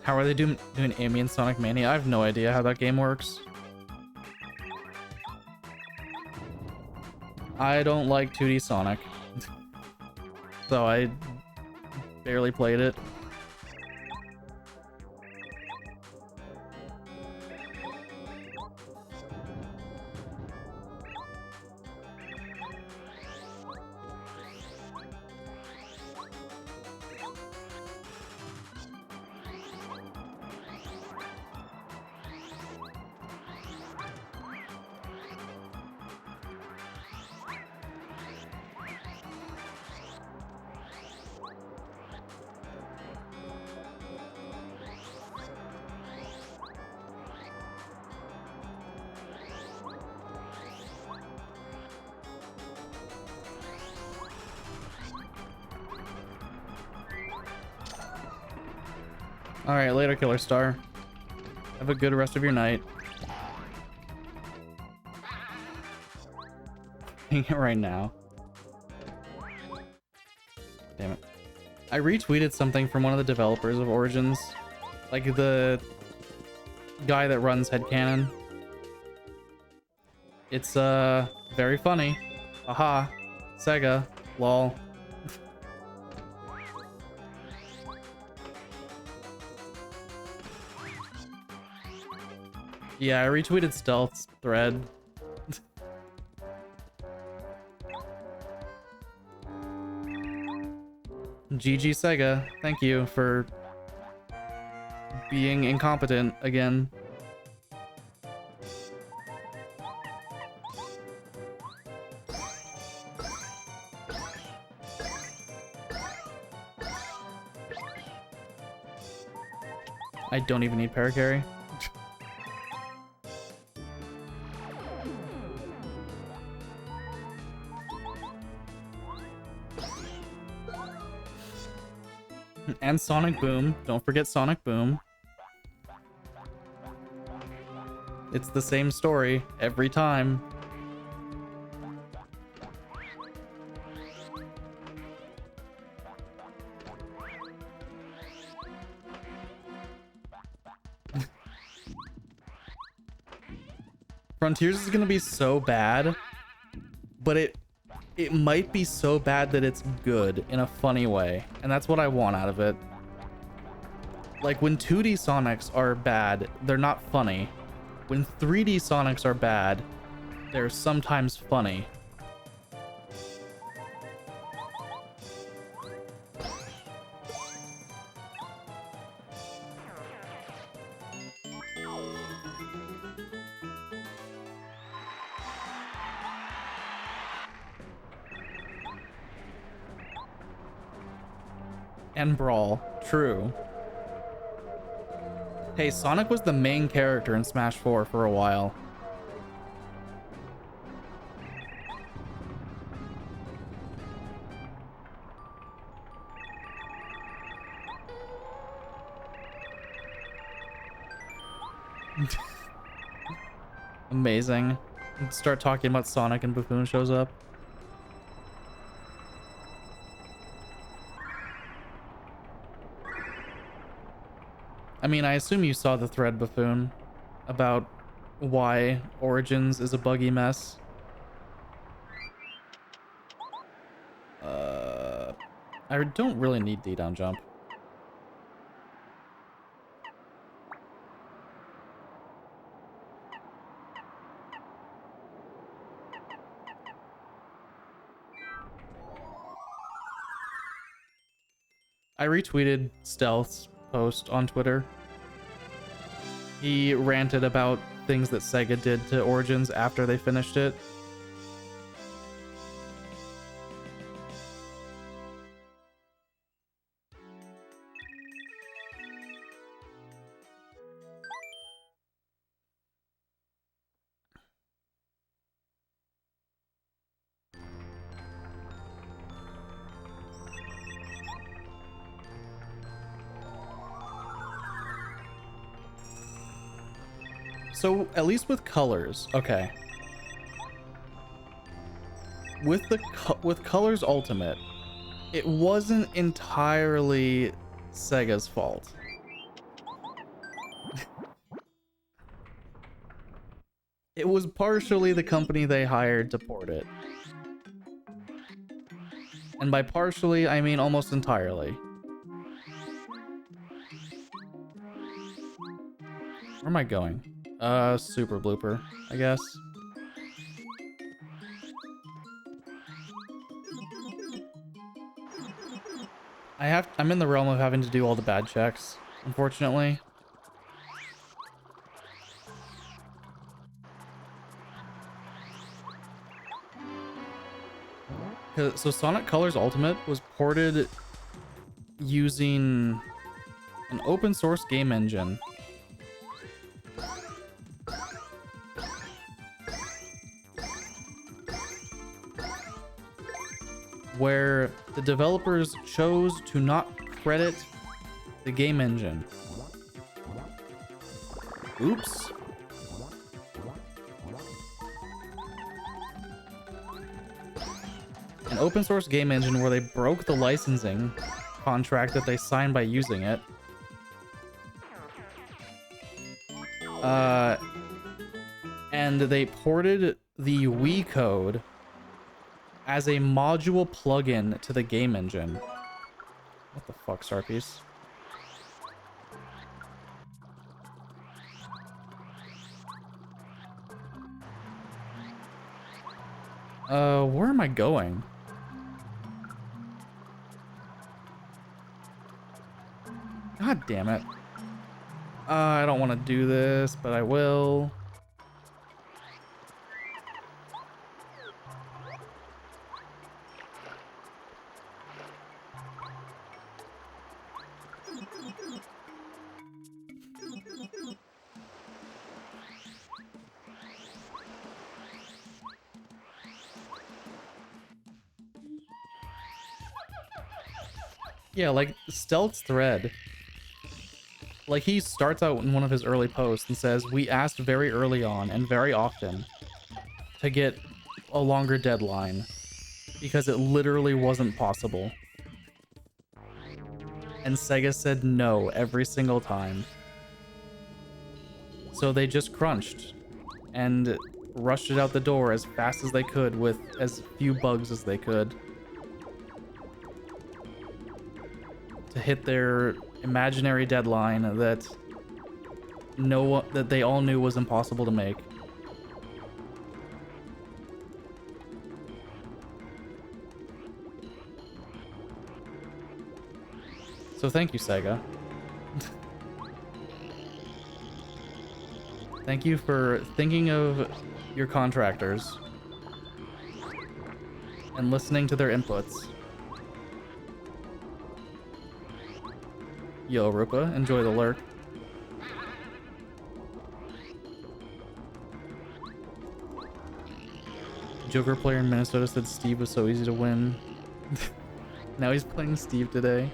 How are they doing Amy and Sonic Mania? I have no idea how that game works. I don't like 2D Sonic. So I barely played it. All right, later, Killer Star. Have a good rest of your night. It right now. Damn it. I retweeted something from one of the developers of Origins. Like the guy that runs Headcanon. It's very funny. Aha. Sega. Lol. Yeah, I retweeted Stealth's thread. GG Sega, thank you for being incompetent again. I don't even need paracarry. And Sonic Boom. Don't forget Sonic Boom. It's the same story every time. Frontiers is gonna be so bad, but it might be so bad that it's good in a funny way, and that's what I want out of it. Like when 2D Sonics are bad, they're not funny. When 3D Sonics are bad, they're sometimes funny. And Brawl, true. Hey, Sonic was the main character in Smash 4 for a while. Amazing. Start talking about Sonic and Buffoon shows up. I mean, I assume you saw the thread, Buffoon, about why Origins is a buggy mess. I don't really need D-down jump. I retweeted Stealth's post on Twitter. He ranted about things that Sega did to Origins after they finished it. So, at least with colors, okay. With Colors Ultimate, it wasn't entirely Sega's fault. It was partially the company they hired to port it. And by partially, I mean almost entirely. Where am I going? Super Blooper, I guess. I'm in the realm of having to do all the bad checks, unfortunately. So Sonic Colors Ultimate was ported using an open source game engine. Where the developers chose to not credit The game engine. Oops. An open source game engine where they broke the licensing contract that they signed by using it. And they ported the Wii code as a module plugin to the game engine. What the fuck, Sarpies? Where am I going? God damn it. I don't want to do this, but I will. Yeah, like, Stealth's thread. Like, he starts out in one of his early posts and says, we asked very early on and very often to get a longer deadline because it literally wasn't possible. And Sega said no every single time. So they just crunched and rushed it out the door as fast as they could with as few bugs as they could to hit their imaginary deadline that they all knew was impossible to make. So thank you, Sega. Thank you for thinking of your contractors and listening to their inputs. Yo, Rupa, enjoy the lurk. Joker player in Minnesota said Steve was so easy to win. Now he's playing Steve today.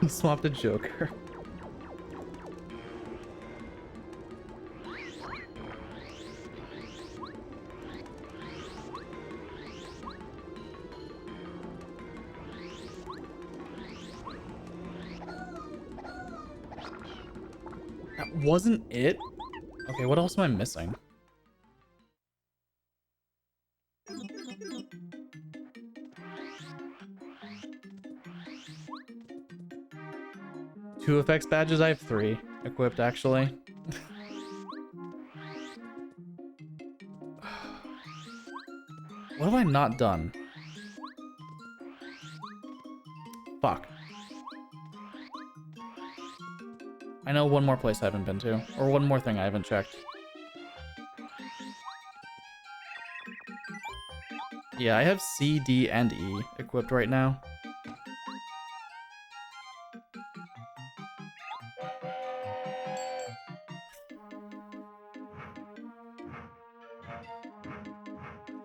He swapped a Joker. That wasn't it? Okay, what else am I missing? Two effects badges? I have 3 equipped, actually. What have I not done? Fuck. I know one more place I haven't been to, or one more thing I haven't checked. Yeah, I have C, D, and E equipped right now.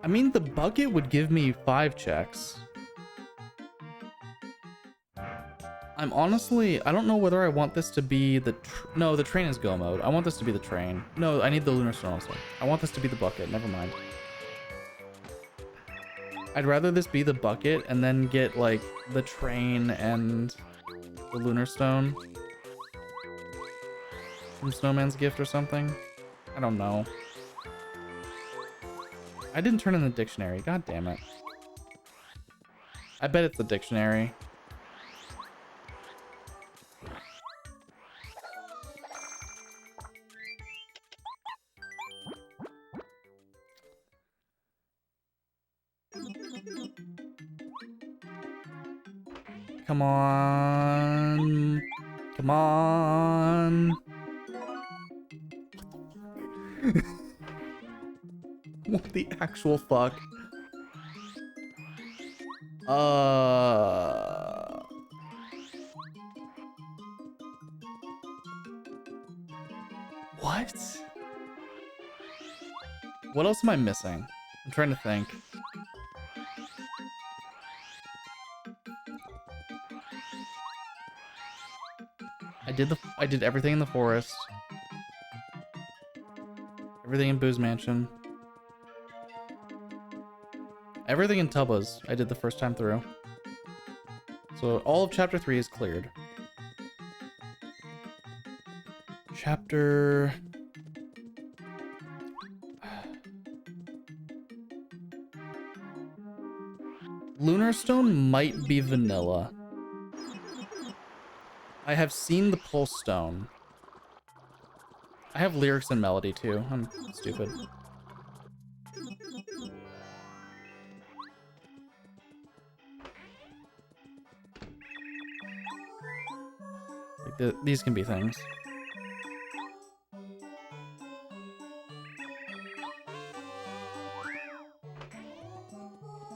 I mean, the bucket would give me 5 checks. I'm honestly, I don't know whether I want this to be the... No, the train is go mode. I want this to be the train. No, I need the lunar stone also. I want this to be the bucket. Never mind. I'd rather this be the bucket and then get, like, the train and the lunar stone from Snowman's Gift or something. I don't know. I didn't turn in the dictionary. God damn it. I bet it's the dictionary. Come on. Come on. What the actual fuck? Uh... What? What else am I missing? I'm trying to think. I did everything in the forest. Everything in Boo's Mansion. Everything in Tubba's I did the first time through. So all of chapter 3 is cleared. Chapter... Lunar Stone might be vanilla. I have seen the Pulse Stone. I have lyrics and melody too. I'm stupid. Like these can be things.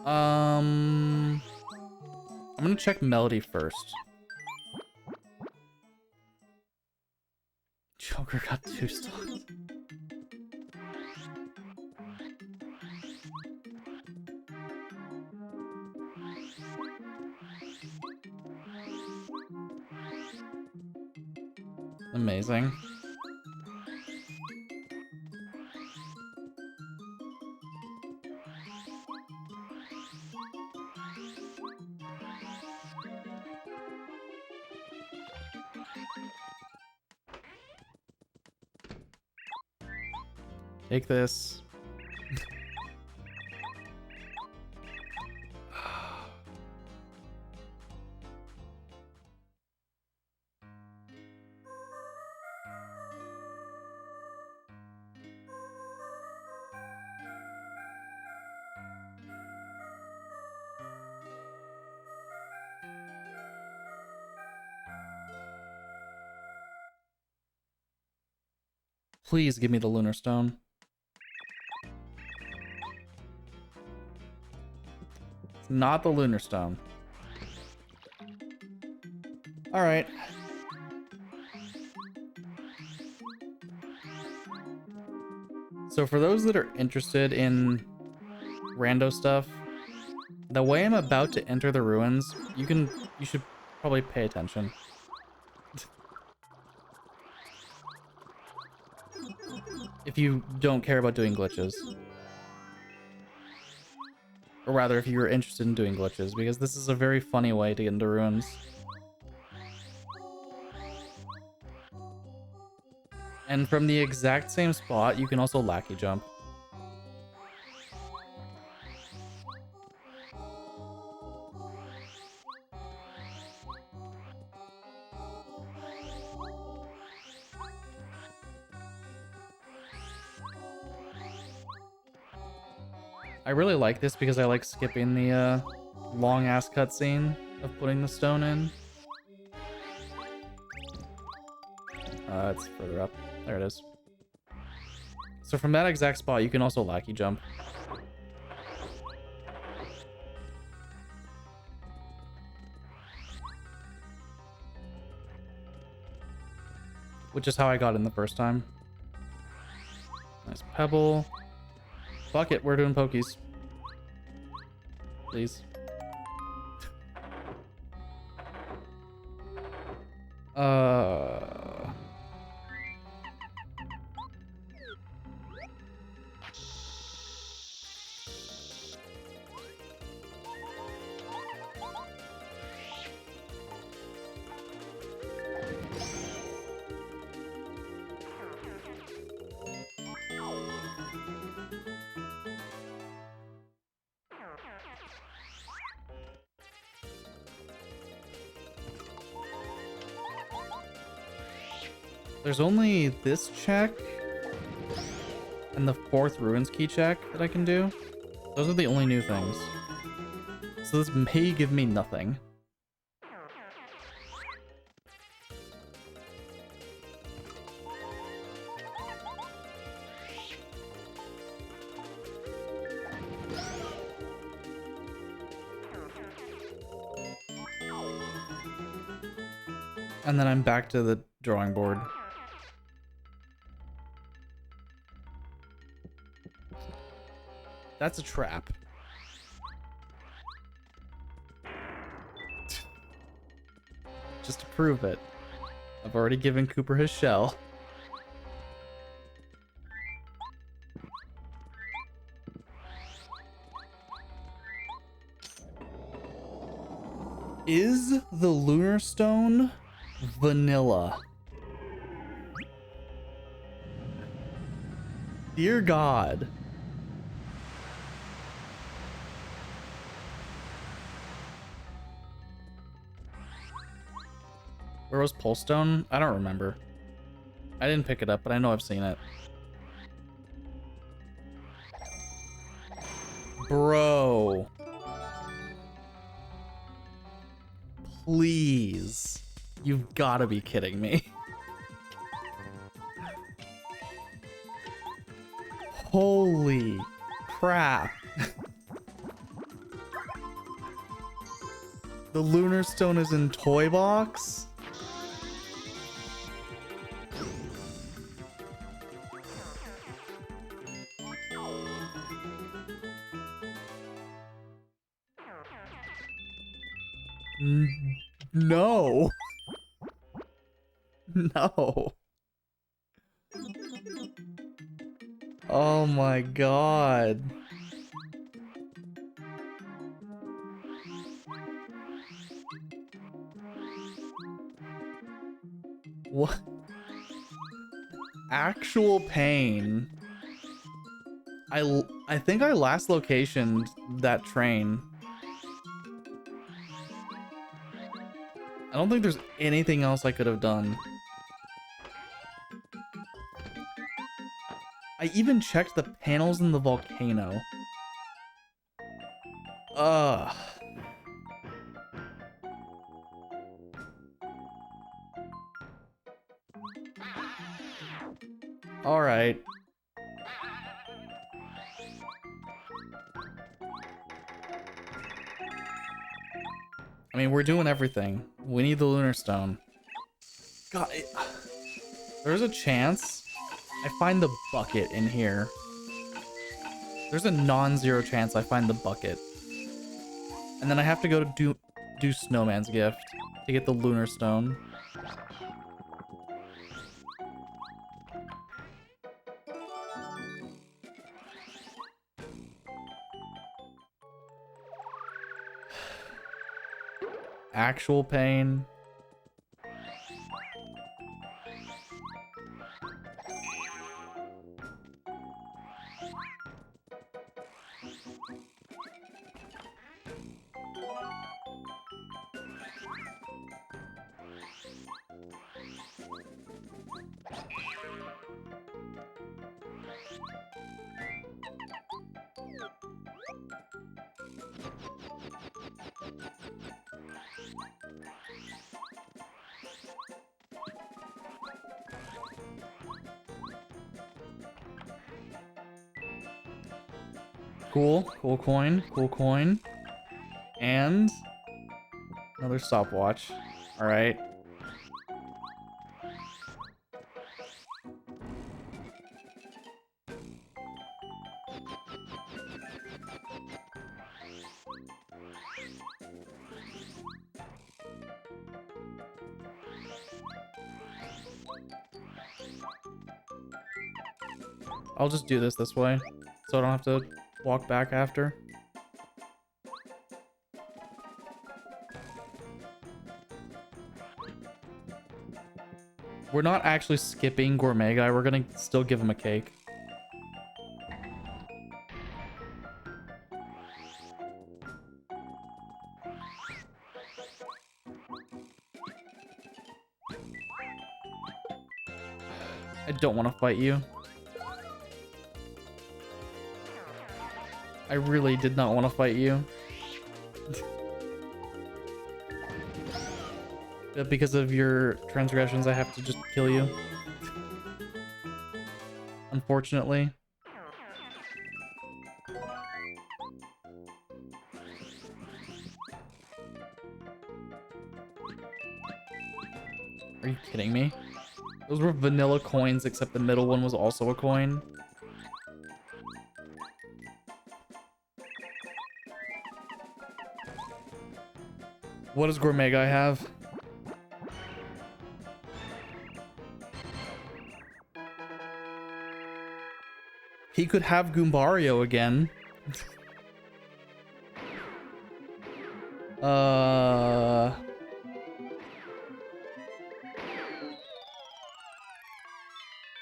I'm gonna check melody first. Joker got 2 stars. Amazing. Take this. Please give me the Lunar Stone. It's not the Lunar Stone. All right. So for those that are interested in rando stuff, the way I'm about to enter the ruins, you should probably pay attention. If you don't care about doing glitches. Or rather, if you're interested in doing glitches, because this is a very funny way to get into ruins. And from the exact same spot, you can also lackey jump. I really like this because I like skipping the long-ass cutscene of putting the stone in. It's further up. There it is. So from that exact spot, you can also lackey jump. Which is how I got in the first time. Nice pebble. Fuck it, we're doing pokies. Please. There's only this check and the 4th ruins key check that I can do. Those are the only new things. So this may give me nothing. And then I'm back to the drawing board. That's a trap. Just to prove it. I've already given Cooper his shell. Is the lunar stone vanilla? Dear God. Where was Pulse Stone? I don't remember. I didn't pick it up, but I know I've seen it. Bro. Please. You've got to be kidding me. Holy crap. The lunar stone is in toy box? No. No. Oh my God. What? Actual pain. I think I last locationed that train. I don't think there's anything else I could have done. I even checked the panels in the volcano. Ugh. All right. I mean, we're doing everything. We need the lunar stone. God, there's a chance I find the bucket in here. There's a non-zero chance I find the bucket. And then I have to go to do Snowman's Gift to get the lunar stone. Actual pain. Cool, cool coin, cool coin. And another stopwatch. All right. I'll just do this way, so I don't have to walk back after. We're not actually skipping Gourmet Guy. We're gonna still give him a cake. I don't want to fight you. I really did not want to fight you. But because of your transgressions, I have to just kill you. Unfortunately. Are you kidding me? Those were vanilla coins, except the middle one was also a coin. What does Gourmet Guy have? He could have Goombario again.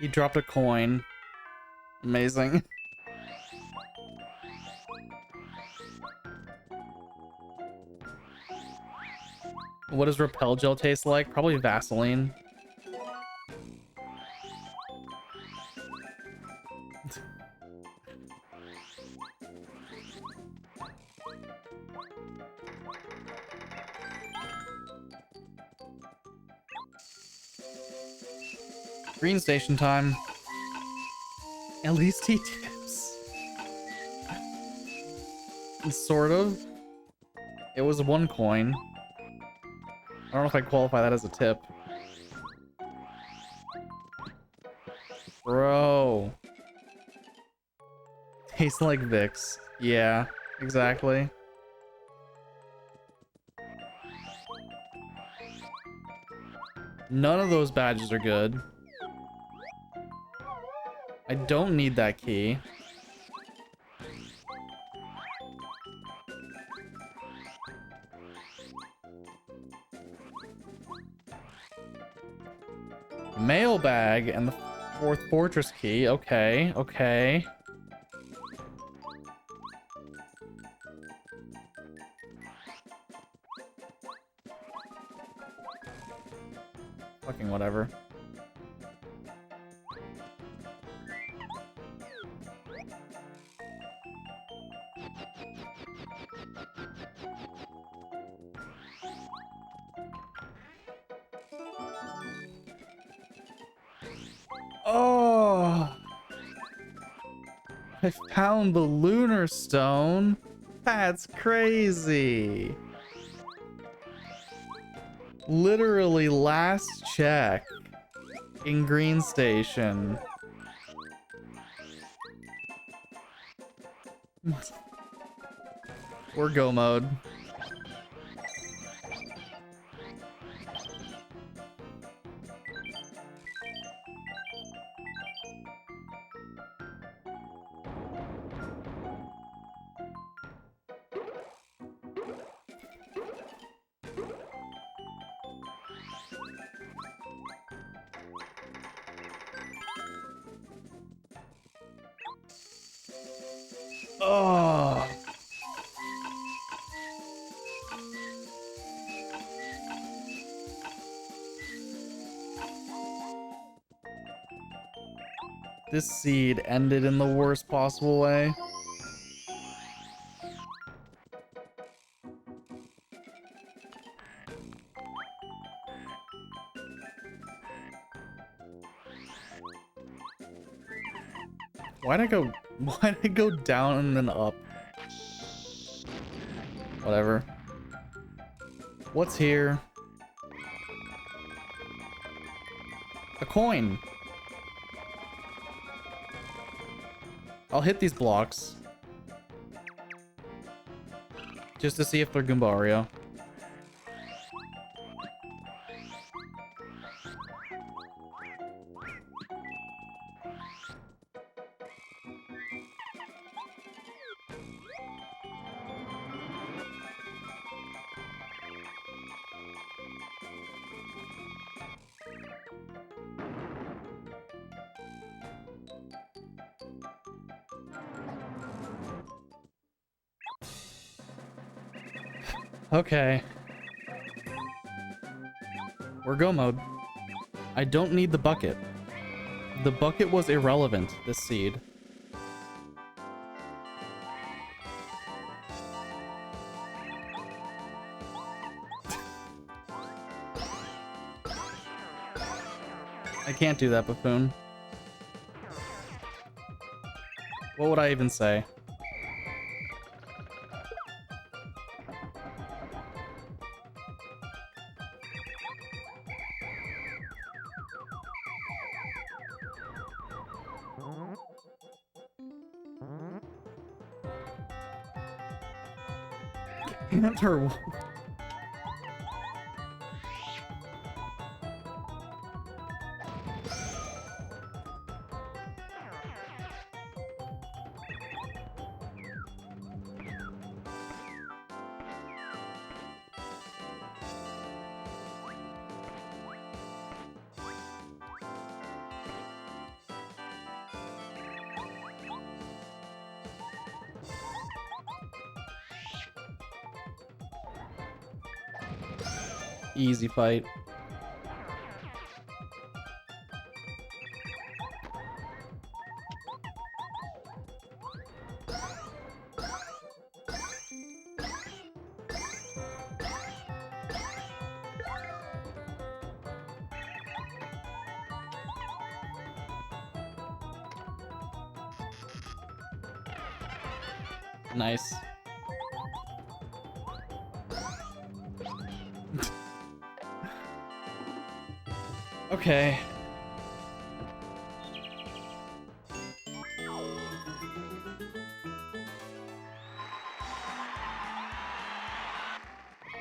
He dropped a coin. Amazing. What does Repel Gel taste like? Probably Vaseline. Green station time. At least he tips. Sort of. It was 1 coin. I don't know if I qualify that as a tip. Bro. Tastes like Vicks. Yeah, exactly. None of those badges are good. I don't need that key. Mailbag and the 4th fortress key. Okay, okay. Fucking whatever. Oh, I found the lunar stone. That's crazy. Literally last check in Green Station. We're go mode. Oh. This seed ended in the worst possible way. Why'd I go down and then up? Whatever. What's here? A coin. I'll hit these blocks. Just to see if they're Goombario. Okay. We're go mode. I don't need the bucket. The bucket was irrelevant, this seed. I can't do that, buffoon. What would I even say? Ant or wolf? Easy fight. Nice. Okay.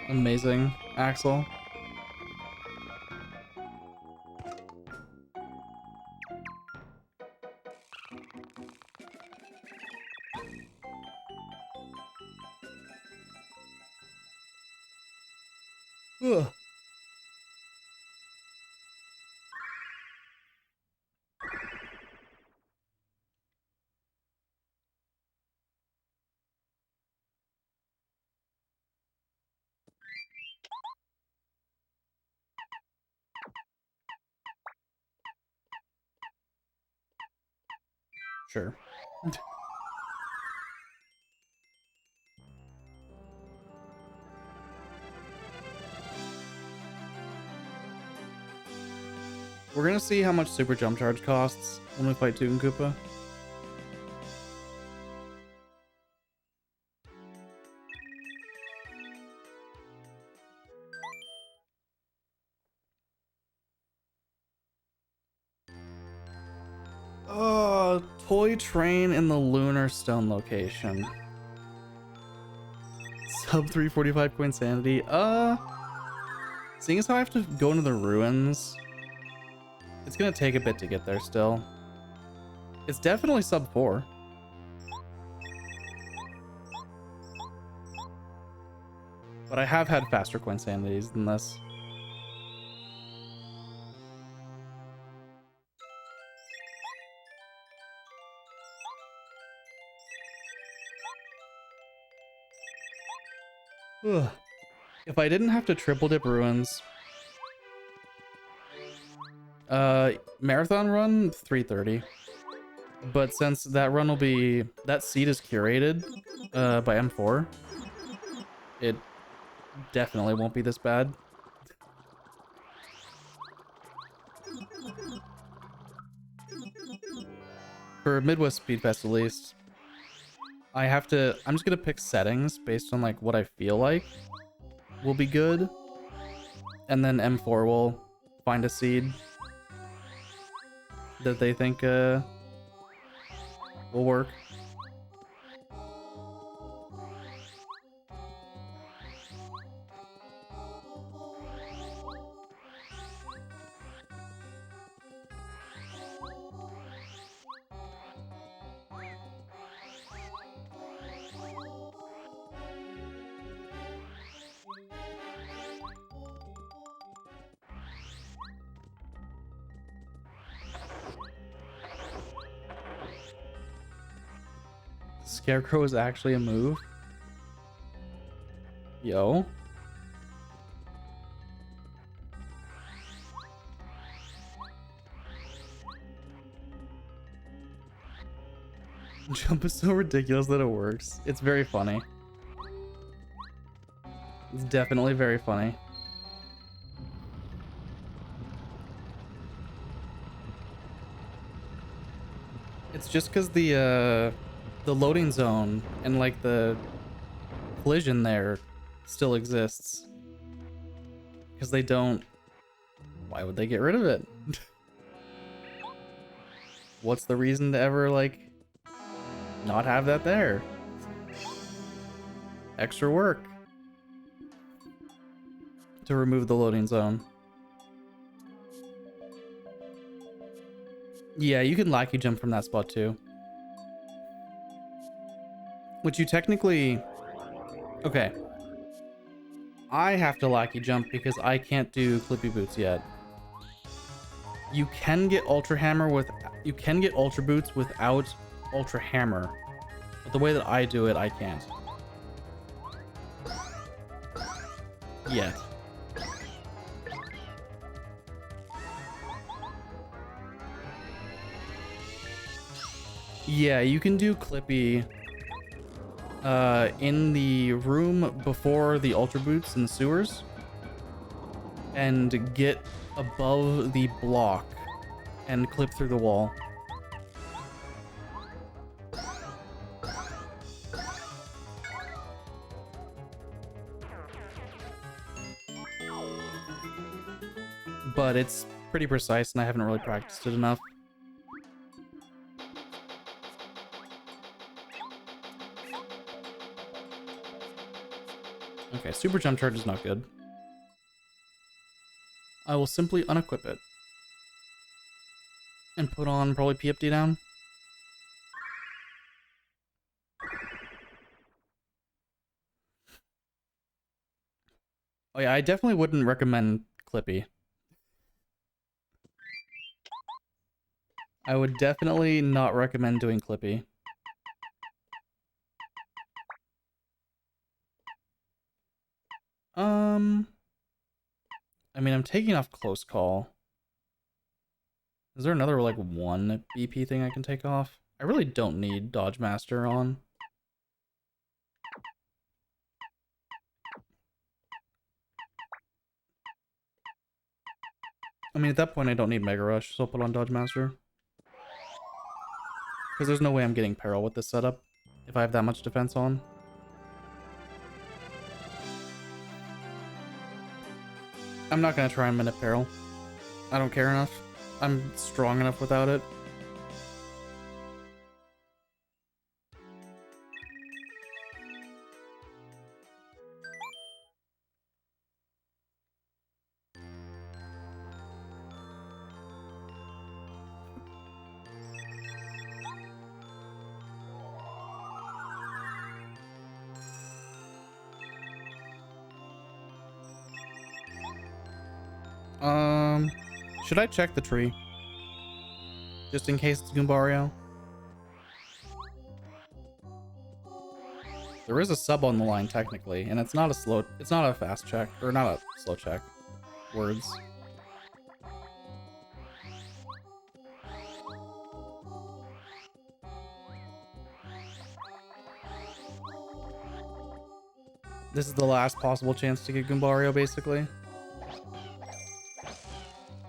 Amazing, Axel. Ugh. Sure. We're gonna see how much super jump charge costs when we fight Toot and Koopa. Toy train in the Lunar Stone location. Sub 345 Coinsanity. Seeing as how I have to go into the ruins, it's gonna take a bit to get there still. It's definitely sub 4. But I have had faster Coinsanities than this. Ugh. If I didn't have to triple dip ruins, marathon run 330. But since that run will be, that seed is curated by M4, it definitely won't be this bad. For Midwest Speedfest at least, I'm just gonna pick settings based on like what I feel like will be good, and then M4 will find a seed that they think will work. Scarecrow is actually a move. Yo. Jump is so ridiculous that it works. It's very funny. It's definitely very funny. It's just because the loading zone and like the collision there still exists. Because they don't... Why would they get rid of it? What's the reason to ever like not have that there? Extra work. to remove the loading zone. Yeah, you can lackey jump from that spot too. Which you technically... Okay. I have to lackey jump because I can't do Clippy Boots yet. You can get Ultra Hammer with... You can get Ultra Boots without Ultra Hammer. But the way that I do it, I can't. Yet. Yeah, you can do Clippy in the room before the Ultra Boots in the sewers and get above the block and clip through the wall. But it's pretty precise and I haven't really practiced it enough. Okay, super jump charge is not good. I will simply unequip it. And put on probably PFD down. Oh yeah, I definitely wouldn't recommend Clippy. I would definitely not recommend doing Clippy. I mean, I'm taking off close call. Is there another, like, one BP thing I can take off? I really don't need Dodge Master on. I mean, at that point, I don't need Mega Rush, so I'll put on Dodge Master. Because there's no way I'm getting Peril with this setup, if I have that much defense on. I'm not going to try and minute Peril. I don't care enough. I'm strong enough without it. Should I check the tree? Just in case it's Goombario? There is a sub on the line technically, and it's not a fast check, or not a slow check. Words. This is the last possible chance to get Goombario, basically.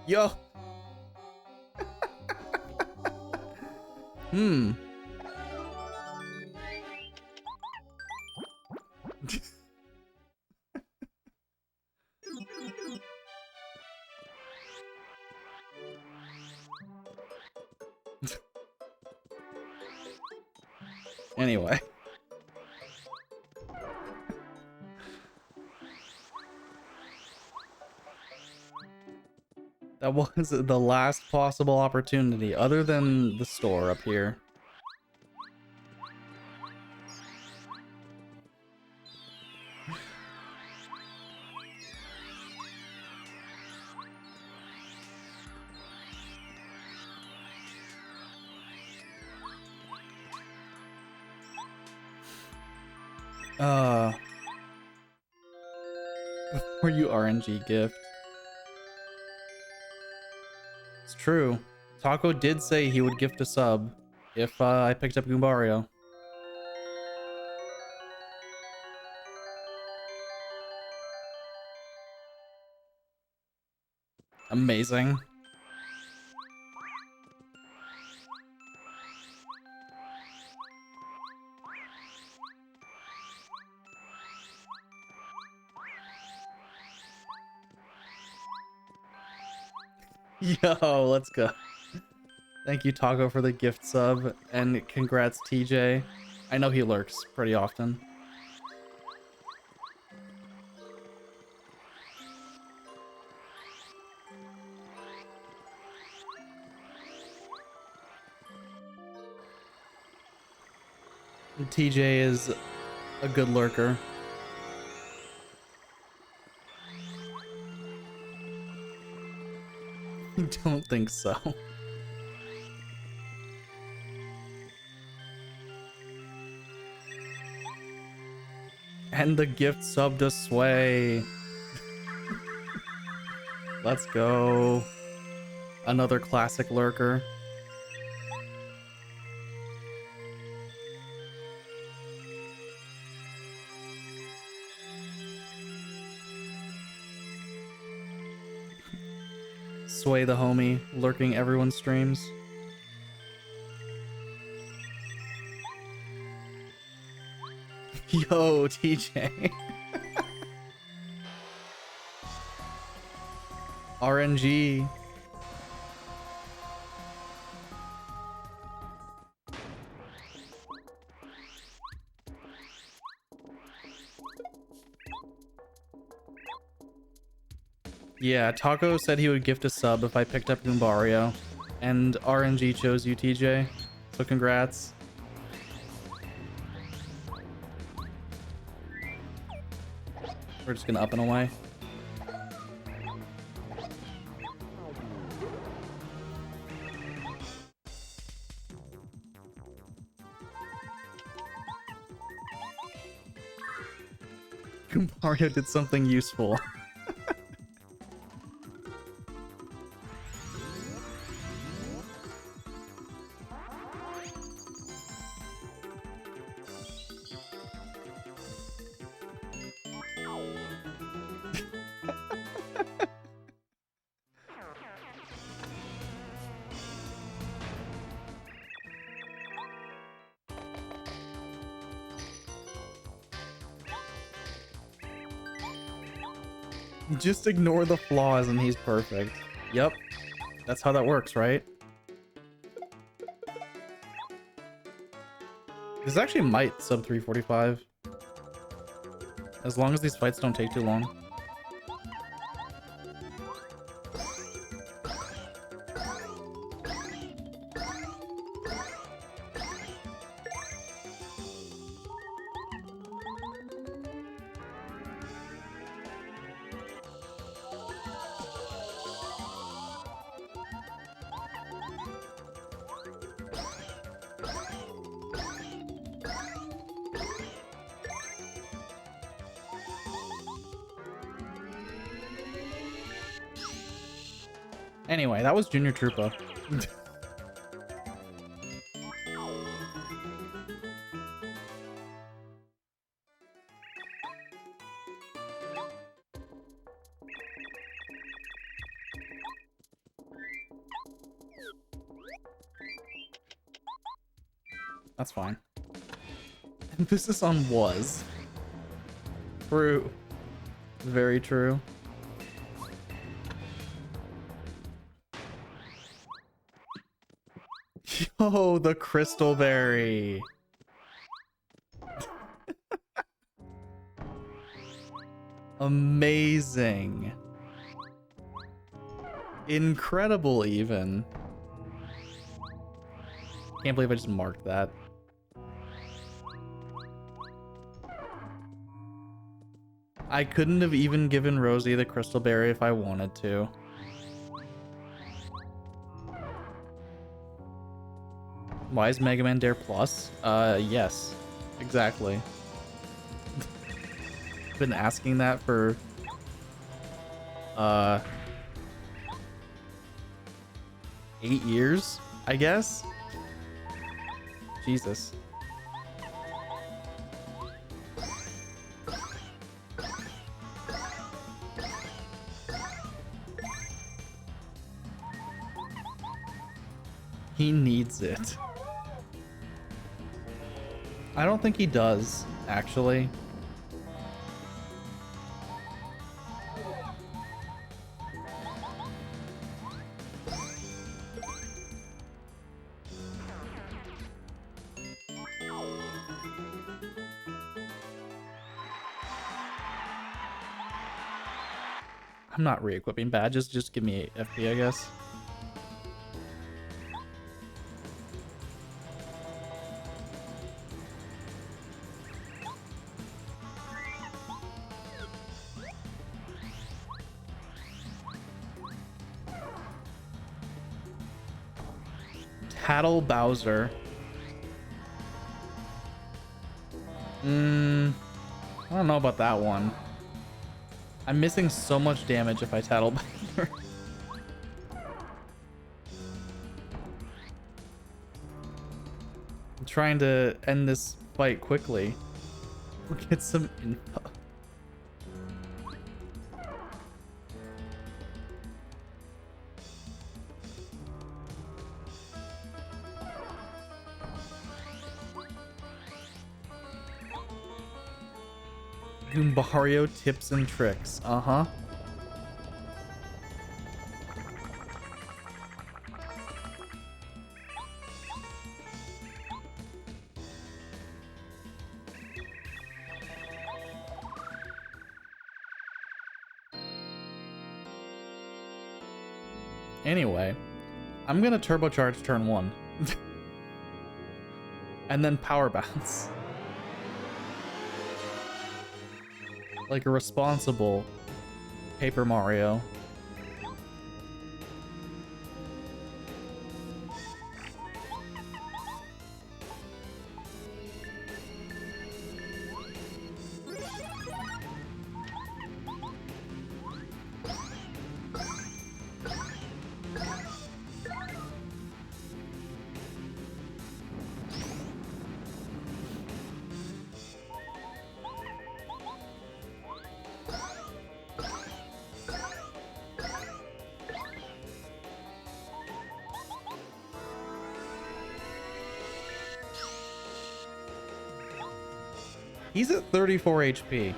Yo! Anyway. That was the last possible opportunity, other than the store up here. Before you RNG gift. It's true. Taco did say he would gift a sub if I picked up Goombario. Amazing. Yo, let's go. Thank you, Taco, for the gift sub, and congrats, TJ. I know he lurks pretty often. TJ is a good lurker. Don't think so. And the gift sub to Sway. Let's go. Another classic lurker. Sway the homie, lurking everyone's streams. Yo, TJ. RNG. Yeah, Taco said he would gift a sub if I picked up Goombario, and RNG chose you, TJ. So congrats. We're just gonna up and away. Goombario did something useful. Just ignore the flaws and he's perfect. Yep. That's how that works, right? This actually might sub 345. As long as these fights don't take too long. Anyway, that was Junior Troopa. That's fine. Emphasis on was. True. Very true. Yo, the crystal berry. Amazing. Incredible, even. Can't believe I just marked that. I couldn't have even given Rosie the crystal berry if I wanted to. Why is Mega Man Dare Plus? Yes. Exactly. Been asking that for... 8 years, I guess? Jesus. He needs it. I don't think he does, actually. I'm not re-equipping badges, just give me FP, I guess. Paddle Bowser. I don't know about that one. I'm missing so much damage if I tattle Bowser. I'm trying to end this fight quickly. We'll get some info. Goombario tips and tricks. Uh-huh. Anyway, I'm gonna turbocharge turn 1. And then power bounce. Like a responsible Paper Mario. He's at 34 HP.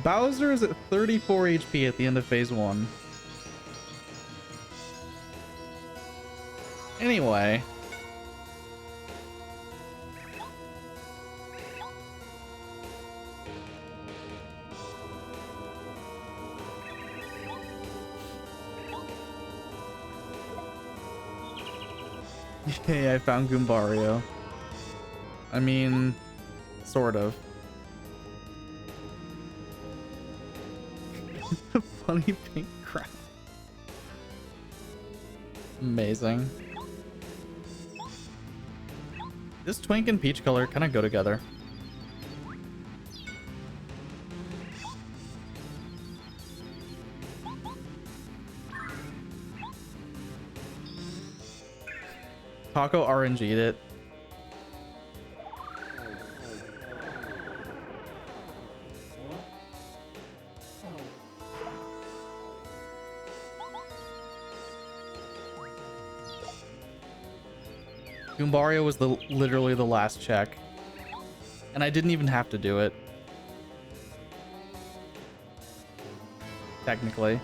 Bowser is at 34 HP at the end of phase 1. Anyway. Hey, I found Goombario. I mean, sort of. Funny pink crap. Amazing. This Twink and Peach color kind of go together. Taco RNG'd it. Goombario was literally the last check. And I didn't even have to do it. Technically.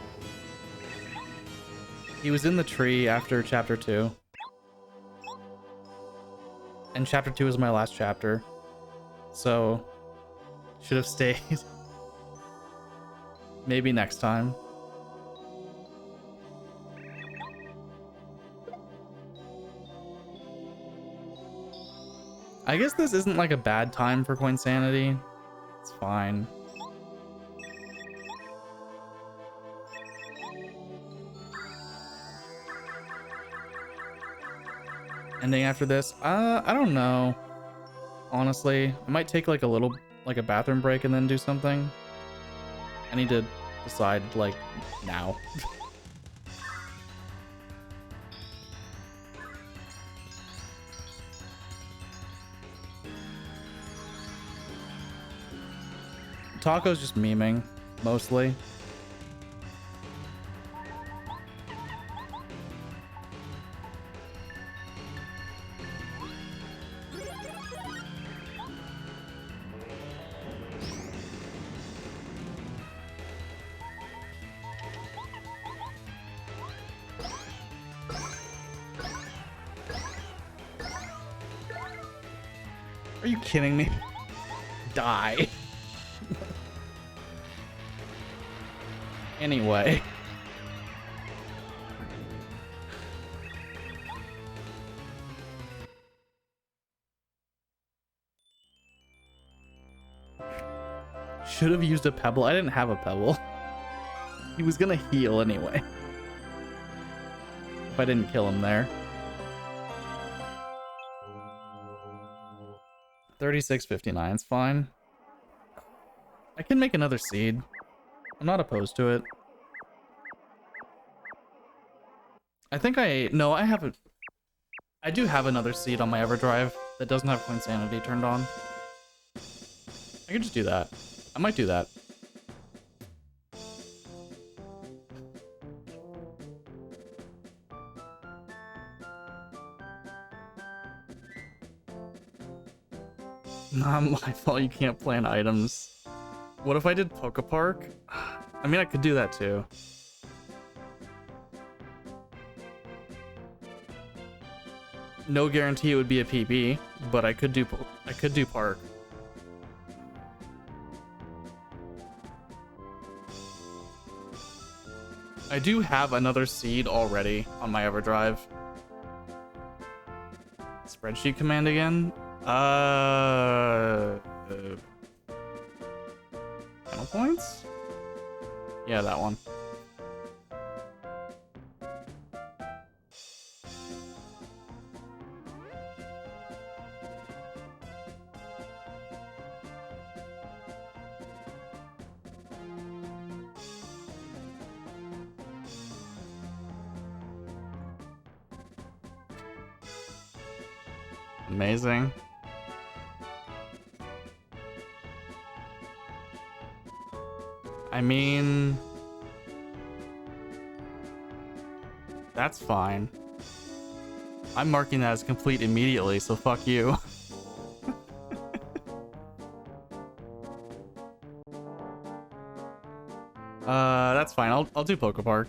He was in the tree after chapter 2. And chapter 2 is my last chapter. So, should have stayed. Maybe next time. I guess this isn't like a bad time for Coinsanity. It's fine. Ending after this? I don't know. Honestly, I might take like a bathroom break and then do something. I need to decide like now. Taco's just memeing, mostly. Are you kidding me? Die. Anyway. Should have used a pebble. I didn't have a pebble. He was gonna heal anyway. If I didn't kill him there. 36.59 is fine. I can make another seed. I'm not opposed to it. I think no, I do have another seed on my EverDrive that doesn't have Coinsanity turned on. I could just do that. I might do that. Not my fault you can't plan items. What if I did Pokepark? I mean, I could do that too. No guarantee it would be a PB, but I could do Park. I do have another seed already on my EverDrive. Spreadsheet command again? Final points? Yeah, that one. Amazing. I mean, that's fine. I'm marking that as complete immediately, so fuck you. That's fine. I'll do Pokepark.